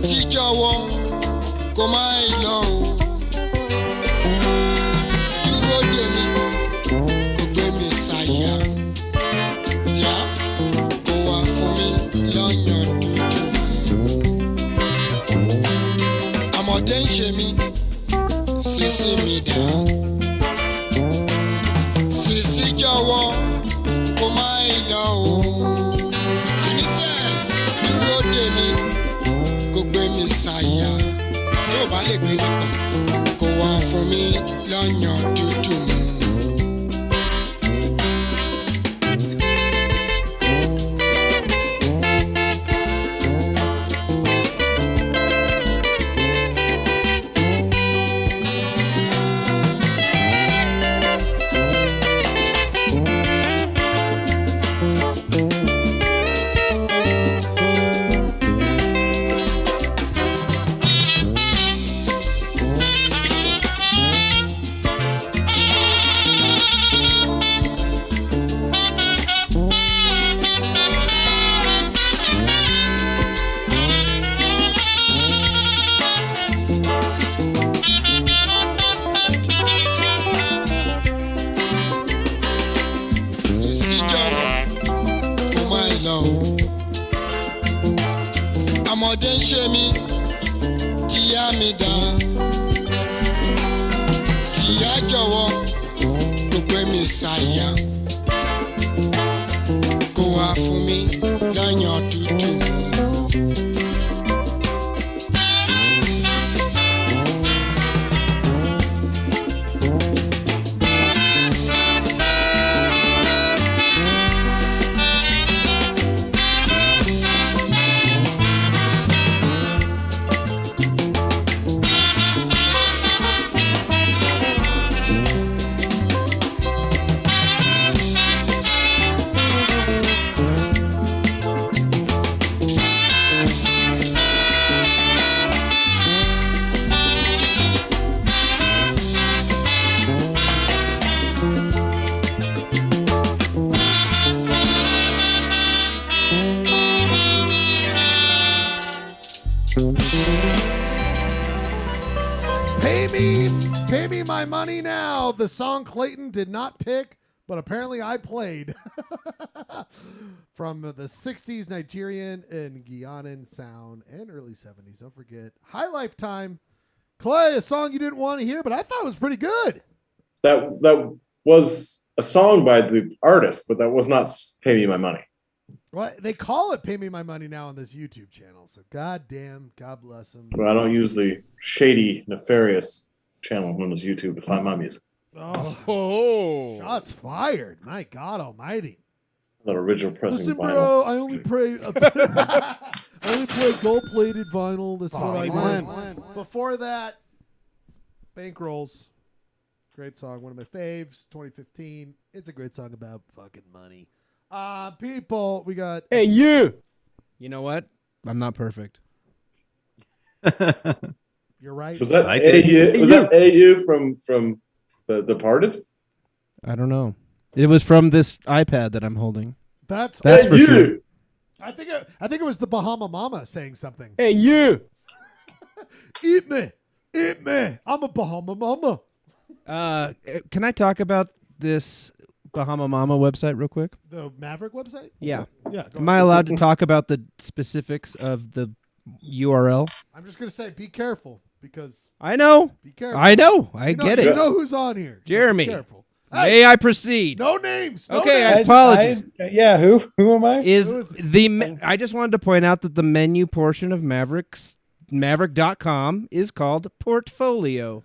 àǹtí jọ̀wọ́ kó má ì lọ o. Dúró dè mí kó gbé mi ṣàyà. Díà kó wá fún mi lọ́yàn dúdú. Ọmọdé ń ṣe mí, sísí mi dá. Sísí jọ̀wọ́ kó má ì lọ o. Àníṣe dúró dè mí kó gbé mi ṣàyà. Tó bá lè gbé mi pọ̀, kó wá fún mi lọ́yàn dúdú mu. Sísí jọ̀wọ́ kó má ì lọ o. Ọmọdé ń ṣe mí, tíyá mi dá. Tíyá jọ̀wọ́ kó gbé mi ṣàyà. Kó wá fún mi lọ́yàn dúdú mu. Pay me my money now. The song Clayton did not pick, but apparently I played. From the 60s Nigerian and Guianan sound and early 70s. Don't forget. High Lifetime. Clay, a song you didn't want to hear, but I thought it was pretty good. That was a song by the artist, but that was not Pay Me My Money. Well, they call it Pay Me My Money now on this YouTube channel. So goddamn, God bless them. Well, I don't use the shady, nefarious channel known as YouTube to find my music. Oh, shots fired. My God almighty. That original pressing Listen, vinyl. bro, I only play gold-plated vinyl. That's what I want. Before that, Bankrolls. Great song. One of my faves. 2015. It's a great song about fucking money. People, we got... Hey, you! You know what? I'm not perfect. You're right. Was that AU? Was that AU from The Departed? I don't know. It was from this iPad that I'm holding. That's for sure. I think it was the Bahama Mama saying something. Hey, you! Eat me. I'm a Bahama Mama. Can I talk about this Bahama Mama website real quick? The Maverick website? Yeah. Yeah. Am I allowed to talk about the specifics of the URL? I'm just going to say be careful because... I know. Be careful. I know. I get it. You know who's on here. Jeremy. So be careful. May I proceed? No names. Okay, names. apologies. Yeah, who am I? I just wanted to point out that the menu portion of Maverick.com is called Portfolio.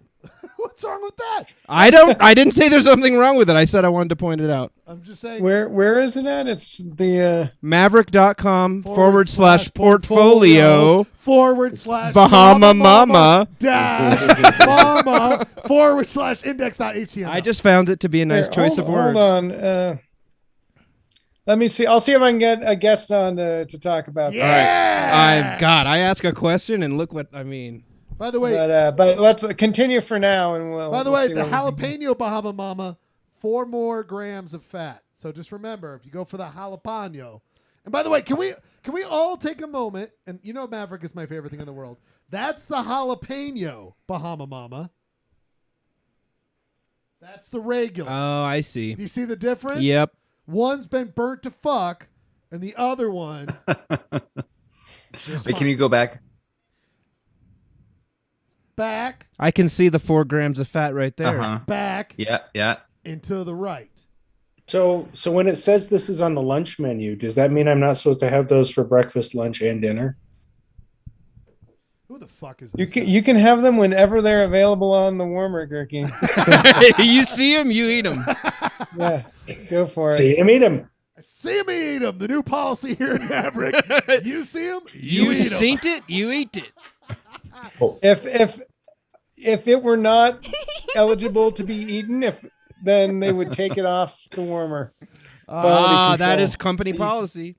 What's wrong with that? I didn't say there's something wrong with it. I said I wanted to point it out. I'm just saying. Where is it at? It's the Maverick.com /portfolio / Bahama Mama dash Mama / index.html. I just found it to be a nice choice of words. Hold on. Let me see. I'll see if I can get a guest on to talk about that. I ask a question and look what I mean. By the way, but let's continue for now, and we'll. By the way, the jalapeno Bahama Mama, 4 more grams of fat. So just remember, if you go for the jalapeno, and by the way, can we Can we all take a moment? And you know Maverick is my favorite thing in the world. That's the jalapeno Bahama Mama. That's the regular. Oh, I see. Do you see the difference? Yep. One's been burnt to fuck, and the other one. Wait, can you go back? Back. I can see the 4 grams of fat right there. Back. Yeah. And to the right. So when it says this is on the lunch menu, does that mean I'm not supposed to have those for breakfast, lunch, and dinner? Who the fuck is You this? can have them whenever they're available on the warmer, Gurky. You see them, you eat them. Yeah, go for it. See him, eat him. See him, eat him. The new policy here in Maverick. You see him, You eat him. synced it, you eat it. If it were not eligible to be eaten, then they would take it off the warmer. Ah, that is company policy.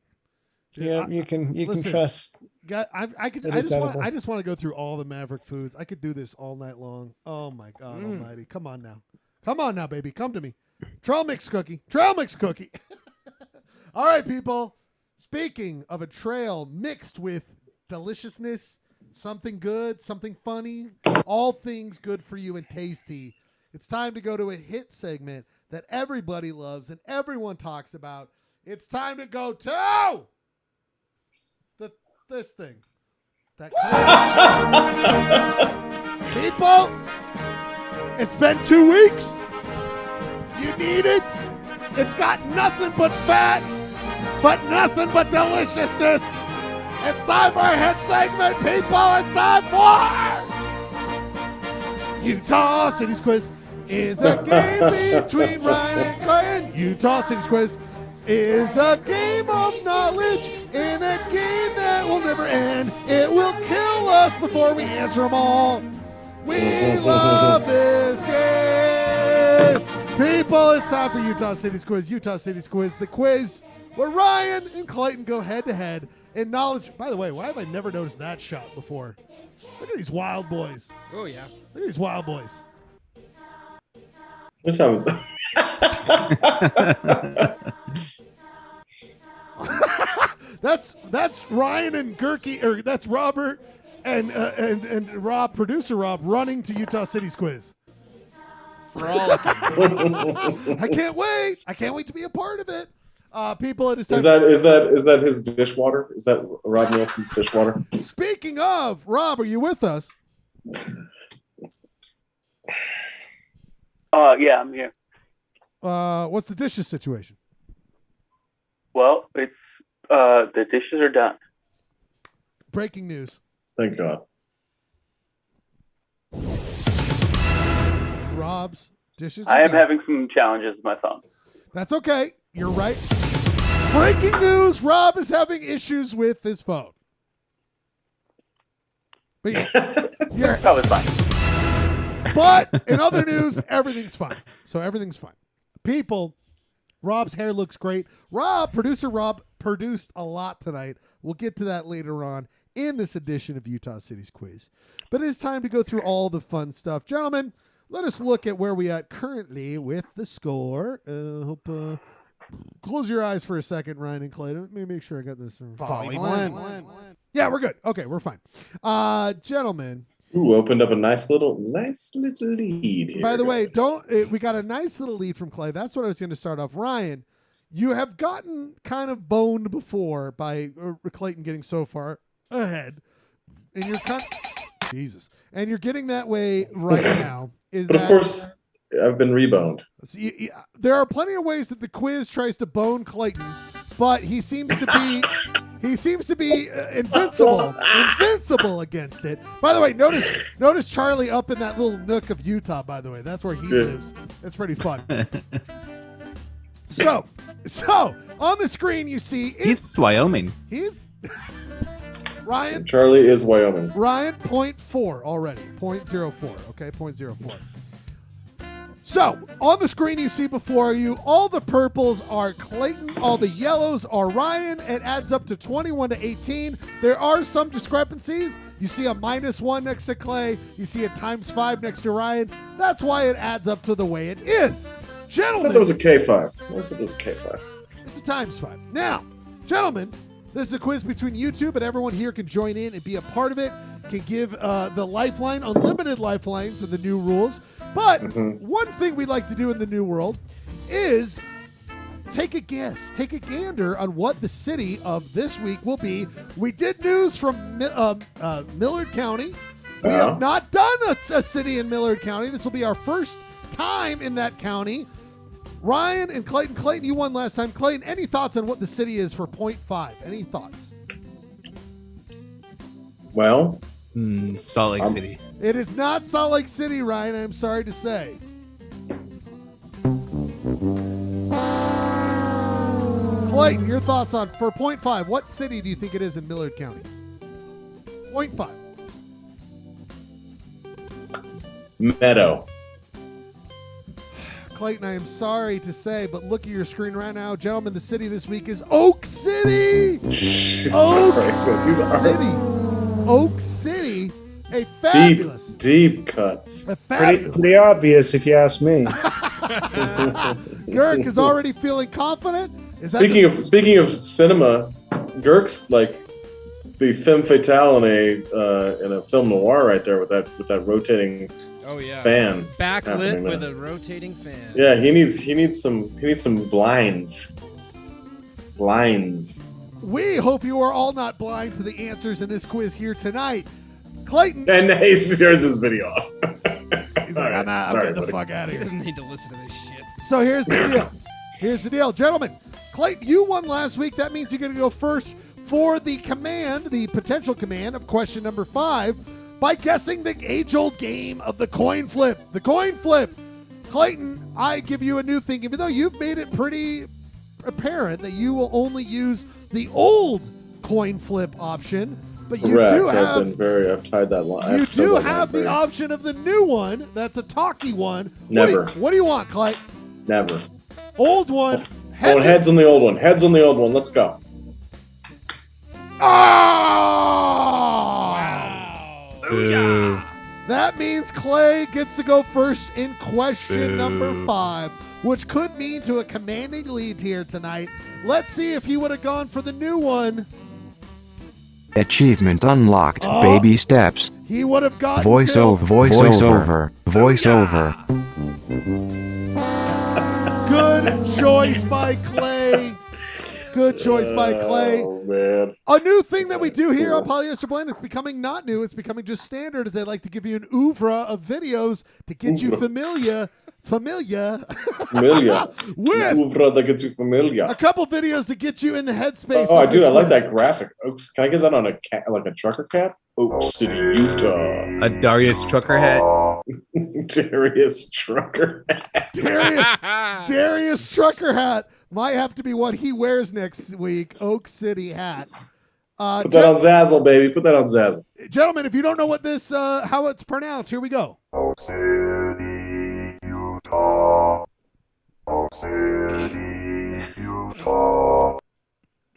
Yeah, you can Listen, trust. I just want to go through all the Maverick foods. I could do this all night long. Oh my God Almighty! Come on now, baby. Come to me. Trail mix cookie. All right, people. Speaking of a trail mixed with deliciousness, something good, something funny, all things good for you and tasty. It's time to go to a hit segment that everybody loves and everyone talks about. It's time to go to this thing. People, it's been 2 weeks. You need it. It's got nothing but fat, but nothing but deliciousness. It's time for a hit segment, people. It's time for Utah City's Quiz. Is a game between Ryan and Clay. And Utah City's Quiz is a game of knowledge in a game that will never end. It will kill us before we answer them all. We love this game. People, it's time for Utah City's Quiz. Utah City's Quiz, the quiz where Ryan and Clayton go head to head in knowledge. By the way, why have I never noticed that shot before? Look at these wild boys. Oh, yeah. Look at these wild boys. Which happens? That's Ryan and Gurky, or that's Robert and Rob, producer Rob, running to Utah City's Quiz. Frolicking. I can't wait. I can't wait to be a part of it. People, it is time. Is that his dishwater? Is that Rob Nielsen's dishwater? Speaking of, Rob, are you with us? Yeah, I'm here. What's the dishes situation? Well, it's the dishes are done. Breaking news. Thank God. Rob's dishes. I am having some challenges with my phone. That's okay. You're right. Breaking news. Rob is having issues with his phone. But That was fine. But in other news, everything's fine. So everything's fine. People, Rob's hair looks great. Producer Rob, produced a lot tonight. We'll get to that later on in this edition of Utah City's Quiz. But it is time to go through all the fun stuff. Gentlemen, let us look at where we at currently with the score. Close your eyes for a second, Ryan and Clayton. Let me make sure I got this. Blend. Yeah, we're good. Okay, we're fine. Gentlemen. Ooh, opened up a nice little lead here. By the way, we got a nice little lead from Clay. That's what I was going to start off. Ryan, you have gotten kind of boned before by Clayton getting so far ahead, and you're Jesus, and you're getting that way right now. But of course, I've been reboned. So there are plenty of ways that the quiz tries to bone Clayton, but he seems to be invincible against it. By the way, notice Charlie up in that little nook of Utah. By the way, that's where he lives. It's pretty fun. So on the screen you see he's Wyoming. He's Ryan. Charlie is Wyoming. Ryan, 0.4 already. 0.04. Okay, 0.04. So, on the screen you see before you, all the purples are Clayton, all the yellows are Ryan. It adds up to 21-18. There are some discrepancies. You see a -1 next to Clay. You see a ×5 next to Ryan. That's why it adds up to the way it is. Gentlemen. I thought there was a K5. I always thought there was a K5. It's a ×5. Now, gentlemen, This is a quiz between you two, but everyone here can join in and be a part of it. Can give the lifeline, unlimited lifelines with the new rules. But one thing we like to do in the new world is take a guess, take a gander on what the city of this week will be. We did news from Millard County. We have not done a city in Millard County. This will be our first time in that county. Ryan and Clayton. Clayton, you won last time. Clayton, any thoughts on what the city is for 0.5? Any thoughts? Well, Salt Lake City. It is not Salt Lake City, Ryan. I'm sorry to say. Clayton, your thoughts on for 0.5? What city do you think it is in Millard County? 0.5. Meadow. Clayton, I am sorry to say, but look at your screen right now. Gentlemen, the city this week is Oak City. Oak City. Oak City. A fabulous. Deep cuts. A fabulous. Pretty obvious if you ask me. Girk is already feeling confident. Is that Speaking of cinema, Girk's like the femme fatale in a film noir right there with that rotating fan. Backlit with a rotating fan. Yeah, he needs some blinds. Blinds. We hope you are all not blind to the answers in this quiz here tonight. Clayton. And he turns his video off. He's like, I'm getting the fuck out of here. He doesn't need to listen to this shit. So here's the deal. Here's the deal. Gentlemen, Clayton, you won last week. That means you're going to go first for the potential command of question number 5 by guessing the age-old game of the coin flip. The coin flip. Clayton, I give you a new thing. Even though you've made it pretty apparent that you will only use the old coin flip option, but you do have... I've tied that line. You do have the option of the new one. That's a talkie one. Never. What do you want, Clayton? Never. Old one. Heads on the old one. Heads on the old one. Let's go. Oh! That means Clay gets to go first in question number 5, which could mean to a commanding lead here tonight. Let's see if he would have gone for the new one. Achievement unlocked. Baby steps. He would have gotten voiceover. Good choice by Clay. Good choice by Clay. Oh, man. A new thing that we do here on Polyester Blend is becoming not new. It's becoming just standard, as they like to give you an oeuvre of videos to get you familiar with Oeuvre that gets you familiar. a couple videos to get you in the headspace. Oh, of dude, this I like quiz. that graphic. Oops, can I get that on a trucker cap? Oak City, Utah. A Darius trucker hat. Darius trucker hat. Darius trucker hat might have to be what he wears next week. Oak City hat. Put that on Zazzle, baby. Put that on Zazzle. Gentlemen, if you don't know what this, how it's pronounced, here we go. Oak City, Utah. Oak City, Utah.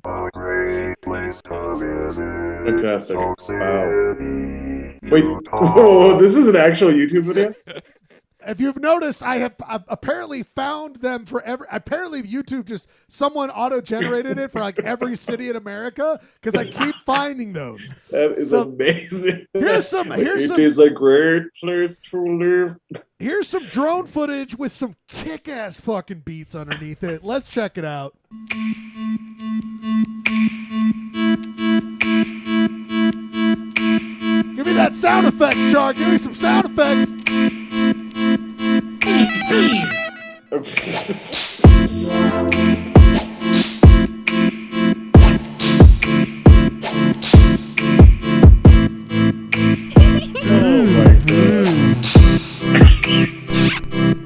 A great place to visit. Fantastic. Oak City, Wow. Wait, whoa, this is an actual YouTube video? If you've noticed, I have apparently found them for apparently YouTube just someone auto-generated it for like every city in America because I keep finding those. That is amazing. Here's some. It is a great place to live. Here's some drone footage with some kick-ass fucking beats underneath it. Let's check it out. Give me that sound effects, Char. Give me some sound effects.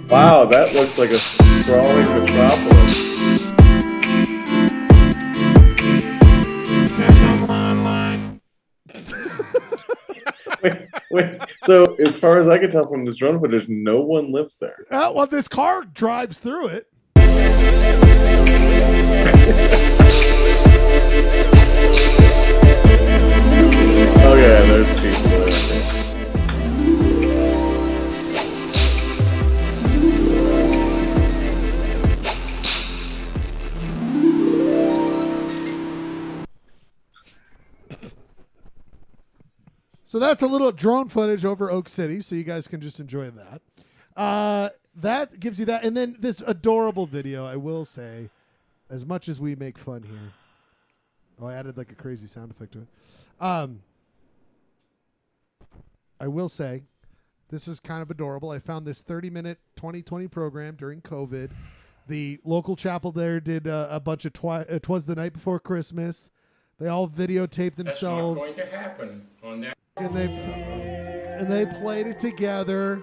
Wow, that looks like a sprawling metropolis. Wait. So, as far as I can tell from this drone footage, no one lives there. Well, this car drives through it. Oh yeah, there's people there. that's a little drone footage over Oak City, so you guys can just enjoy that. That gives you that. And then this adorable video, I will say, as much as we make fun here. Oh, I added like a crazy sound effect to it. I will say, this is kind of adorable. I found this 30-minute 2020 program during COVID. The local chapel there did a bunch of Twas the Night Before Christmas. They all videotaped themselves. That's not going to happen on that. And they played it together.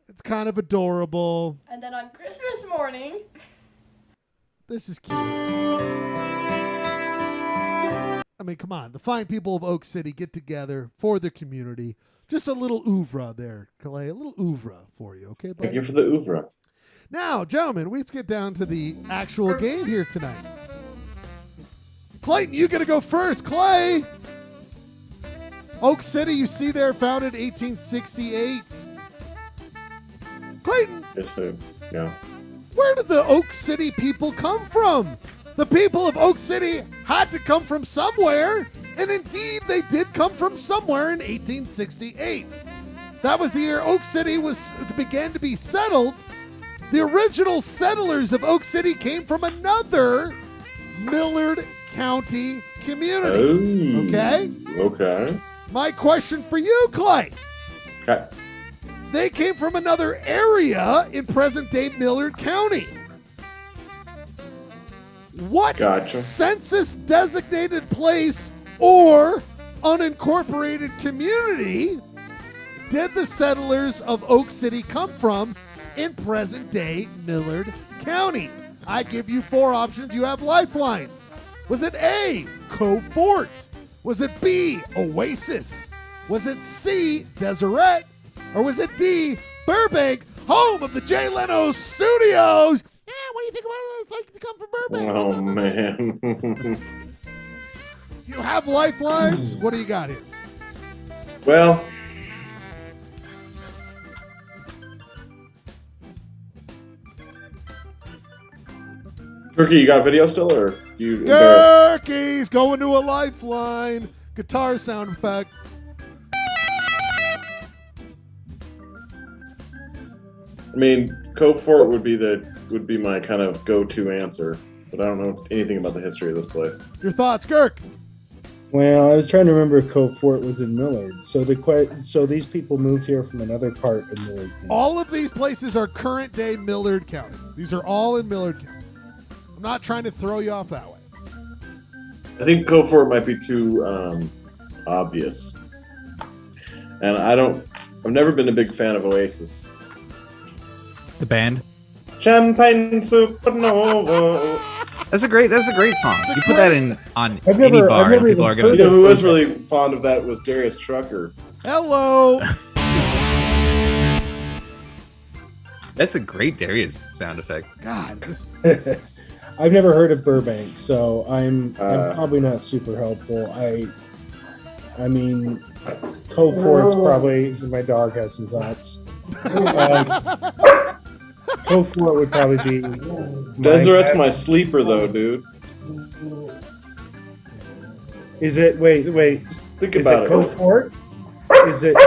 It's kind of adorable. And then on Christmas morning, This is cute. I mean, come on. The fine people of Oak City get together for the community. Just a little oeuvre there, Calais. A little oeuvre for you, okay, buddy? Thank you for the oeuvre. Now, gentlemen, let's get down to the actual game here tonight. Clayton, you got to go first. Clay! Oak City, you see there, founded 1868. Clayton! Yes, yeah. Where did the Oak City people come from? The people of Oak City had to come from somewhere, and indeed they did come from somewhere in 1868. That was the year Oak City began to be settled. The original settlers of Oak City came from another Millard County community. Oh, okay? Okay. My question for you, Clay. Okay. They came from another area in present-day Millard County. What census-designated place or unincorporated community did the settlers of Oak City come from in present-day Millard County? I give you 4 options. You have lifelines. Was it A, Cove Fort? Was it B, Oasis? Was it C, Deseret? Or was it D, Burbank, home of the Jay Leno Studios? Yeah, what do you think about what it's like to come from Burbank? Oh, man. You have lifelines? What do you got here? Well, Turkey, you got video still, or you embarrassed? Turkey's going to a lifeline. Guitar sound effect. I mean, Cove Fort would be my kind of go-to answer, but I don't know anything about the history of this place. Your thoughts, Kirk? Well, I was trying to remember if Cove Fort was in Millard. So these people moved here from another part of Millard. All of these places are current-day Millard County. These are all in Millard County. I'm not trying to throw you off that way. I think Cove Fort might be too obvious, and I've never been a big fan of Oasis. The band. Champagne Supernova. That's a great song. You put that on I've any never- bar, I've never and people even are gonna. You know who was really fond of that was Darius Trucker. Hello. That's a great Darius sound effect. God, this. I've never heard of Burbank, so I'm probably not super helpful. I mean, Cove Fort's probably. My dog has some thoughts. Cove Fort would probably be. Deseret's my sleeper, though, dude. Is it? Wait. Think Is about it it. Cove Fort? Is it?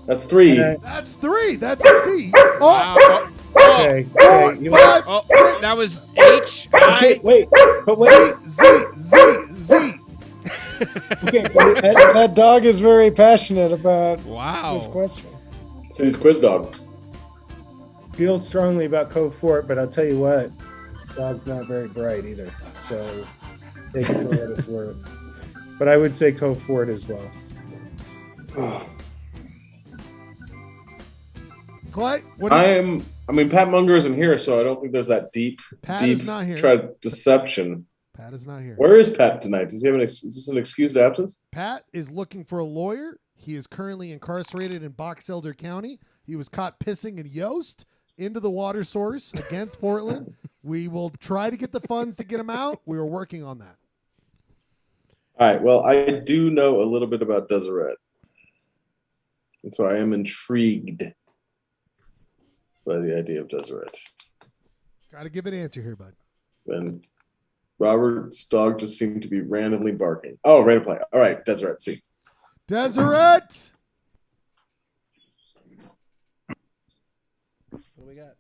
That's 3. That's 3. That's C. Oh. Okay. You Five, Oh, six. that was H. Okay, wait. But wait. Z. Okay, but That dog is very passionate about this Wow. question. So he's Quiz Dog. feel strongly about Cove Fort, but I'll tell you what, dog's not very bright either. So take it for what it's worth. But I would say Cove Fort as well. Clay, what do you I mean, Pat Munger isn't here, so I don't think there's that deep is not here. deception. Pat is not here. Where is Pat tonight? Does he have is this an excused absence? Pat is looking for a lawyer. He is currently incarcerated in Box Elder County. He was caught pissing in Yost into the water source against Portland. We will try to get the funds to get him out. We are working on that. All right. Well, I do know a little bit about Deseret, and so I am intrigued by the idea of Deseret. Got to give an answer here, bud. And Robert's dog just seemed to be randomly barking. Oh, ready to play. All right, Deseret, C. Deseret. What do we got?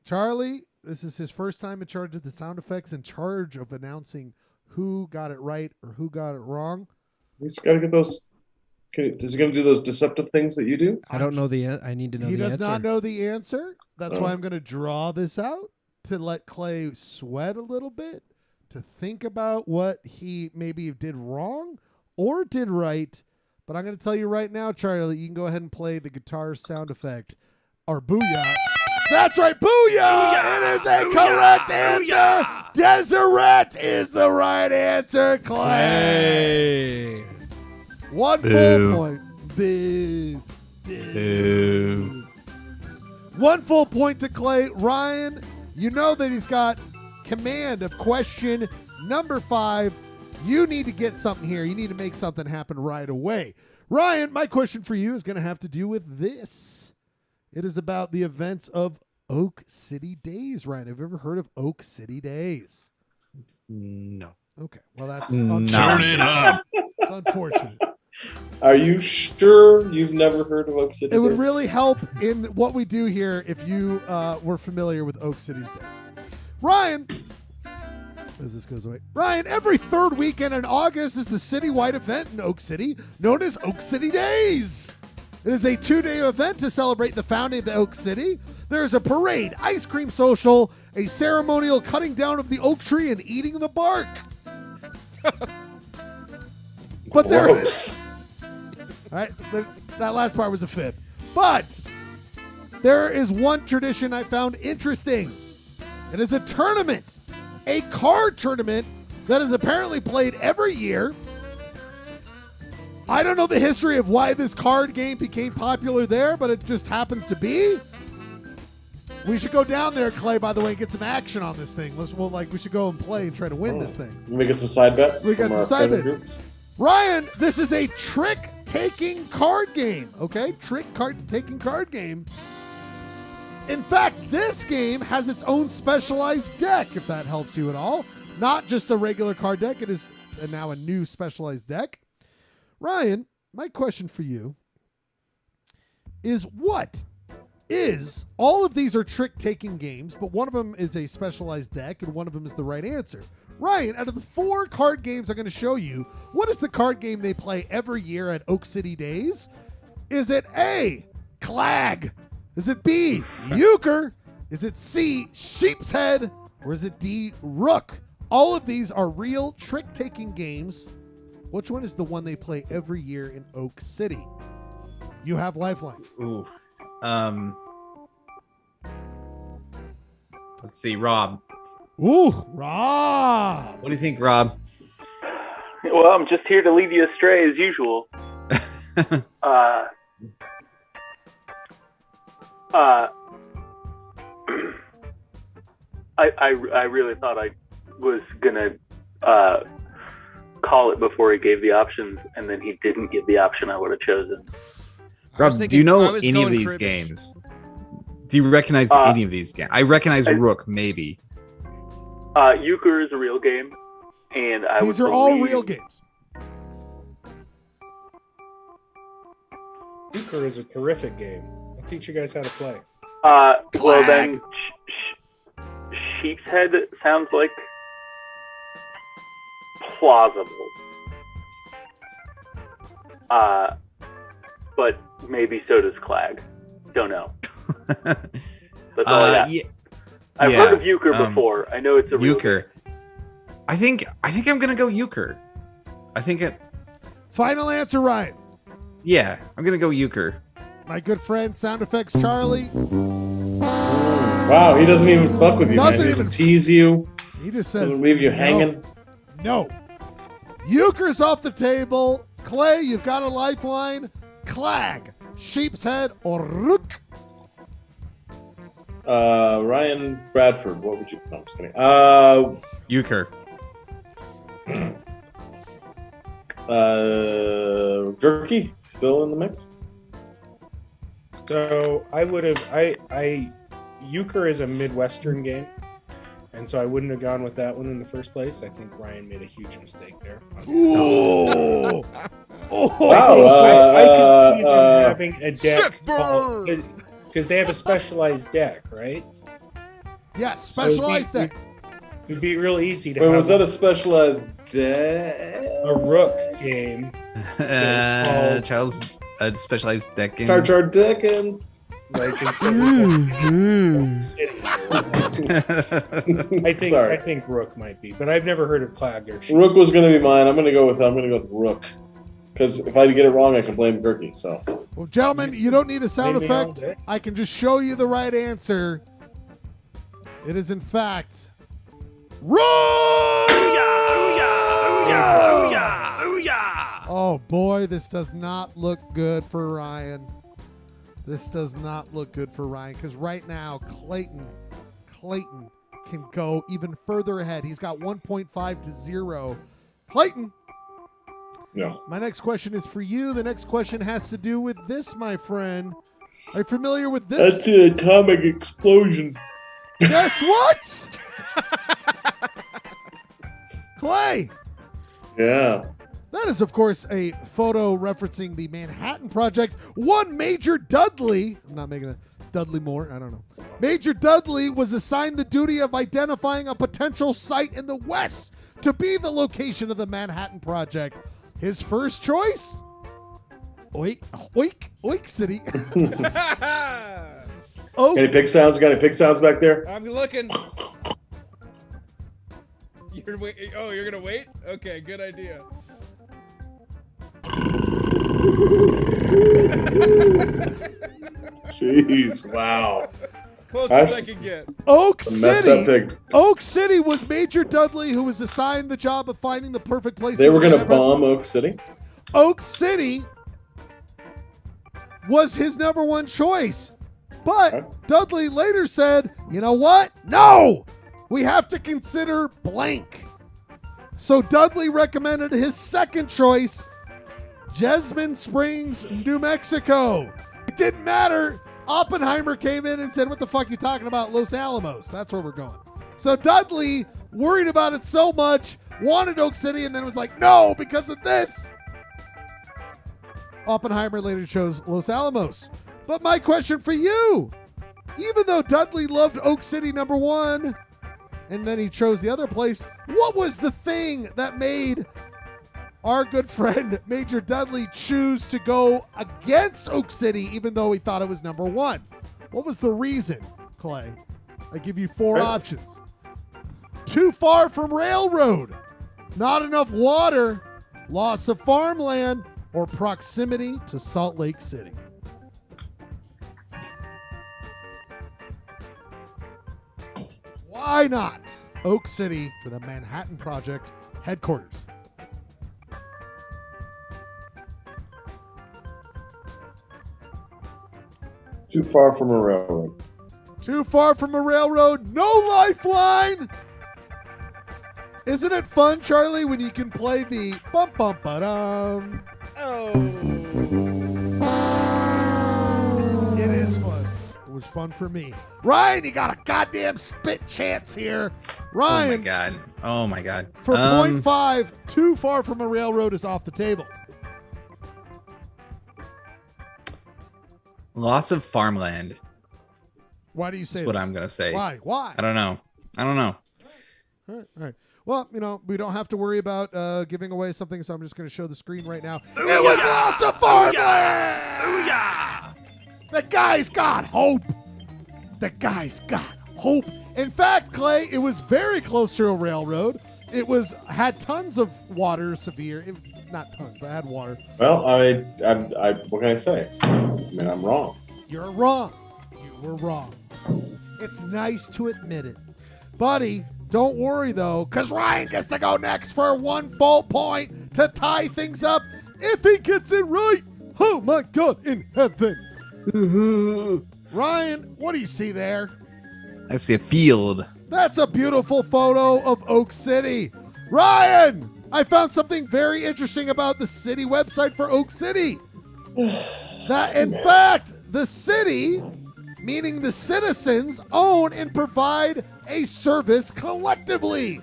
Charlie, this is his first time in charge of the sound effects, in charge of announcing who got it right or who got it wrong. He's got to get those. Is he going to do those deceptive things that you do? I don't know I need to know He the does answer. not know the answer. That's Oh. why I'm going to draw this out to let Clay sweat a little bit, to think about what he maybe did wrong or did right. But I'm going to tell you right now, Charlie, you can go ahead and play the guitar sound effect or booyah. That's right, booyah! It is a correct answer. Deseret is the right answer, Clay. Hey. One full point. Boo. Boo. One full point to Clay. Ryan, you know that he's got command of question number 5. You need to get something here. You need to make something happen right away. Ryan, my question for you is going to have to do with this. It is about the events of Oak City Days. Ryan, have you ever heard of Oak City Days? No. Okay, well, that's Turn it up. It's unfortunate. Are you sure you've never heard of Oak City? It would Days? really help in what we do here if you were familiar with Oak City's Days. Ryan, as this goes away, Ryan, every third weekend in August is the citywide event in Oak City known as Oak City Days. It is a 2-day event to celebrate the founding of the Oak City. There is a parade, ice cream social, a ceremonial cutting down of the oak tree and eating the bark. But there is. All right, that last part was a fib. But there is one tradition I found interesting. It is a tournament, a card tournament that is apparently played every year. I don't know the history of why this card game became popular there, but it just happens to be. We should go down there, Clay, by the way, and get some action on this thing. We should go and play and try to win this thing. Let me get some side bets. We got from some our side friend bets. group. Ryan, this is a trick-taking card game, okay? Trick-taking card game. In fact, this game has its own specialized deck, if that helps you at all. Not just a regular card deck. It is now a new specialized deck. Ryan, my question for you is all of these are trick-taking games, but one of them is a specialized deck and one of them is the right answer. Ryan, out of the 4 card games I'm going to show you, what is the card game they play every year at Oak City Days? Is it A, Clag? Is it B, Euchre? Is it C, Sheep's Head? Or is it D, Rook? All of these are real trick-taking games. Which one is the one they play every year in Oak City? You have lifelines. Ooh. Let's see, Rob. Ooh, Rob. What do you think, Rob? Well, I'm just here to lead you astray as usual. I really thought I was gonna call it before he gave the options, and then he didn't give the option I would have chosen. Rob, do you know any of these games? Do you recognize any of these games? I recognize Rook, maybe. Euchre is a real game, and These are all real games. Euchre is a terrific game. I'll teach you guys how to play. Well then, Sheep's Head sounds like plausible. But maybe so does Clag. Don't know. That's all I got. I've heard of Euchre before. I know it's a real Euchre. I think I'm gonna go Euchre. I think it. Final answer, Ryan. Yeah, I'm gonna go Euchre. My good friend, Sound Effects Charlie. Wow, he doesn't even fuck with you, man. He doesn't tease you. He just says, doesn't leave you hanging. No. Euchre's off the table. Clay, you've got a lifeline. Clag, Sheep's Head, or Rook. Ryan Bradford, what would you? No, I'm just kidding. Euchre. Gurky still in the mix. So I would have. Euchre is a Midwestern game, and so I wouldn't have gone with that one in the first place. I think Ryan made a huge mistake there. Ooh. Wow. I could see them having a deck because they have a specialized deck, right? Yes, specialized deck. It'd be real easy to Wait, have was that a specialized deck? a Rook game. Charles, specialized deck games. Jar Jar Dickens. Like instead I think Rook might be, but I've never heard of Clagger. Rook was going to be mine. I'm going to go with Rook. Because if I get it wrong, I can blame Gurky. So, well, gentlemen, you don't need a sound Blame me all effect. day. I can just show you the right answer. It is, in fact, Oh boy, this does not look good for Ryan. This does not look good for Ryan because right now Clayton can go even further ahead. He's got 1.5 to 0. Clayton. No. My next question is for you. The next question has to do with this, my friend. Are you familiar with this? That's an atomic explosion. Guess what? Clay. Yeah. That is, of course, a photo referencing the Manhattan Project. One Major Dudley, I'm not making it Dudley Moore, I don't know. Major Dudley was assigned the duty of identifying a potential site in the West to be the location of the Manhattan Project. His first choice? Oik City. Any pig sounds? Got any pig sounds back there? I'm looking. You're gonna wait? Okay, good idea. Jeez, wow. Close as I can get. Oak Messed up City. pig. Oak City was Major Dudley, who was assigned the job of finding the perfect place. They were going to to bomb Oak City? Oak City was his number one choice. But Dudley later said, you know what? No! We have to consider blank. So Dudley recommended his second choice, Jasmine Springs, New Mexico. It didn't matter. Oppenheimer came in and said, what the fuck are you talking about? Los Alamos. That's where we're going. So Dudley worried about it so much, wanted Oak City, and then was like, no, because of this. Oppenheimer later chose Los Alamos. But my question for you, even though Dudley loved Oak City number one, and then he chose the other place, what was the thing that made our good friend Major Dudley choose to go against Oak City even though he thought it was number one? What was the reason, Clay? I give you four options. Too far from railroad, not enough water, loss of farmland, or proximity to Salt Lake City. Why not Oak City for the Manhattan Project headquarters? Too far from a railroad. Too far from a railroad, no lifeline. Isn't it fun, Charlie, when you can play the bum bum ba-dum? Oh. It is fun. It was fun for me. Ryan, you got a goddamn spit chance here. Ryan. Oh my god. For 0.5, too far from a railroad is off the table. Loss of farmland. Why do you say That's what this? I'm gonna say. Why? I don't know. All right. Well, we don't have to worry about giving away something, so I'm just going to show the screen right now. It was loss of farmland! Booyah! The guy's got hope. The guy's got hope. In fact, Clay, it was very close to a railroad. It had tons of water, not tons, but had water. Well, I what can I say? I mean, I'm wrong. You're wrong. You were wrong. It's nice to admit it. Buddy, don't worry, though, because Ryan gets to go next for 1 full point to tie things up if he gets it right. Oh, my God, in heaven. Ryan, what do you see there? I see a field. That's a beautiful photo of Oak City. Ryan, I found something very interesting about the city website for Oak City. That, in fact, the city, meaning the citizens, own and provide a service collectively.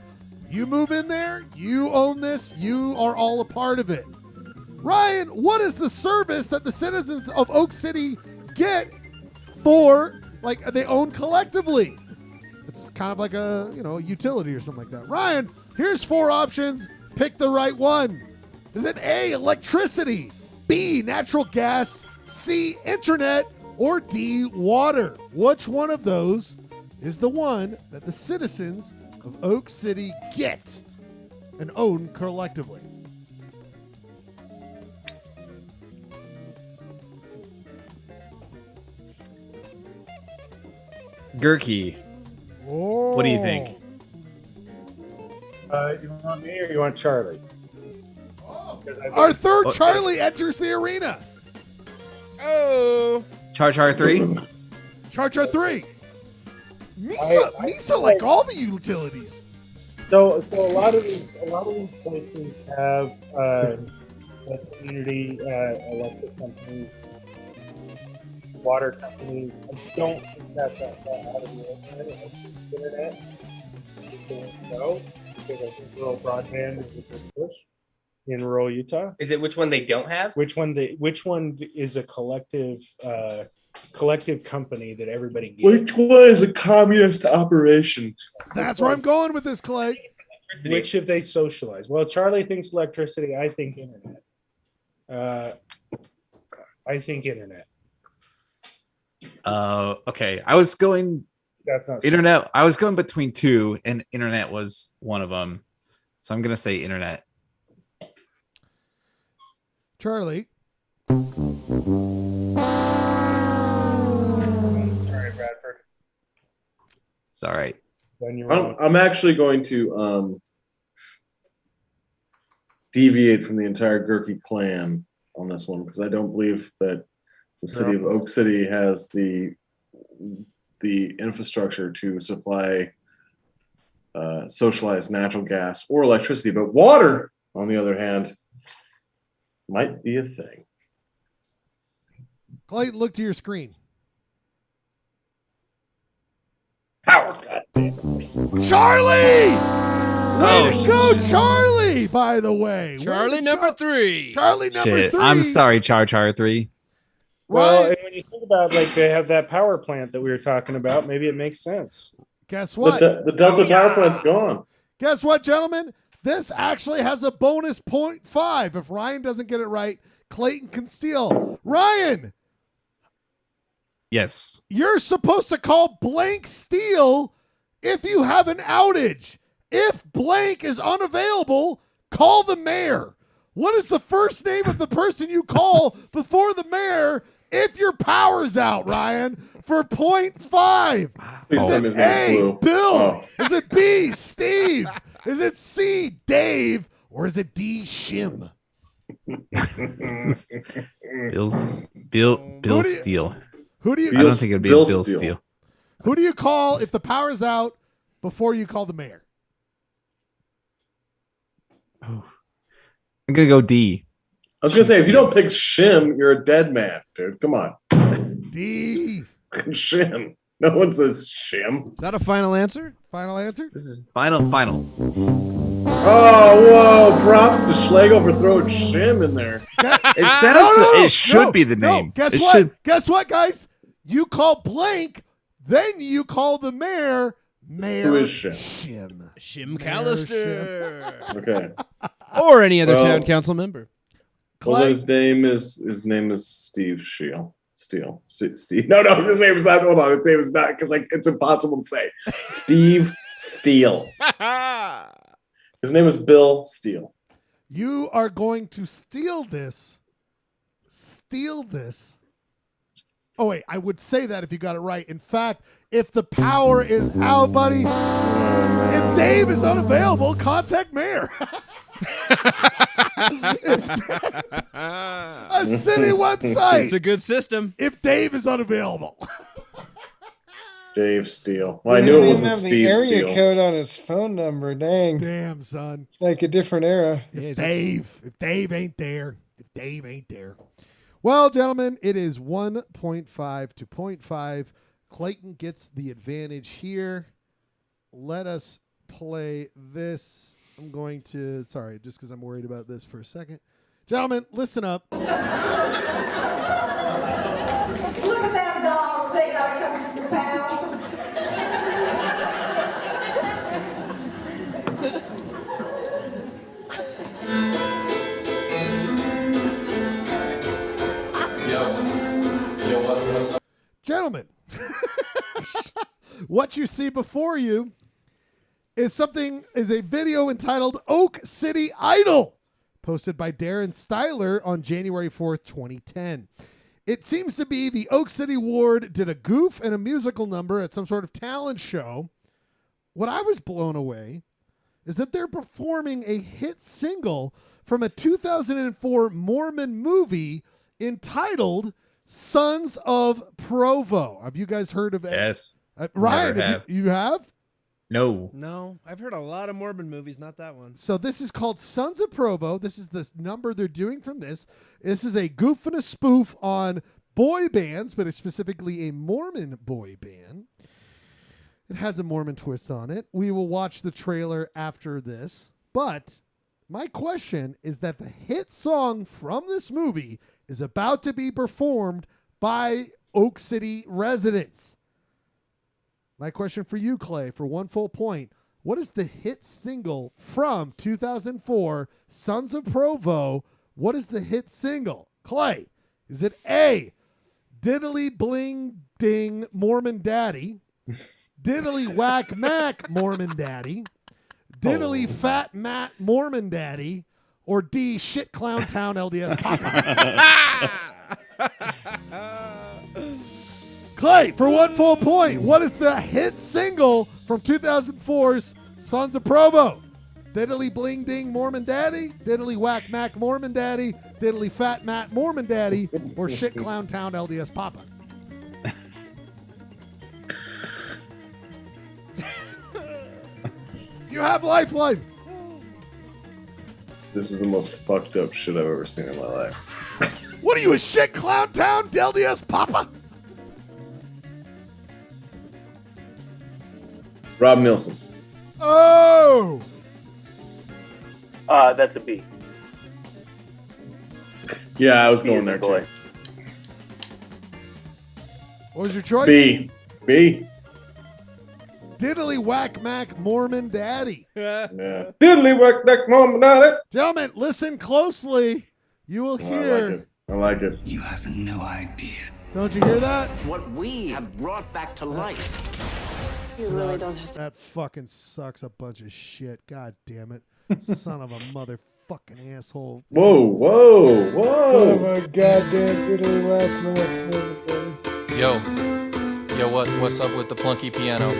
You move in there, you own this, you are all a part of it. Ryan, what is the service that the citizens of Oak City get for, like, they own collectively? It's kind of like a, utility or something like that. Ryan, here's 4 options. Pick the right one. Is it A, electricity, B, natural gas, C, internet, or D, water? Which one of those is the one that the citizens of Oak City get and own collectively? Gurky, what do you think? You want me or you want Charlie? Our third Charlie enters the arena. Oh. Char 3? Char 3. Misa like all the utilities. So a lot of these places have community electric companies, water companies. I don't think that's out of the ordinary. Internet, no, because I think rural broadband is a big push in rural Utah. Is it which one they don't have? Which one is a collective company that everybody gets? Which one is a communist operation? That's where I'm going with this, Clay. Which have they socialized? Well, Charlie thinks electricity. I think internet. I think internet. Okay. I was going That's not internet. I was going between 2, and internet was one of them. So I'm going to say internet. Charlie. Sorry, Bradford. It's all right. I'm actually going to deviate from the entire Gurky clan on this one because I don't believe that the city of Oak City has the infrastructure to supply socialized natural gas or electricity. But water, on the other hand, might be a thing. Clay, look to your screen. Charlie! Way to go, Charlie, by the way. Charlie number 3. Charlie number 3. I'm sorry, Char 3. Well, and when you think about, like, they have that power plant that we were talking about, maybe it makes sense. Guess what? The Delta power plant's gone. Guess what, gentlemen? This actually has a bonus 0.5. If Ryan doesn't get it right, Clayton can steal. Ryan! Yes. You're supposed to call blank steal if you have an outage. If blank is unavailable, call the mayor. What is the first name of the person you call before the mayor if your power's out, Ryan, for 0.5? Is it A, Bill? Is it B, Steve? Is it C, Dave? Or is it D, Shim? Bill Steele. Who do you? I don't think it'd be Bill Steele. Who do you call if the power's out before you call the mayor? Oh. I'm gonna go D. I was gonna say, if you don't pick Shim, you're a dead man, dude. Come on. D. Shim. No one says Shim. Is that a final answer? Final answer? This is final. Oh, whoa. Props to Schlegel for throwing Shim in there. It should be the name. Guess what? Guess what, guys? You call blank, then you call the mayor. Mayor Who is Shim? Shimcallister. Okay. Or any other town council member. Well, his name is Steve Steele. Steve. No, his name is not. Hold on, his name is not because it's impossible to say. Steve Steele. His name is Bill Steele. You are going to steal this. Steal this. Oh wait, I would say that if you got it right. In fact, if the power is out, buddy, if Dave is unavailable, contact mayor. A city website. It's a good system. If Dave is unavailable. Dave Steele. Well, I knew it wasn't Steve Steele. Steele. Area code on his phone number. Dang. Damn, son. It's like a different era. If Dave ain't there. Well, gentlemen, it is 1.5 to 0.5. Clayton gets the advantage here. let us play this. I'm going to, sorry, just because I'm worried about this for a second. Gentlemen, listen up. Look at them dogs. They gotta come to the pound. What's up? Gentlemen, what you see before you is a video entitled Oak City Idol, posted by Darren Styler on January 4th, 2010. It seems to be the Oak City Ward did a goof and a musical number at some sort of talent show. What I was blown away is that they're performing a hit single from a 2004 Mormon movie entitled Sons of Provo. Have you guys heard of it? Yes. Ryan, you have? No. No, I've heard a lot of Mormon movies, not that one. So this is called Sons of Provo. This is the number they're doing from this. This is a goof and a spoof on boy bands, but it's specifically a Mormon boy band. It has a Mormon twist on it. We will watch the trailer after this. But my question is that the hit song from this movie is about to be performed by Oak City residents. My question for you, Clay, for 1 full point. What is the hit single from 2004, Sons of Provo? What is the hit single? Clay, is it A, Diddly Bling Ding Mormon Daddy, Diddly Whack Mac Mormon Daddy, Diddly Fat Matt Mormon Daddy, or D, Shit Clown Town LDS Papa? Clay, for 1 full point, what is the hit single from 2004's Sons of Provo? Diddly Bling Ding Mormon Daddy, Diddly Whack Mac Mormon Daddy, Diddly Fat Matt Mormon Daddy, or Shit Clown Town LDS Papa? You have lifelines. This is the most fucked up shit I've ever seen in my life. What are you, a Shit Clown Town LDS Papa? Rob Nielsen. Oh! That's a B. Yeah, I was going there too. What was your choice? B. Diddly Whack Mac Mormon Daddy. Yeah. Diddly Whack Mac Mormon Daddy. Gentlemen, listen closely. You will hear. I like it. You have no idea. Don't you hear that? What we have brought back to life. You really don't have to. That fucking sucks a bunch of shit. God damn it. Son of a motherfucking asshole. Whoa. Oh my goddamn diddly whack Mormon. Yo, what's up with the plunky piano?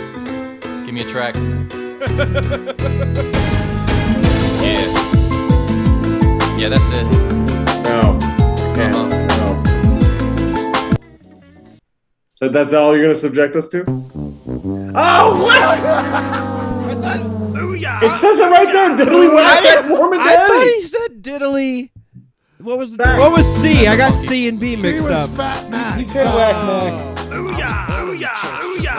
Give me a track. Yeah, that's it. No. So that's all you're gonna subject us to? Oh, what? It says it right there. Diddly Whack Mormon Daddy. I thought he said diddly. What was C? I got C and B mixed up. Fat Mac. He said whack Mac.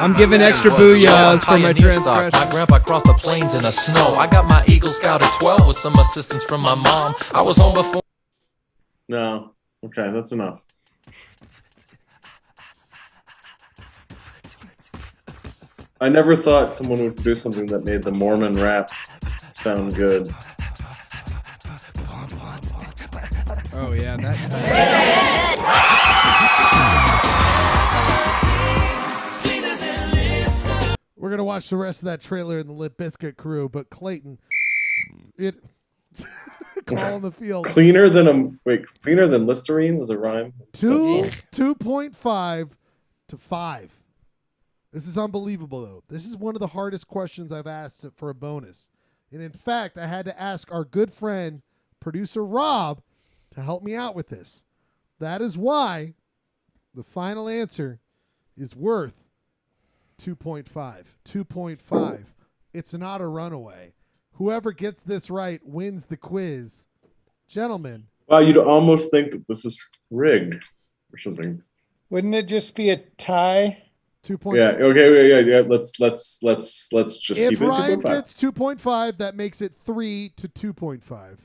I'm giving extra booyahs for my transgression. My grandpa crossed the plains in the snow. I got my Eagle Scout at 12 with some assistance from my mom. I was home before. No. Okay, that's enough. I never thought someone would do something that made the Mormon rap sound good. Oh yeah, We're gonna watch the rest of that trailer in the Limp Bizkit Krew, but Clayton, call in the field. Cleaner than Listerine was a rhyme. 2.5 to 5. This is unbelievable, though. This is one of the hardest questions I've asked for a bonus. And in fact, I had to ask our good friend, producer Rob, to help me out with this. That is why the final answer is worth 2.5. 2.5. It's not a runaway. Whoever gets this right wins the quiz. Gentlemen. Wow, you'd almost think that this is rigged or something. Wouldn't it just be a tie? 2.5. Yeah. Okay. Yeah. Let's just If keep it at Ryan 2.5. gets 2.5, that makes it 3 to 2.5.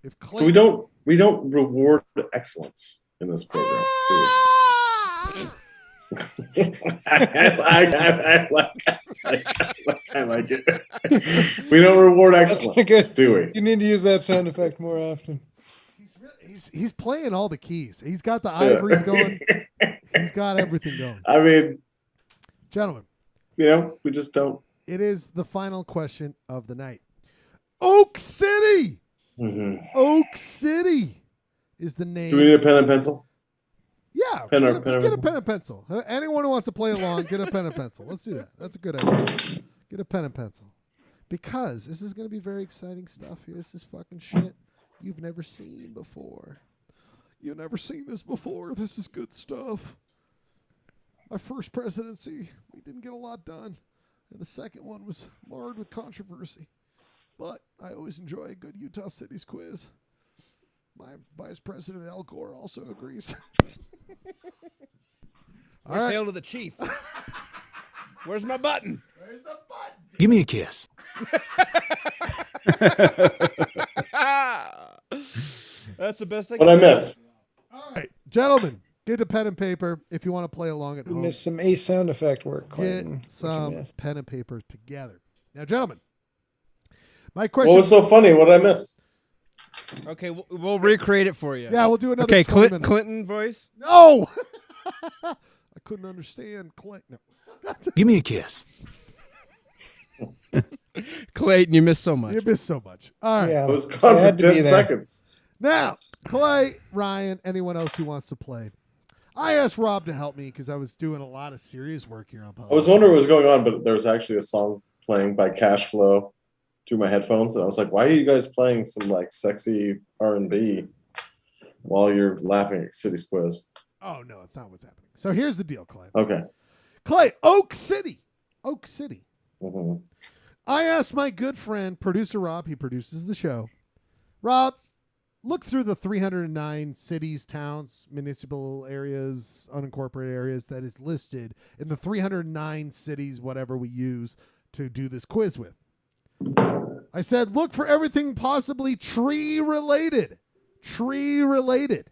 If Clayton, So we don't reward excellence in this program, do we? I like it. We don't reward excellence, do we? You need to use that sound effect more often. he's playing all the keys. He's got the ivories going. He's got everything going. I mean, gentlemen, we just don't. It is the final question of the night. Oak City. Mm-hmm. Oak City is the name. Do we need a pen and pencil? Yeah, pen get or a pen and pencil. Anyone who wants to play along, get a pen and pencil. Let's do that. That's a good idea. Get a pen and pencil. Because this is going to be very exciting stuff here. This is fucking shit you've never seen before. You've never seen this before. This is good stuff. My first presidency, we didn't get a lot done. And the second one was marred with controversy. But I always enjoy a good Utah Cities quiz. My Vice President Al Gore also agrees. Where's Hail to the Chief? Where's my button? Where's the button? Give me a kiss. That's the best thing. What I miss? All right, gentlemen, get a pen and paper if you want to play along at You home. missed some ace sound effect work, Get Clayton. some pen and paper together. Now, gentlemen, my question. What was so funny? What did I miss? Okay, we'll recreate it for you. Yeah, we'll do another. Okay, 20 minutes. Clinton voice. No, I couldn't understand Clinton. Give me a kiss. Clayton, you missed so much. You missed so much. All right. It was gone for 10 seconds. Now, Clay, Ryan, anyone else who wants to play. I asked Rob to help me because I was doing a lot of serious work here on Polyester. I was wondering what was going on, but there was actually a song playing by Cash Flow through my headphones, and I was like, "Why are you guys playing some like sexy R&B while you're laughing at City's quiz?" Oh no, it's not what's happening. So here's the deal, Clay. Okay. Clay, Oak City. Oak City. Mm-hmm. I asked my good friend, producer Rob, he produces the show. Rob, look through the 309 cities, towns, municipal areas, unincorporated areas that is listed in the 309 cities, whatever we use to do this quiz with. I said, look for everything possibly tree related. Tree related.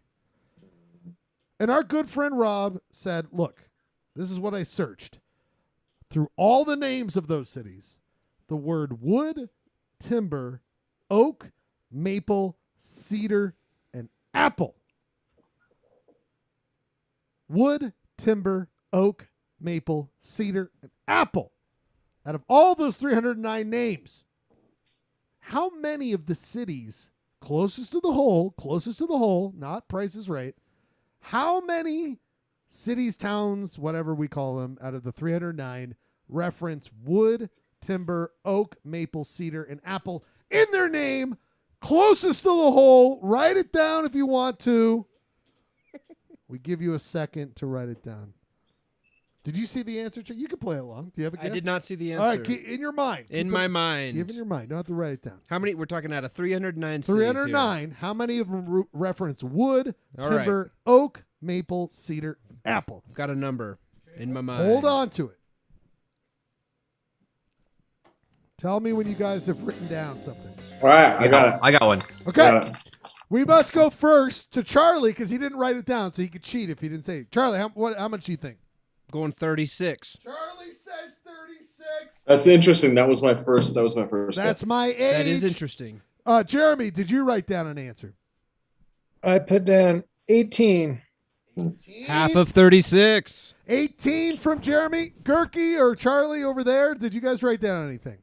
And our good friend Rob said, look, this is what I searched. Through all the names of those cities, the word wood, timber, oak, maple, cedar, and apple. Wood, timber, oak, maple, cedar, and apple. Out of all those 309 names, how many of the cities closest to the hole, not Price is Right, how many cities, towns, whatever we call them, out of the 309 reference wood, timber, oak, maple, cedar, and apple in their name, closest to the hole? Write it down if you want to. We give you a second to write it down. Did you see the answer? You can play along. Do you have a guess? I did not see the answer. All right, in your mind. In my mind. Keep in your mind. Don't have to write it down. How many? We're talking out of 309 cities 309. here. How many of them reference wood, All timber, right. oak, maple, cedar, apple? Got a number in my mind. Hold on to it. Tell me when you guys have written down something. All right, I got it. I got one. Okay. We must go first to Charlie because he didn't write it down, so he could cheat if he didn't say it. Charlie, how much do you think? Going 36. Charlie says 36. That's interesting. That was my first. That's guess. my age. That is interesting. Jeremy, did you write down an answer? I put down 18. Half of 36. 18 from Jeremy. Gurky or Charlie over there, did you guys write down anything?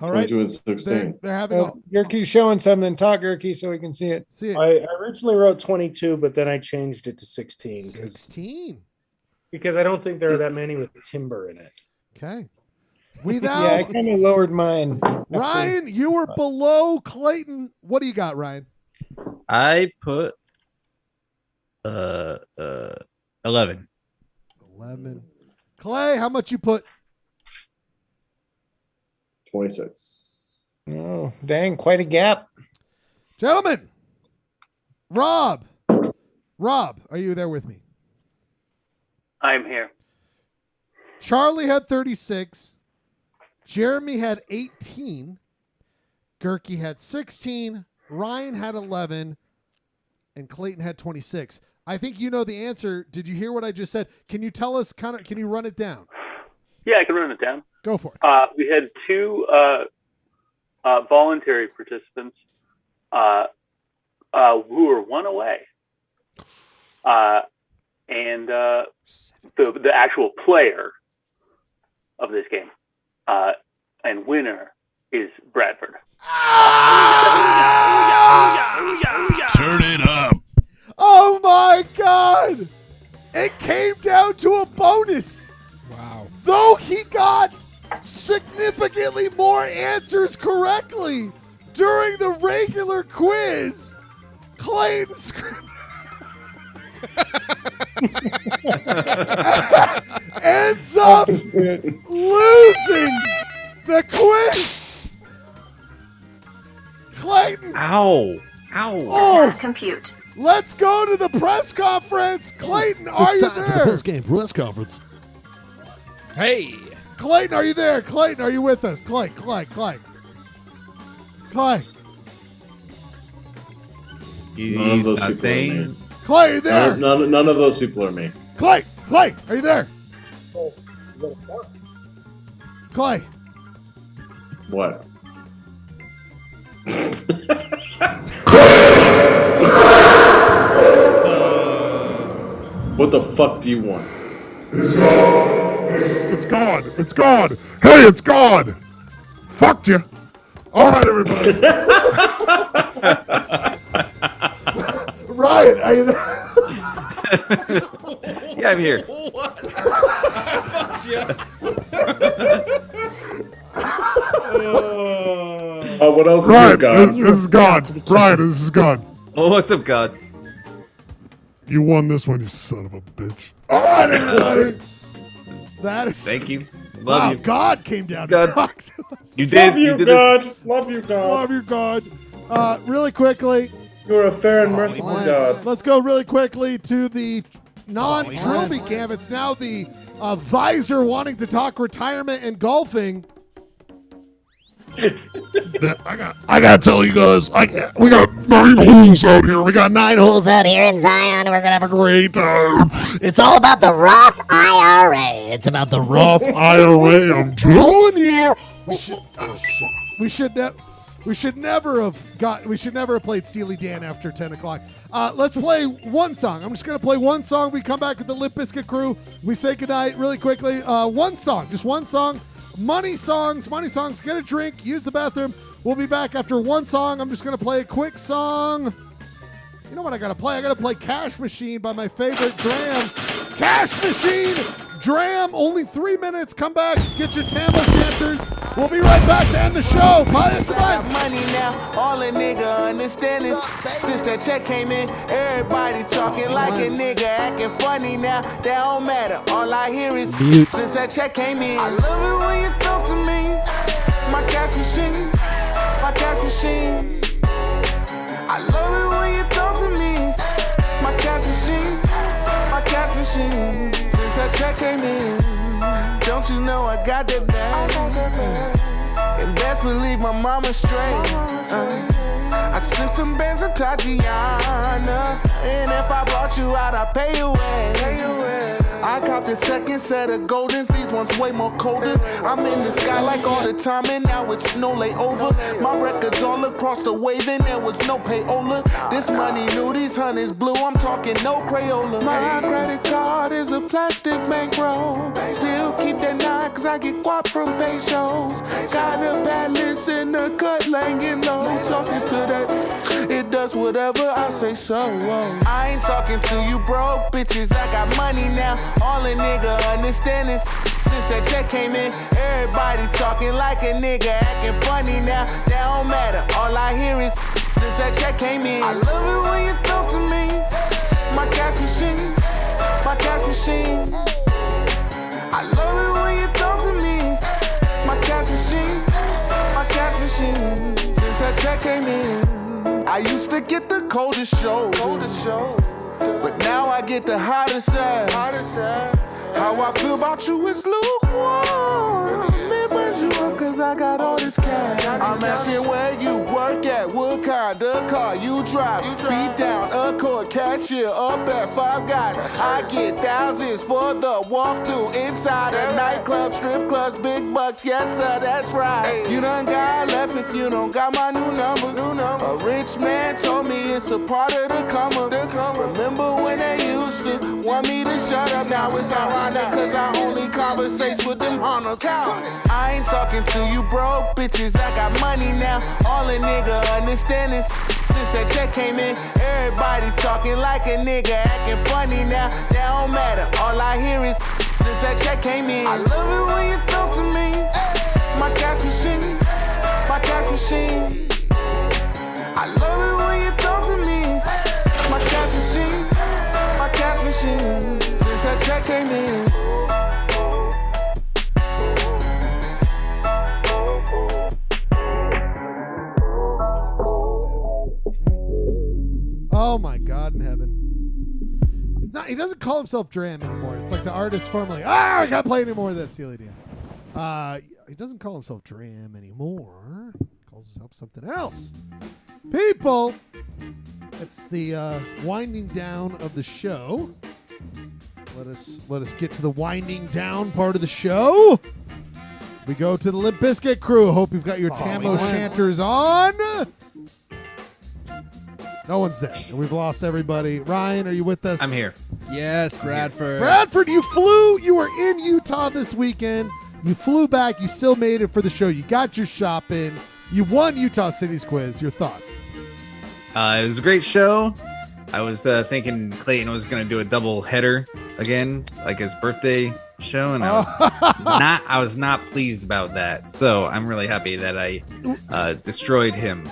All right. 22 and 16. They're having Gurky's showing something. Talk, Gurky, so we can see it. See it. I originally wrote 22, but then I changed it to 16. 16. Because I don't think there are that many with timber in it. Okay. We now. Yeah, I kind of lowered mine. Ryan, you were below Clayton. What do you got, Ryan? I put 11. 11. Clay, how much you put? 26. Oh, dang, quite a gap. Gentlemen, Rob, are you there with me? I'm here. Charlie had 36. Jeremy had 18. Gerke had 16. Ryan had 11. And Clayton had 26. I think you know the answer. Did you hear what I just said? Can you tell us can you run it down? Yeah, I can run it down. Go for it. We had 2 voluntary participants who were 1 away. And the actual player of this game and winner is Bradford. Turn it up. Oh my God! It came down to a bonus. Wow. Though he got significantly more answers correctly during the regular quiz, Clayton ends up losing the quiz. Clayton. Ow. Oh, compute. Let's go to the press conference. Clayton, are you there? Post-game press conference. Hey. Clayton, are you there? Clayton, are you with us? Clay. None of those people are me. Clay, are you there? None of those people are me. Clay, are you there? Clay. What? What the fuck do you want? It's God. It's God. Hey, it's God. Fucked you. All right, everybody. Ryan, are you there? Yeah, I'm here. What else is Ryan, God? this is God. Ryan, this is God. Oh, what's up, God? You won this one, you son of a bitch. All right, everybody. That is. Thank you. Love you. God came down God. to talk to us. You did. Love you, did God. This. Love you, God. Love you, God. Really quickly. You're a fair and merciful God. Let's go really quickly to the non-Trilby camp. It's now the visor wanting to talk retirement and golfing. I gotta tell you guys, we got 9 holes out here. We got 9 holes. Holes out here in Zion. We're gonna have a Great time. It's all about the Roth IRA. It's about the Roth IRA. I'm telling you. We should never have played Steely Dan after 10 o'clock. Let's play one song. I'm just going to play one song. We come back with the Limp Bizkit Krew. We say goodnight really quickly. One song, just one song. Money songs. Get a drink. Use the bathroom. We'll be back after one song. I'm just going to play a quick song. You know what I got to play? I got to play Cash Machine by my favorite Dram. Cash Machine! Dram, only 3 minutes. Come back, get your Tamil chanters. We'll be right back to end the show. Polyester Blend. Money now, all a nigga understand is since that check came in, everybody talking like a nigga acting funny now. That don't matter. All I hear is since that check came in. I love it when you talk to me. My cash machine, my cash machine. I love it when you talk to me. My cash machine, my cash machine. Since that check came in, don't you know I got that bag? And best believe my mama straight. I sent some bands to Tatiana, and if I brought you out, I'd pay you away. I copped the second set of Goldens, these ones way more colder. I'm in the sky like all the time, and now it's no layover. My records all across the wave, and there was no payola. This money new, these honeys blue, I'm talking no Crayola. My credit card is a plastic bankroll. Still keep that 9, cause I get guap from pesos. Got a balance in the cut, laying low. Talking to that, it does whatever I say so. I ain't talking to you broke bitches, I got money now. All a nigga understand is since that check came in, everybody talking like a nigga acting funny now. That don't matter, all I hear is since that check came in. I love it when you talk to me. My cash machine, my cash machine. I love it when you talk to me. My cash machine, my cash machine. Since that check came in, I used to get the coldest shows. But now I get the hottest ass. How I feel about you is lukewarm. It burns you up cause I got all this cash. I'm asking where you work at, what kind of car you drive. Beat down, Accord, cashier, up at Five Guys. I get thousands for the walkthrough inside a nightclub, strip clubs, big bucks. Yes sir, that's right. You done got left if you don't got my new number. A rich man told me it's a part of the come up. Remember when they used to want me to shut up? Now it's ironic cause I only conversates with them hunters. I ain't talking to you broke bitches, I got money now. All a nigga understand is since that check came in, everybody talking like a nigga, acting funny now. That don't matter, all I hear is since that check came in. I love it when you talk to me, my cash machine, my cash machine. I love it when you talk to me, my cash machine, my cash machine. Since that check came in. Oh my God in heaven. He doesn't call himself Dram anymore. It's like the artist formerly, I can't play anymore of that Steely Dan. He doesn't call himself Dram anymore. He calls himself something else. People, it's the winding down of the show. Let us get to the winding down part of the show. We go to the Limp Bizkit Krew. Hope you've got your Tambo Shanters on. No one's there. We've lost everybody. Ryan, are you with us? I'm here. Yes, Bradford. Bradford, you flew. You were in Utah this weekend. You flew back. You still made it for the show. You got your shop in. You won Utah City's quiz. Your thoughts? It was a great show. I was thinking Clayton was going to do a double header again, like his birthday show, and I was not pleased about that. So I'm really happy that I destroyed him.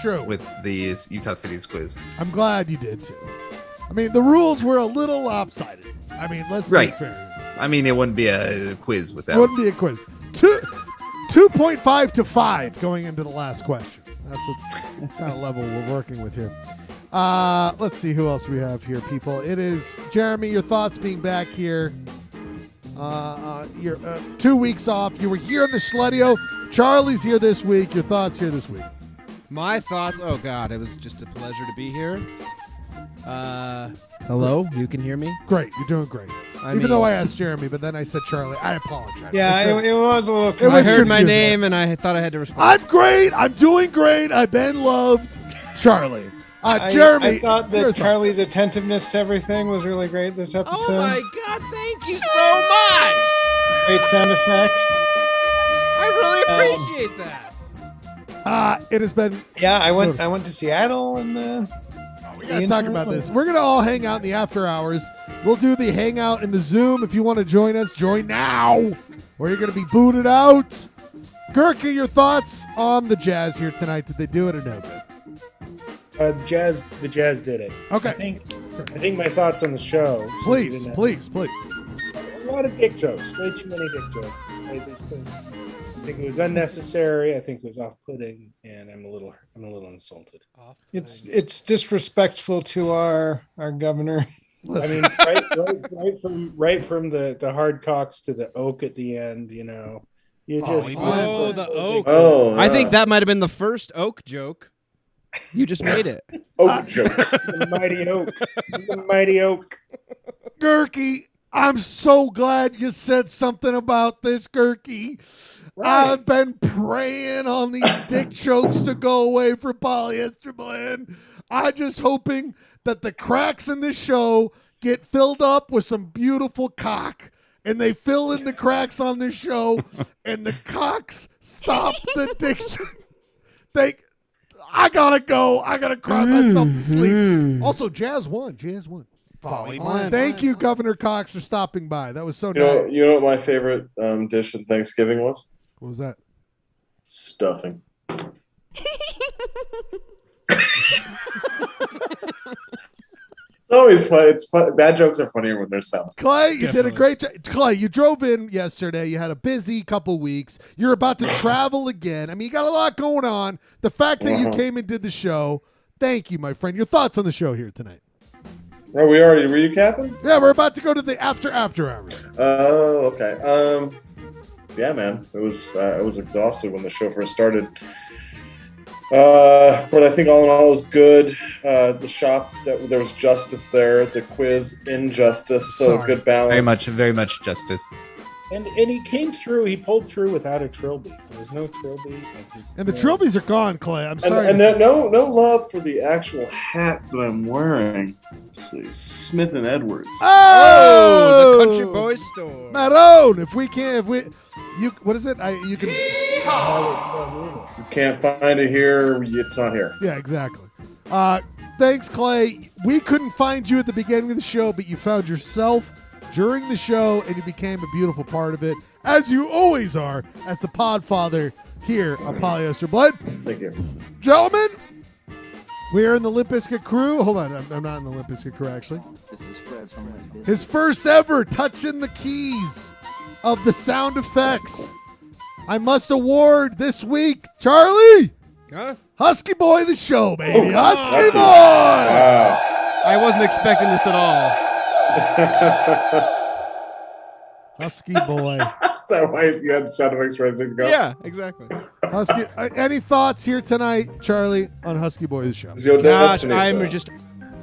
True. With the Utah City's quiz. I'm glad you did too. I mean, the rules were a little lopsided. I mean, let's be fair. I mean, it wouldn't be a quiz without. It wouldn't be a quiz. 2.5 to 5 going into the last question. That's what kind of level we're working with here. Let's see who else we have here, people. It is Jeremy. Your thoughts being back here. You're 2 weeks off. You were here in the Schledio. Charlie's here this week. Your thoughts here this week. My thoughts, oh God, it was just a pleasure to be here. Hello, you can hear me? Great, you're doing great. Even though I asked Jeremy, but then I said Charlie, I apologize. Yeah, it was a little confusing. I heard my name and I thought I had to respond. I'm great, I'm doing great, I've been loved. Charlie. Jeremy. I thought that Charlie's attentiveness to everything was really great this episode. Oh my God, thank you so much. Great sound effects. I really appreciate that. It has been. Yeah, I went to Seattle and we gotta talk about this. We're gonna all hang out in the after hours. We'll do the hangout in the Zoom. If you want to join us, join now, or you're gonna be booted out. Gurka, your thoughts on the Jazz here tonight? Did they do it or no good? The Jazz did it. Okay. I think my thoughts on the show. Please. A lot of dick jokes. Way too many dick jokes. I think it was unnecessary. I think it was off-putting, and I'm a little insulted. It's disrespectful to our governor. I mean, right from the hard cocks to the oak at the end. You know, you just the oak. I think that might have been the first oak joke. You just made it. Oak joke. The mighty oak. The mighty oak. Gurky, I'm so glad you said something about this, Gurky. Right. I've been praying on these dick jokes to go away for Polyester Blend. I'm just hoping that the cracks in this show get filled up with some beautiful cock, and they fill in the cracks on this show, and the cocks stop the dick joke. I gotta go. I gotta cry myself to sleep. Also, Jazz won. Thank you, Governor Cox, for stopping by. That was so nice. You know what my favorite dish at Thanksgiving was? What was that? Stuffing. It's always fun. It's fun. Bad jokes are funnier when they're self. Clay, you did a great job. Clay, you drove in yesterday. You had a busy couple weeks. You're about to travel again. I mean, you got a lot going on. The fact that you came and did the show, thank you, my friend. Your thoughts on the show here tonight? Are we already recapping? Yeah, we're about to go to the after hours. Oh, okay. Yeah, man. It was I was exhausted when the show first started. But I think all in all it was good. The shop, there was justice there. The quiz, injustice. So good balance. Very much justice. And he came through. He pulled through without a trilby. There was no trilby. And the trilbies are gone, Clay. I'm sorry. And no love for the actual hat that I'm wearing. Smith and Edwards. Oh, the Country Boy store. Maroon. What is it? You can. You can't find it here. It's not here. Yeah, exactly. Thanks, Clay. We couldn't find you at the beginning of the show, but you found yourself during the show, and you became a beautiful part of it, as you always are, as the Podfather here on Polyester Blend. Thank you. Gentlemen, we are in the Limp Bizkit Krew. Hold on, I'm not in the Limp Bizkit Krew, actually. This is Fred from Limp Bizkit. His first ever touching the keys of the sound effects. I must award this week, Charlie. Huh? Husky Boy the show, baby. Oh, Husky Boy. Wow. I wasn't expecting this at all. Husky Boy. Is that why you had the sound effects ready to go? Yeah, exactly. Husky. Any thoughts here tonight, Charlie, on Husky Boy the show? It's your destiny, I'm sir. just.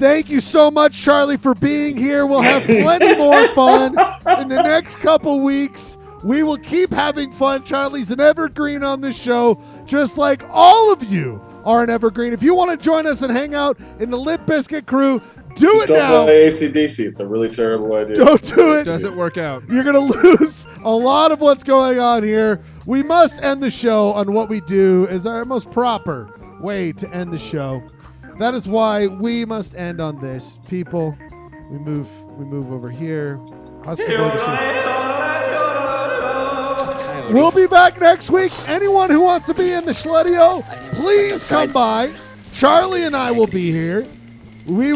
Thank you so much, Charlie, for being here. We'll have plenty more fun in the next couple weeks. We will keep having fun. Charlie's an evergreen on this show, just like all of you are an evergreen. If you want to join us and hang out in the Limp Bizkit Krew, Just it now. don't play AC/DC. It's a really terrible idea. Don't do it. It doesn't work out. You're going to lose a lot of what's going on here. We must end the show on what we do is our most proper way to end the show. That is why we must end on this. People, we move over here. Husky Boy the show. We'll be back next week. Anyone who wants to be in the Schledio, please come by. Charlie and I will be here. We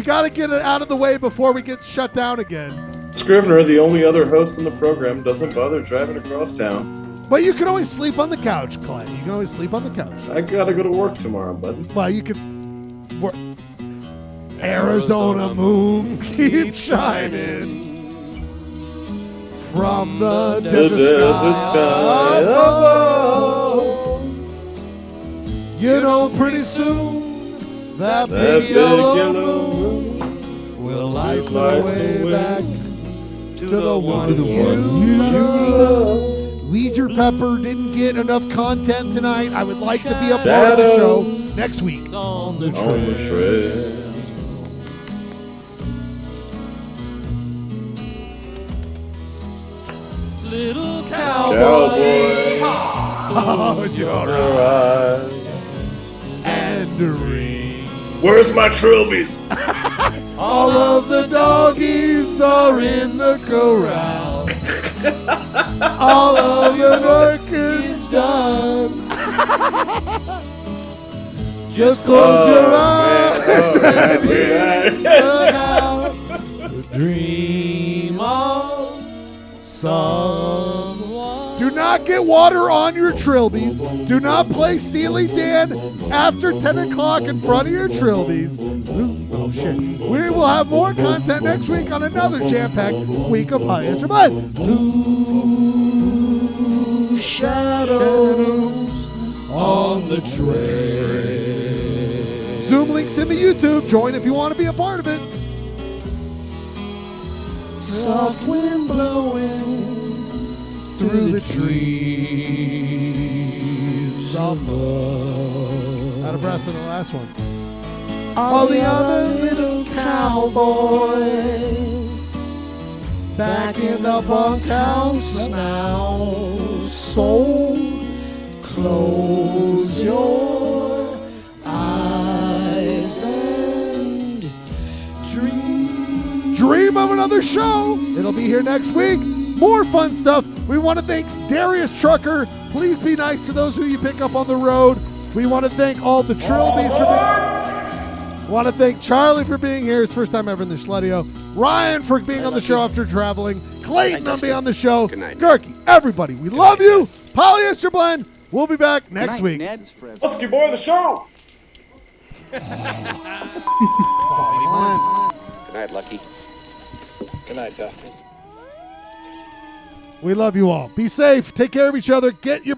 got to get it out of the way before we get shut down again. Scrivener, the only other host on the program, doesn't bother driving across town. But you can always sleep on the couch, Clay. You can always sleep on the couch. I gotta go to work tomorrow, bud. Well, you can work. Arizona moon keeps shining from the desert sky above. You know, pretty soon that big yellow moon will light my way back to the one you love. Weezer Pepper didn't get enough content tonight. I would like to be a part of the show next week on the trail. Little Cowboy, hold your eyes and ring. Where's my trilbies? All of the doggies are in the corral. All of the work is done. Just close your eyes and look out. Dream of someone. Do not get water on your trilbies. Do not play Steely Dan after 10 o'clock in front of your trilbies. Oh, shit. We will have more content next week on another jam-packed week of Polyester Blend. Blue shadows on the trail. Zoom links in the YouTube. Join if you want to be a part of it. Soft wind blowing through the trees above. Out of breath for the last one. All the other little cowboys back in the bunkhouse now. So close your eyes and dream of another show. It'll be here next week. More fun stuff. We want to thank Darius Trucker. Please be nice to those who you pick up on the road. We want to thank all the trilbies for being. Want to thank Charlie for being here. His first time ever in the Schledio. Ryan for being on the show after traveling. Clayton on being on the show. Gerke, everybody, we love you. Polyester Blend. We'll be back next week. Husky Boy the show. Blend. Lucky. Good night, Dusty. We love you all. Be safe. Take care of each other. Get your